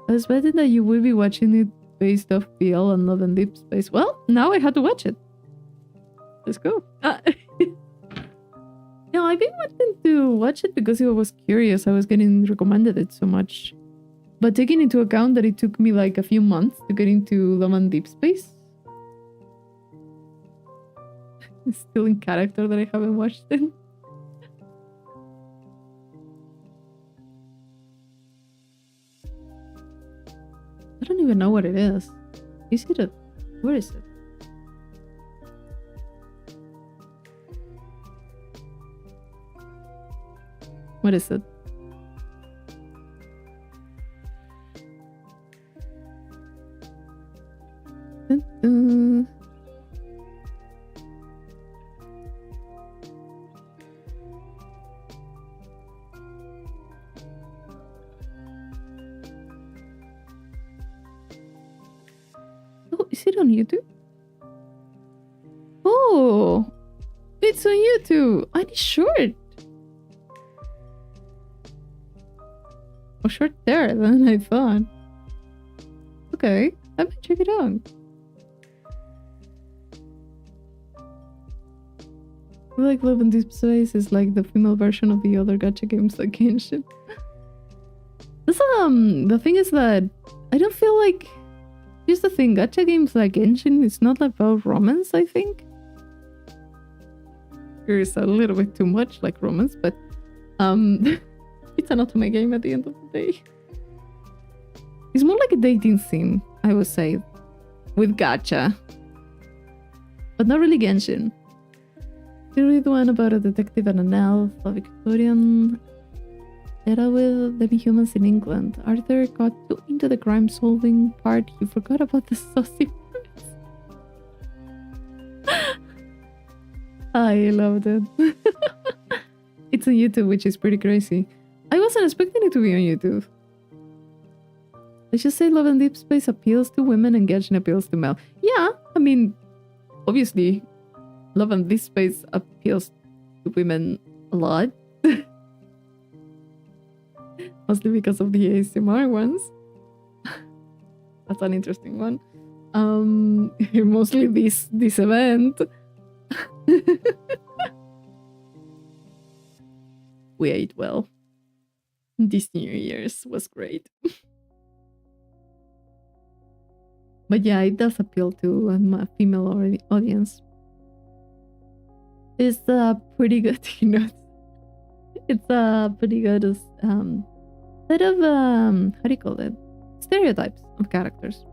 I was betting that you will be watching it based off PL and Love and Deep Space. Well, now I had to watch it. Let's go. No, I've been wanting to watch it because I was curious. I was getting recommended it so much. But taking into account that it took me like a few months to get into Love and Deep Space. It's still in character that I haven't watched it. I don't even know what it is. Is it a... Where is it? What is it? Oh, is it on YouTube? Oh, it's on YouTube. And it's short. Oh, short there than I thought. Okay, I might check it out. I feel like Love and Deep Space is like the female version of the other gacha games like Genshin. This, the thing is that I don't feel like... Here's the thing, gacha games like Genshin, it's not about romance, I think. There's a little bit too much like romance, but it's an otome game at the end of the day. It's more like a dating scene, I would say, with gacha. But not really Genshin. You read one about a detective and an elf, a Victorian era with demi-humans in England. Arthur got too into the crime-solving part, he forgot about the saucy parts. I loved it. It's on YouTube, which is pretty crazy. I wasn't expecting it to be on YouTube. Let's just say Love and Deep Space appeals to women and Genshin appeals to male. Yeah, I mean, obviously, Love and Deep Space appeals to women a lot. Mostly because of the ASMR ones. That's an interesting one. Mostly this event. We ate well. This New Year's was great. But yeah, it does appeal to a female audience. It's pretty good, you know. It's pretty good set of how do you call it? Stereotypes of characters.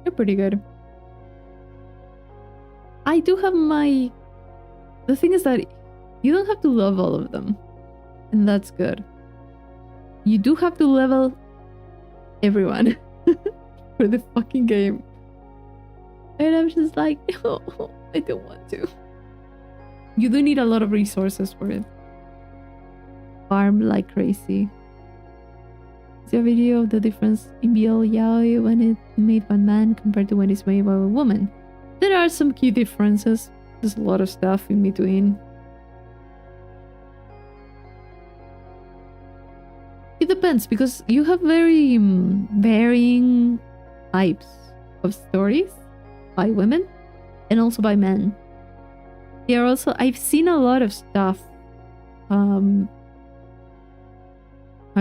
They're pretty good. I do have my. The thing is that you don't have to love all of them, and that's good. You do have to level everyone for the fucking game, and I'm just like, no, I don't want to. You do need a lot of resources for it. Farm like crazy. See a video of the difference in BL Yaoi when it's made by a man compared to when it's made by a woman. There are some key differences. There's a lot of stuff in between. It depends because you have very varying types of stories by women and also by men. There are also, I've seen a lot of stuff. How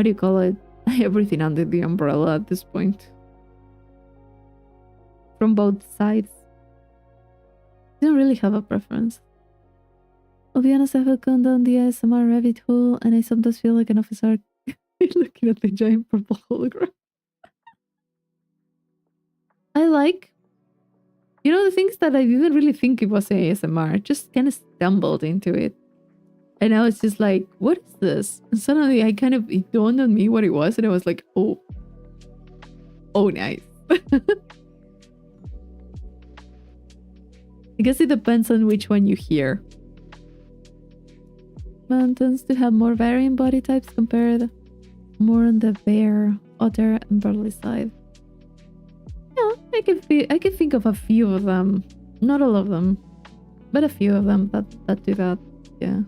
do you call it? Everything under the umbrella at this point. From both sides. I don't really have a preference. I'll be honest, I have gone down the ASMR rabbit hole and I sometimes feel like an officer looking at the giant purple hologram. I like, you know, the things that I didn't really think it was ASMR, just kind of stumbled into it. And I was just like, what is this? And suddenly it dawned on me what it was. And I was like, oh, nice. I guess it depends on which one you hear. Man tends to have more varying body types compared more on the bear, otter, and burly side. Yeah, I can think of a few of them. Not all of them, but a few of them that do that. Yeah.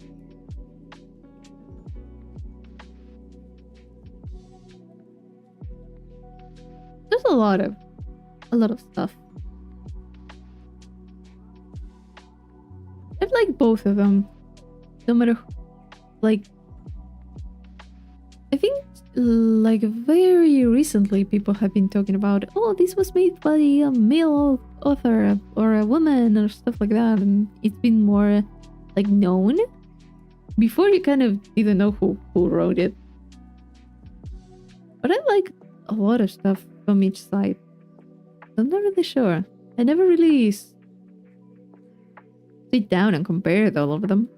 There's a lot of stuff. I've liked both of them. No matter, like, I think, like, very recently people have been talking about, oh, this was made by a male author or a woman or stuff like that, and it's been more, like, known. Before you kind of didn't know who wrote it. But I like a lot of stuff from each side. I'm not really sure. I never really sit down and compared all of them.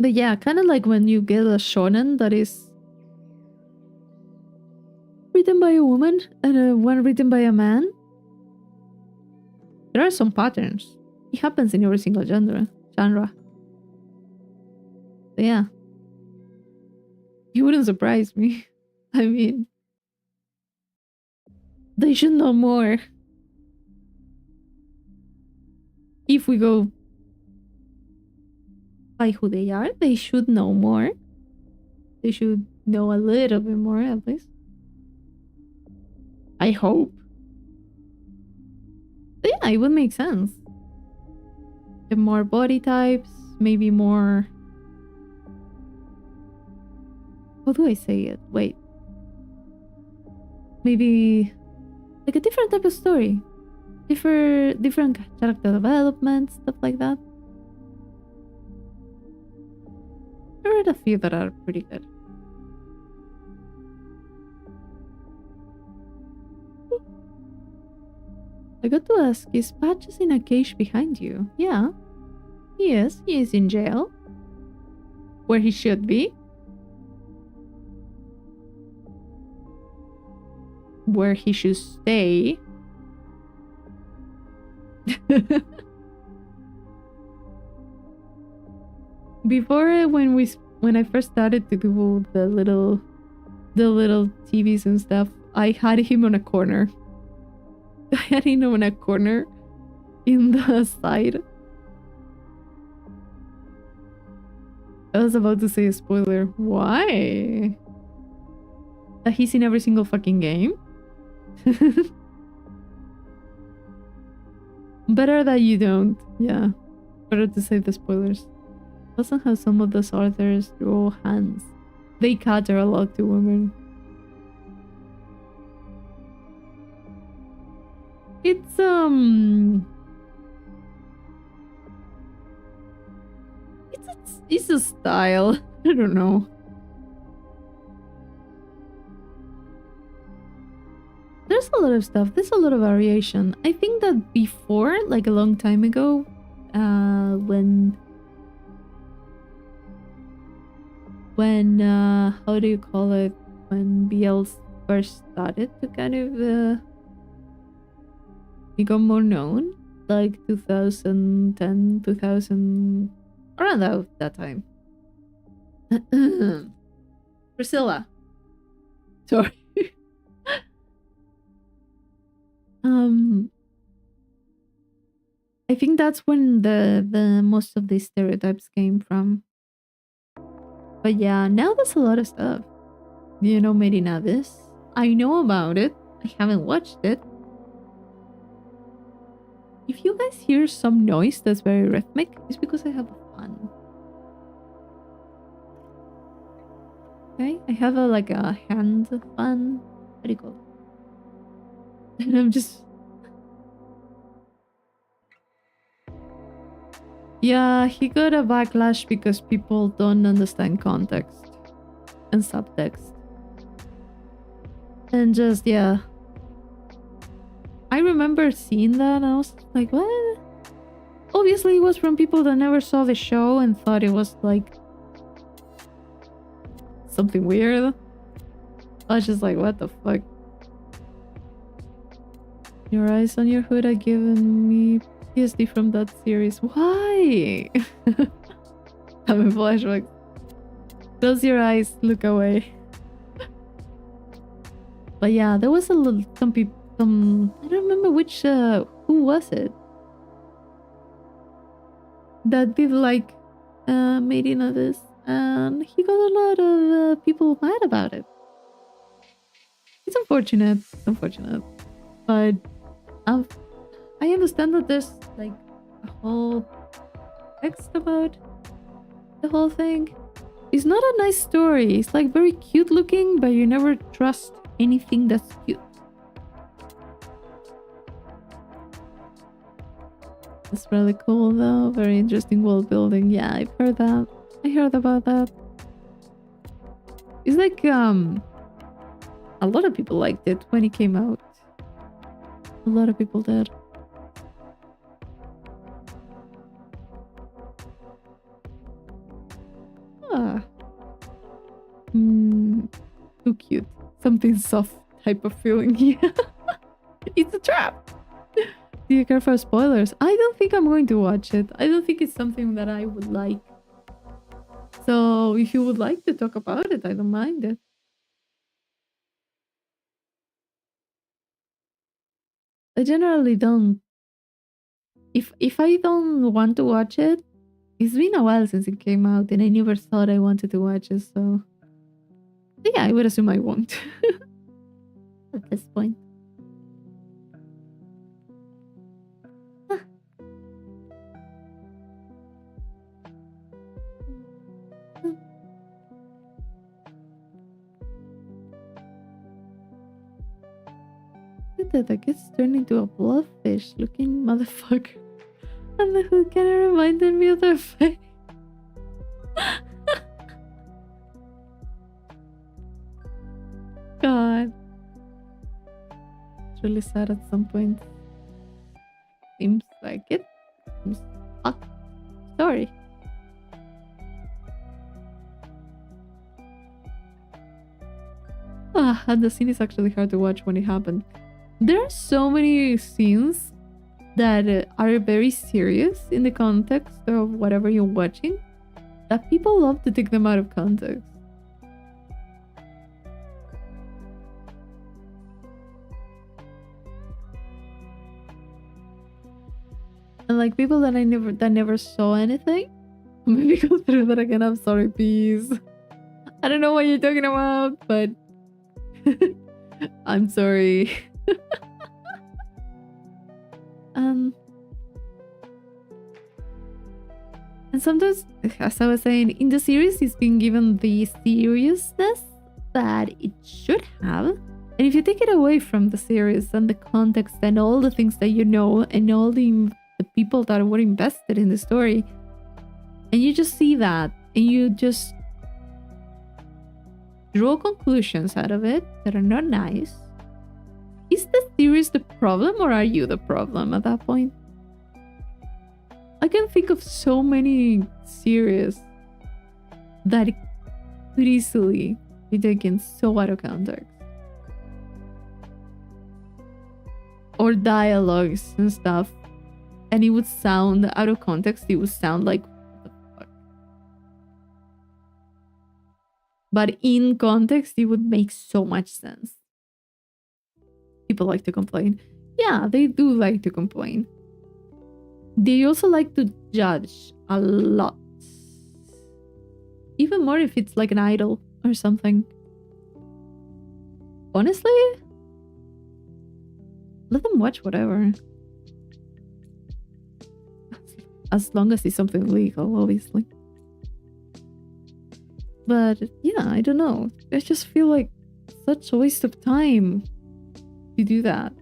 But yeah, kind of like when you get a shonen that is written by a woman and one written by a man. There are some patterns. It happens in every single genre. But yeah. It wouldn't surprise me. I mean, they should know more. If we go by who they are, they should know more. They should know a little bit more, at least. I hope. But yeah, it would make sense. Have more body types, maybe more... How do I say it? Wait. Maybe like a different type of story. Different character development, stuff like that. There are a few that are pretty good. I got to ask, is Patches in a cage behind you? Yeah. He is in jail. Where he should be. Where he should stay. Before, when I first started to do the little TVs and stuff, I had him on a corner. I had him on a corner in the side. I was about to say a spoiler. Why? That he's in every single fucking game? Better that you don't. Yeah. Better to save the spoilers. Doesn't have some of those authors draw hands. They cater a lot to women. It's it's a style. I don't know. There's a lot of stuff. There's a lot of variation. I think that before, like a long time ago, when how do you call it? When BLs first started to kind of become more known, like 2010, 2000, around that time. Priscilla. Sorry. I think that's when the most of these stereotypes came from. But yeah, now there's a lot of stuff. You know, Made in Abyss. I know about it. I haven't watched it. If you guys hear some noise that's very rhythmic, it's because I have a fan. Okay, I have like a hand fan. What do you call it? And I'm just... Yeah, he got a backlash because people don't understand context and subtext. And just, yeah. I remember seeing that and I was like, what? Obviously it was from people that never saw the show and thought it was like something weird. I was just like, what the fuck? Your eyes on your hood are giving me PSD from that series. Why? Having flashbacks. Close your eyes, look away. But yeah, there was a little, some people, I don't remember which, who was it? That did like, Made in Abyss, and he got a lot of people mad about it. It's unfortunate, but I understand that there's like a whole text about the whole thing. It's not a nice story. It's like very cute looking, but you never trust anything that's cute. It's really cool though. Very interesting world building. Yeah, I've heard that. I heard about that. It's like a lot of people liked it when it came out. A lot of people did. Ah. Too cute. Something soft type of feeling. Yeah. It's a trap. Do you care for spoilers? I don't think I'm going to watch it. I don't think it's something that I would like. So if you would like to talk about it, I don't mind it. I generally don't. If I don't want to watch it, it's been a while since it came out and I never thought I wanted to watch it, so yeah, I would assume I won't. At this point. That I guess turned into a bloodfish looking motherfucker. And the hood kind of reminded me of their face. God. It's really sad at some point. Seems like it. Seems fucked. Story. And the scene is actually hard to watch when it happened. There are so many scenes that are very serious in the context of whatever you're watching that people love to take them out of context. And like people that never saw anything, maybe go through that again. I'm sorry, peace. I don't know what you're talking about, but I'm sorry. And sometimes, as I was saying, in the series, it's been given the seriousness that it should have, And if you take it away from the series and the context and all the things that you know and all the people that were invested in the story, and you just see that and you just draw conclusions out of it that are not nice, is the series the problem or are you the problem at that point? I can think of so many series that could easily be taken so out of context. Or dialogues and stuff. And it would sound out of context, it would sound like, what the fuck? But in context, it would make so much sense. People like to complain. Yeah, they do like to complain. They also like to judge a lot. Even more if it's like an idol or something. Honestly, let them watch whatever. As long as it's something legal, obviously. But yeah, I don't know. I just feel like such a waste of time to do that.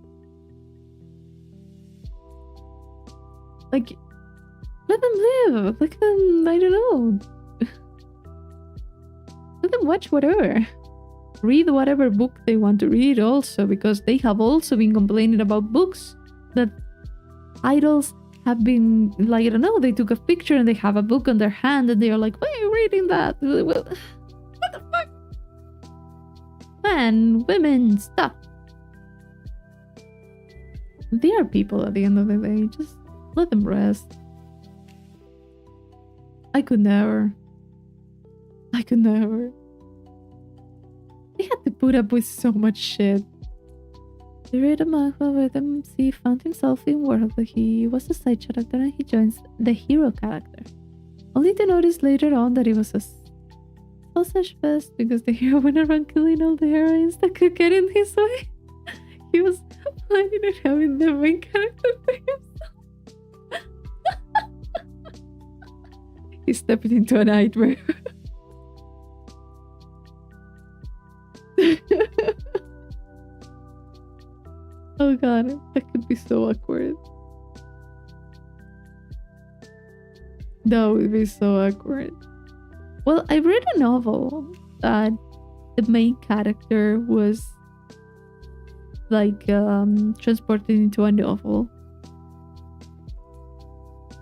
Like, let them live. Let them, I don't know. Let them watch whatever. Read whatever book they want to read also, because they have also been complaining about books that idols have been, like, I don't know, they took a picture and they have a book on their hand and they're like, why are you reading that? What the fuck? Men, women, stuff. They are people at the end of the day. Just let them rest. I could never. They had to put up with so much shit. They read a manga where MC found himself in a world where he was a side character and he joins the hero character. Only to notice later on that it was a sausage fest because the hero went around killing all the heroines that could get in his way. He was planning on having the main character to himself. He stepped into a nightmare. Oh god, that could be so awkward. That would be so awkward. Well, I read a novel that the main character was like transported into a novel.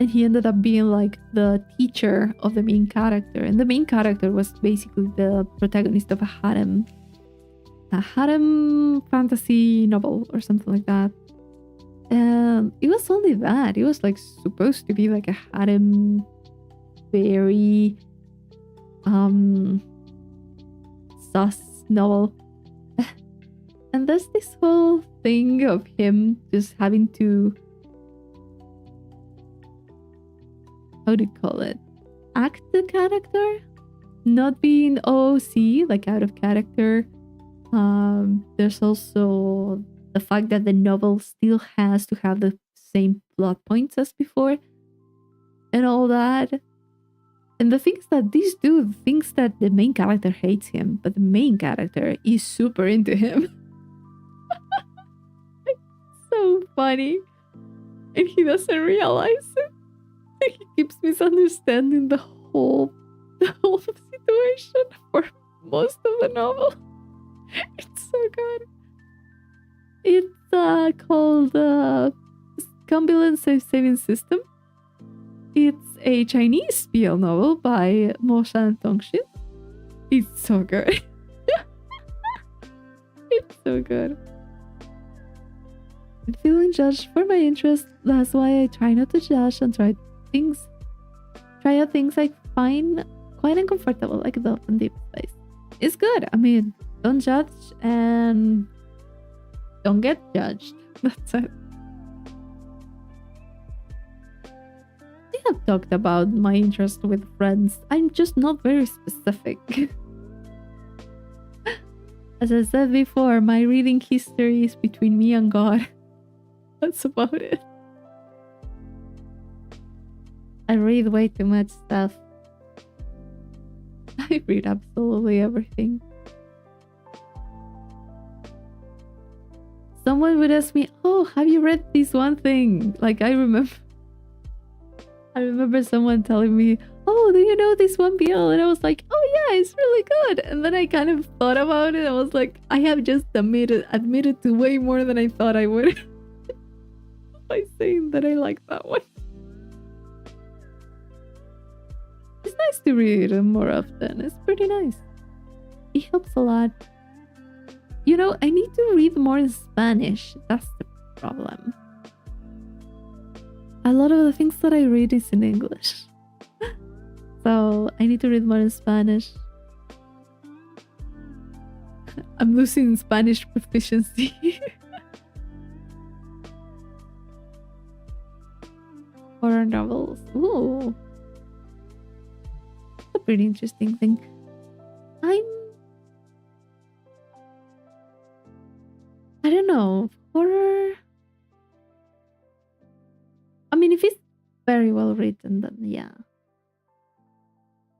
And he ended up being like the teacher of the main character. And the main character was basically the protagonist of a harem fantasy novel or something like that. And it was only that. It was like supposed to be like a harem, very sus novel. And there's this whole thing of him just having to, how do you call it, act the character, not being OOC, like out of character. There's also the fact that the novel still has to have the same plot points as before and all that. And the thing is that this dude thinks that the main character hates him, but the main character is super into him. So funny. And he doesn't realize it. He keeps misunderstanding the whole situation for most of the novel. It's so good. It's called Scumbulance Saving System. It's a Chinese BL novel by Mo Shan Tongxin. It's so good. It's so good. I'm feeling judged for my interest. That's why I try not to judge and try out things I find quite uncomfortable, like the open deep space. It's good. I mean, don't judge and don't get judged. That's it. I have talked about my interest with friends. I'm just not very specific. As I said before, my reading history is between me and God. That's about it. I read way too much stuff. I read absolutely everything. someone would ask me, "Oh, have you read this one thing?" Like I remember someone telling me, "Oh, do you know this one BL?" And I was like, "Oh yeah, it's really good." And then I kind of thought about it. I was like, I have just admitted to way more than I thought I would by saying that I like that one. It's nice to read it more often. It's pretty nice. It helps a lot. You know, I need to read more in Spanish. That's the problem. A lot of the things that I read is in English. So I need to read more in Spanish. I'm losing Spanish proficiency. Horror novels. Ooh. That's a pretty interesting thing. I don't know. Horror. I mean, if it's very well written, then yeah.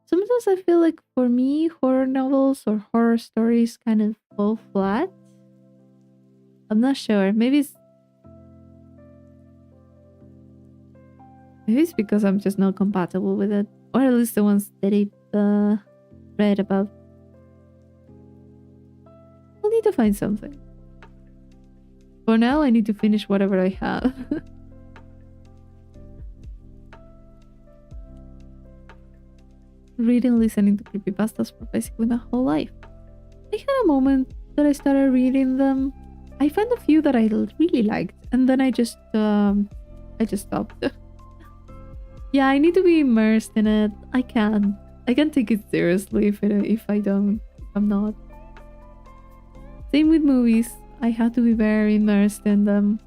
Sometimes I feel like for me, horror novels or horror stories kind of fall flat. I'm not sure. Maybe it's because I'm just not compatible with it. Or at least the ones that I read about. I'll need to find something. For now, I need to finish whatever I have. Reading, listening to creepypastas for basically my whole life. I had a moment that I started reading them. I found a few that I really liked, and then I just stopped. Yeah, I need to be immersed in it. I can take it seriously if I'm not. Same with movies. I have to be very immersed in them.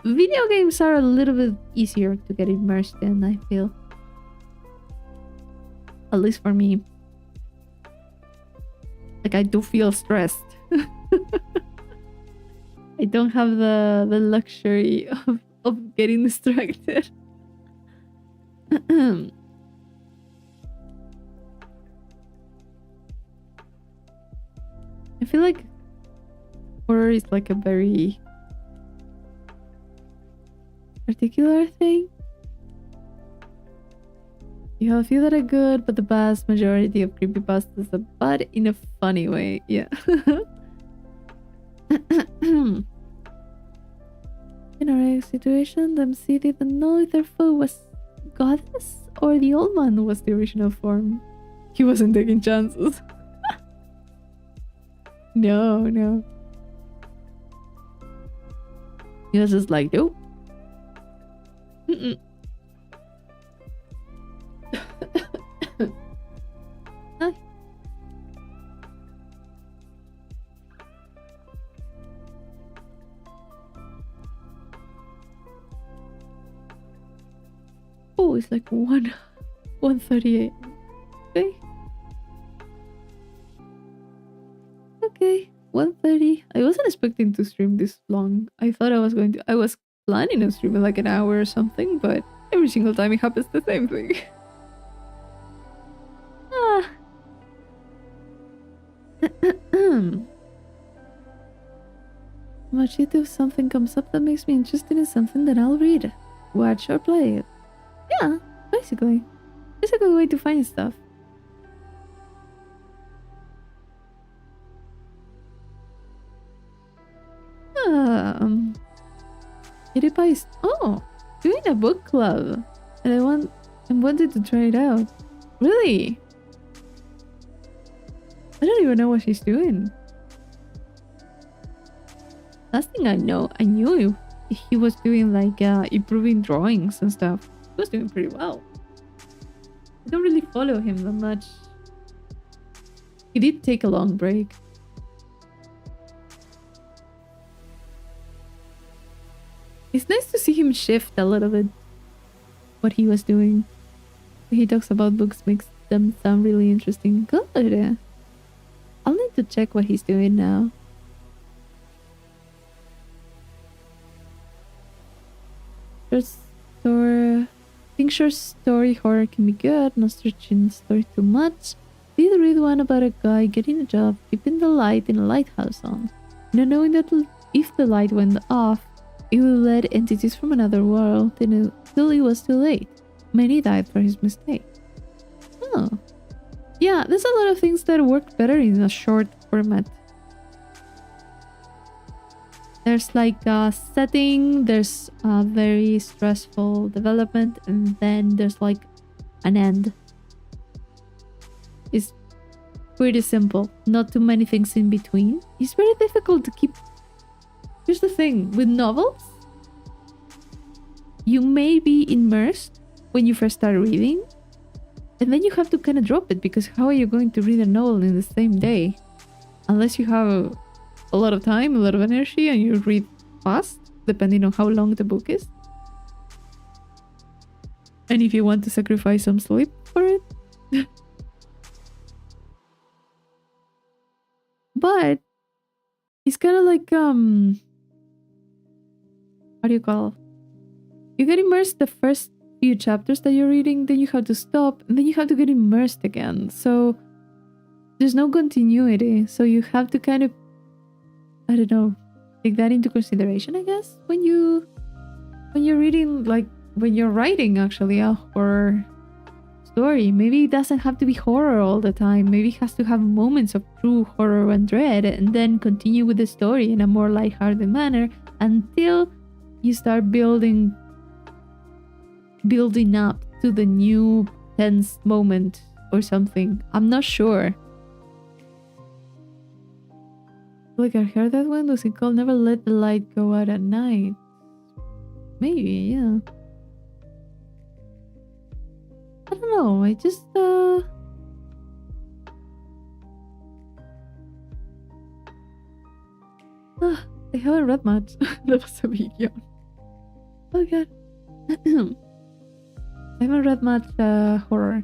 Video games are a little bit easier to get immersed in, I feel. At least for me. Like, I do feel stressed. I don't have the luxury of getting distracted. I feel like horror is like a very particular thing. You have a few that are good, but the vast majority of creepypastas are bad in a funny way. Yeah. In our situation, the MC didn't know if their foe was goddess or the old man was the original form. He wasn't taking chances. No. He was just like, nope. Hi. Oh, it's like 1:38. Okay, 1:30. I wasn't expecting to stream this long. I thought I was planning on streaming like an hour or something, but every single time it happens the same thing. Much it if something comes up that makes me interested in something, then I'll read, watch, or play it. Yeah, basically. It's a good way to find stuff. PewDiePie doing a book club, and I wanted to try it out. Really? I don't even know what she's doing. Last thing I knew he was doing like improving drawings and stuff. He was doing pretty well. I don't really follow him that much. He did take a long break. It's nice to see him shift a little bit what he was doing. He talks about books, makes them sound really interesting. Good. I'll need to check what he's doing now. I think short story horror can be good, not stretching the story too much. Did read one about a guy getting a job keeping the light in a lighthouse on, not knowing that if the light went off, it would let entities from another world until it was too late. Many died for his mistake. Oh. Yeah, there's a lot of things that work better in a short format. There's like a setting, there's a very stressful development, and then there's like an end. It's pretty simple. Not too many things in between. It's very difficult to keep... Here's the thing. With novels, you may be immersed when you first start reading, and then you have to kind of drop it, because how are you going to read a novel in the same day? Unless you have a lot of time, a lot of energy, and you read fast, depending on how long the book is. And if you want to sacrifice some sleep for it. But it's kind of like, how do you call? You get immersed the first few chapters that you're reading, then you have to stop, and then you have to get immersed again. So there's no continuity. So you have to kind of, I don't know, take that into consideration, I guess, when you're reading, like when you're writing actually a horror story. Maybe it doesn't have to be horror all the time. Maybe it has to have moments of true horror and dread, and then continue with the story in a more lighthearted manner until you start building up to the new tense moment or something. I'm not sure. Like, I heard that one. Was it called Never Let the Light Go Out at Night? Maybe, yeah. I don't know. I just, I haven't read much. That was a big yawn. Oh god. I haven't read much horror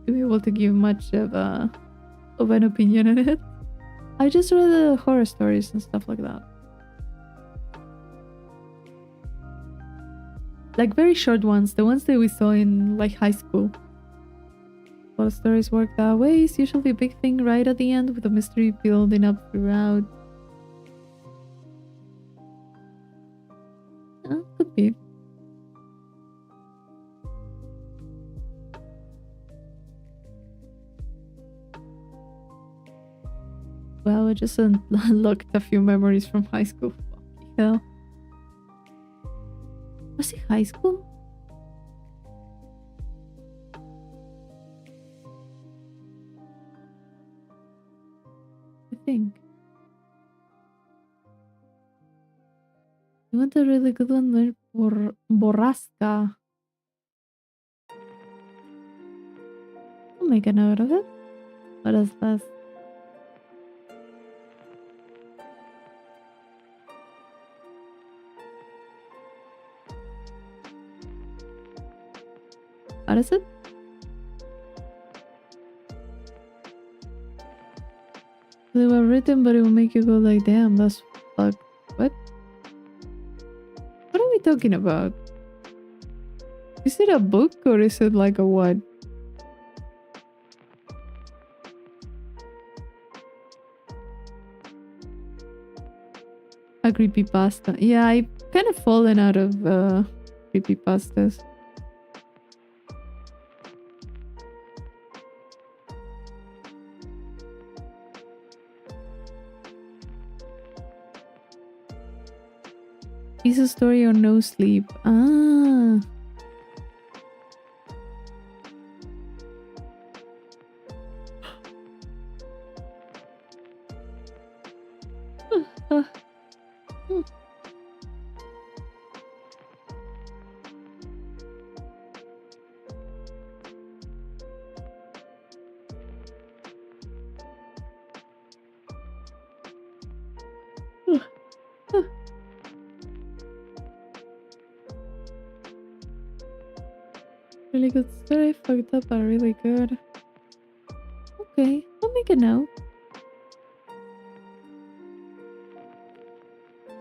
to be able to give much of an opinion on it. I just read horror stories and stuff like that. Like very short ones, the ones that we saw in like high school. A lot of stories work that way. It's usually a big thing right at the end with the mystery building up throughout. Could be. Wow, I just unlocked a few memories from high school. Fucking hell. Was it high school? I think. You want a really good one there? Borrasca. I'll make a note of it. What is this? What is it? They were written, but it will make you go like, damn, that's fucked. What? What are we talking about? Is it a book or is it like a what? A creepypasta. Yeah, I've kind of fallen out of creepypastas. Is a story or no sleep? Ah. Really good story, fucked up, but really good. Okay, I'll make a note.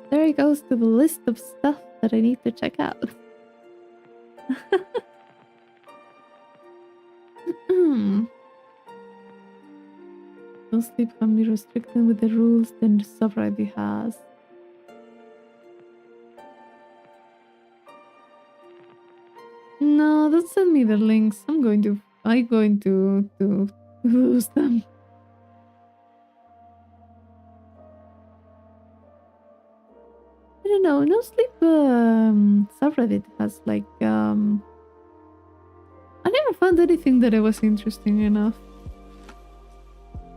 There it goes to the list of stuff that I need to check out. No sleep can be restricted with the rules that sobriety has. No, don't send me the links. I'm going to lose them. I don't know. No Sleep subreddit has like I never found anything that it was interesting enough.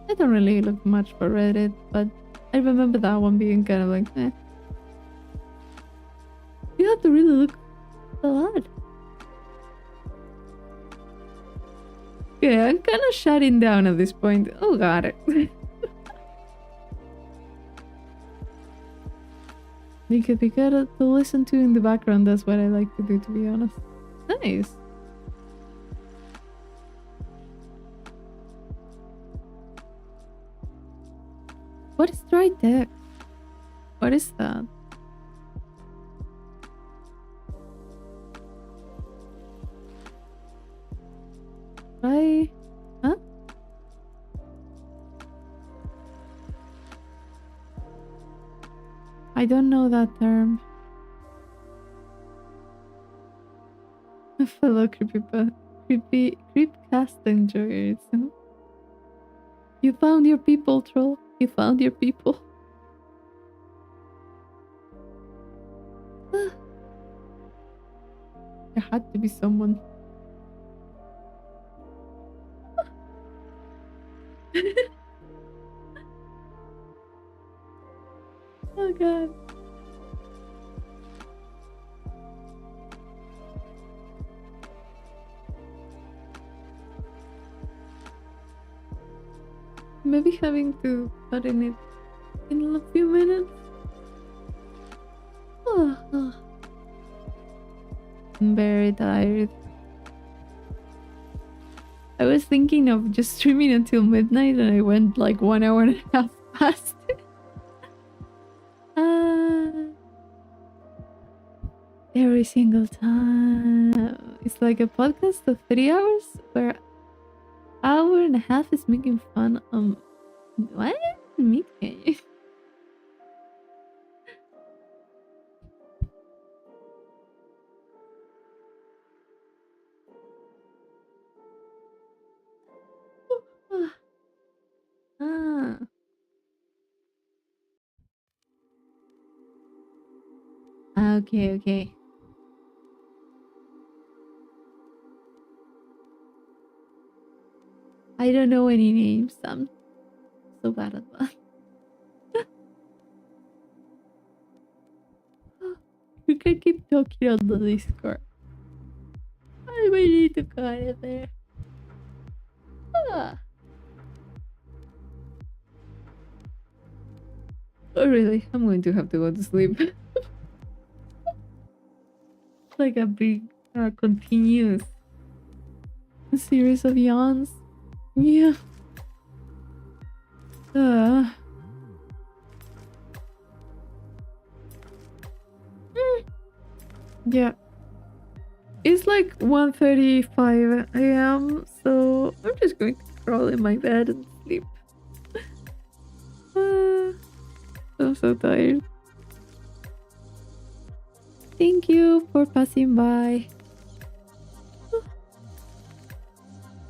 I don't really look much for Reddit, but I remember that one being kind of like, eh. You have to really look a lot. Yeah, I'm kind of shutting down at this point. Oh god. It could be good to listen to in the background. That's what I like to do, to be honest. Nice. What is dry text? What is that? Dry... Huh? I don't know that term. Fellow creepcast enjoyers. You found your people, troll. You found your people. There had to be someone. Oh god. Maybe having to cut in it in a few minutes. I'm very tired. I was thinking of just streaming until midnight and I went like 1 hour and a half past. Every single time. It's like a podcast of 3 hours where hour and a half is making fun of what? Meeting. Ah. Okay. I don't know any names. I'm so bad at that. You can keep talking on the Discord. I might need to cut it there. Ah. Oh really? I'm going to have to go to sleep. Like a big continuous series of yawns. Yeah. Yeah. It's like 1:35 a.m. So I'm just going to crawl in my bed and sleep. I'm so tired. Thank you for passing by.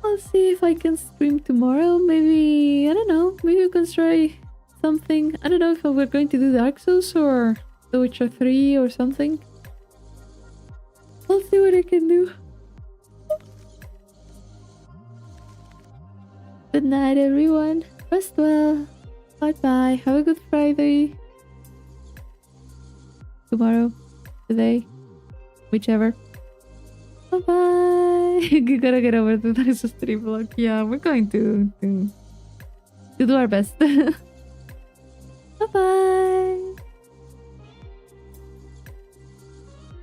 I'll see if I can stream tomorrow. Maybe, I don't know, maybe we can try something. I don't know if we're going to do Dark Souls or The Witcher 3 or something. I'll see what I can do. Good night, everyone. Rest well. Bye-bye. Have a good Friday. Tomorrow. Today. Whichever. Bye-bye. You gotta get over to Dark Souls 3 vlog. Yeah, we're going to do our best. Bye-bye.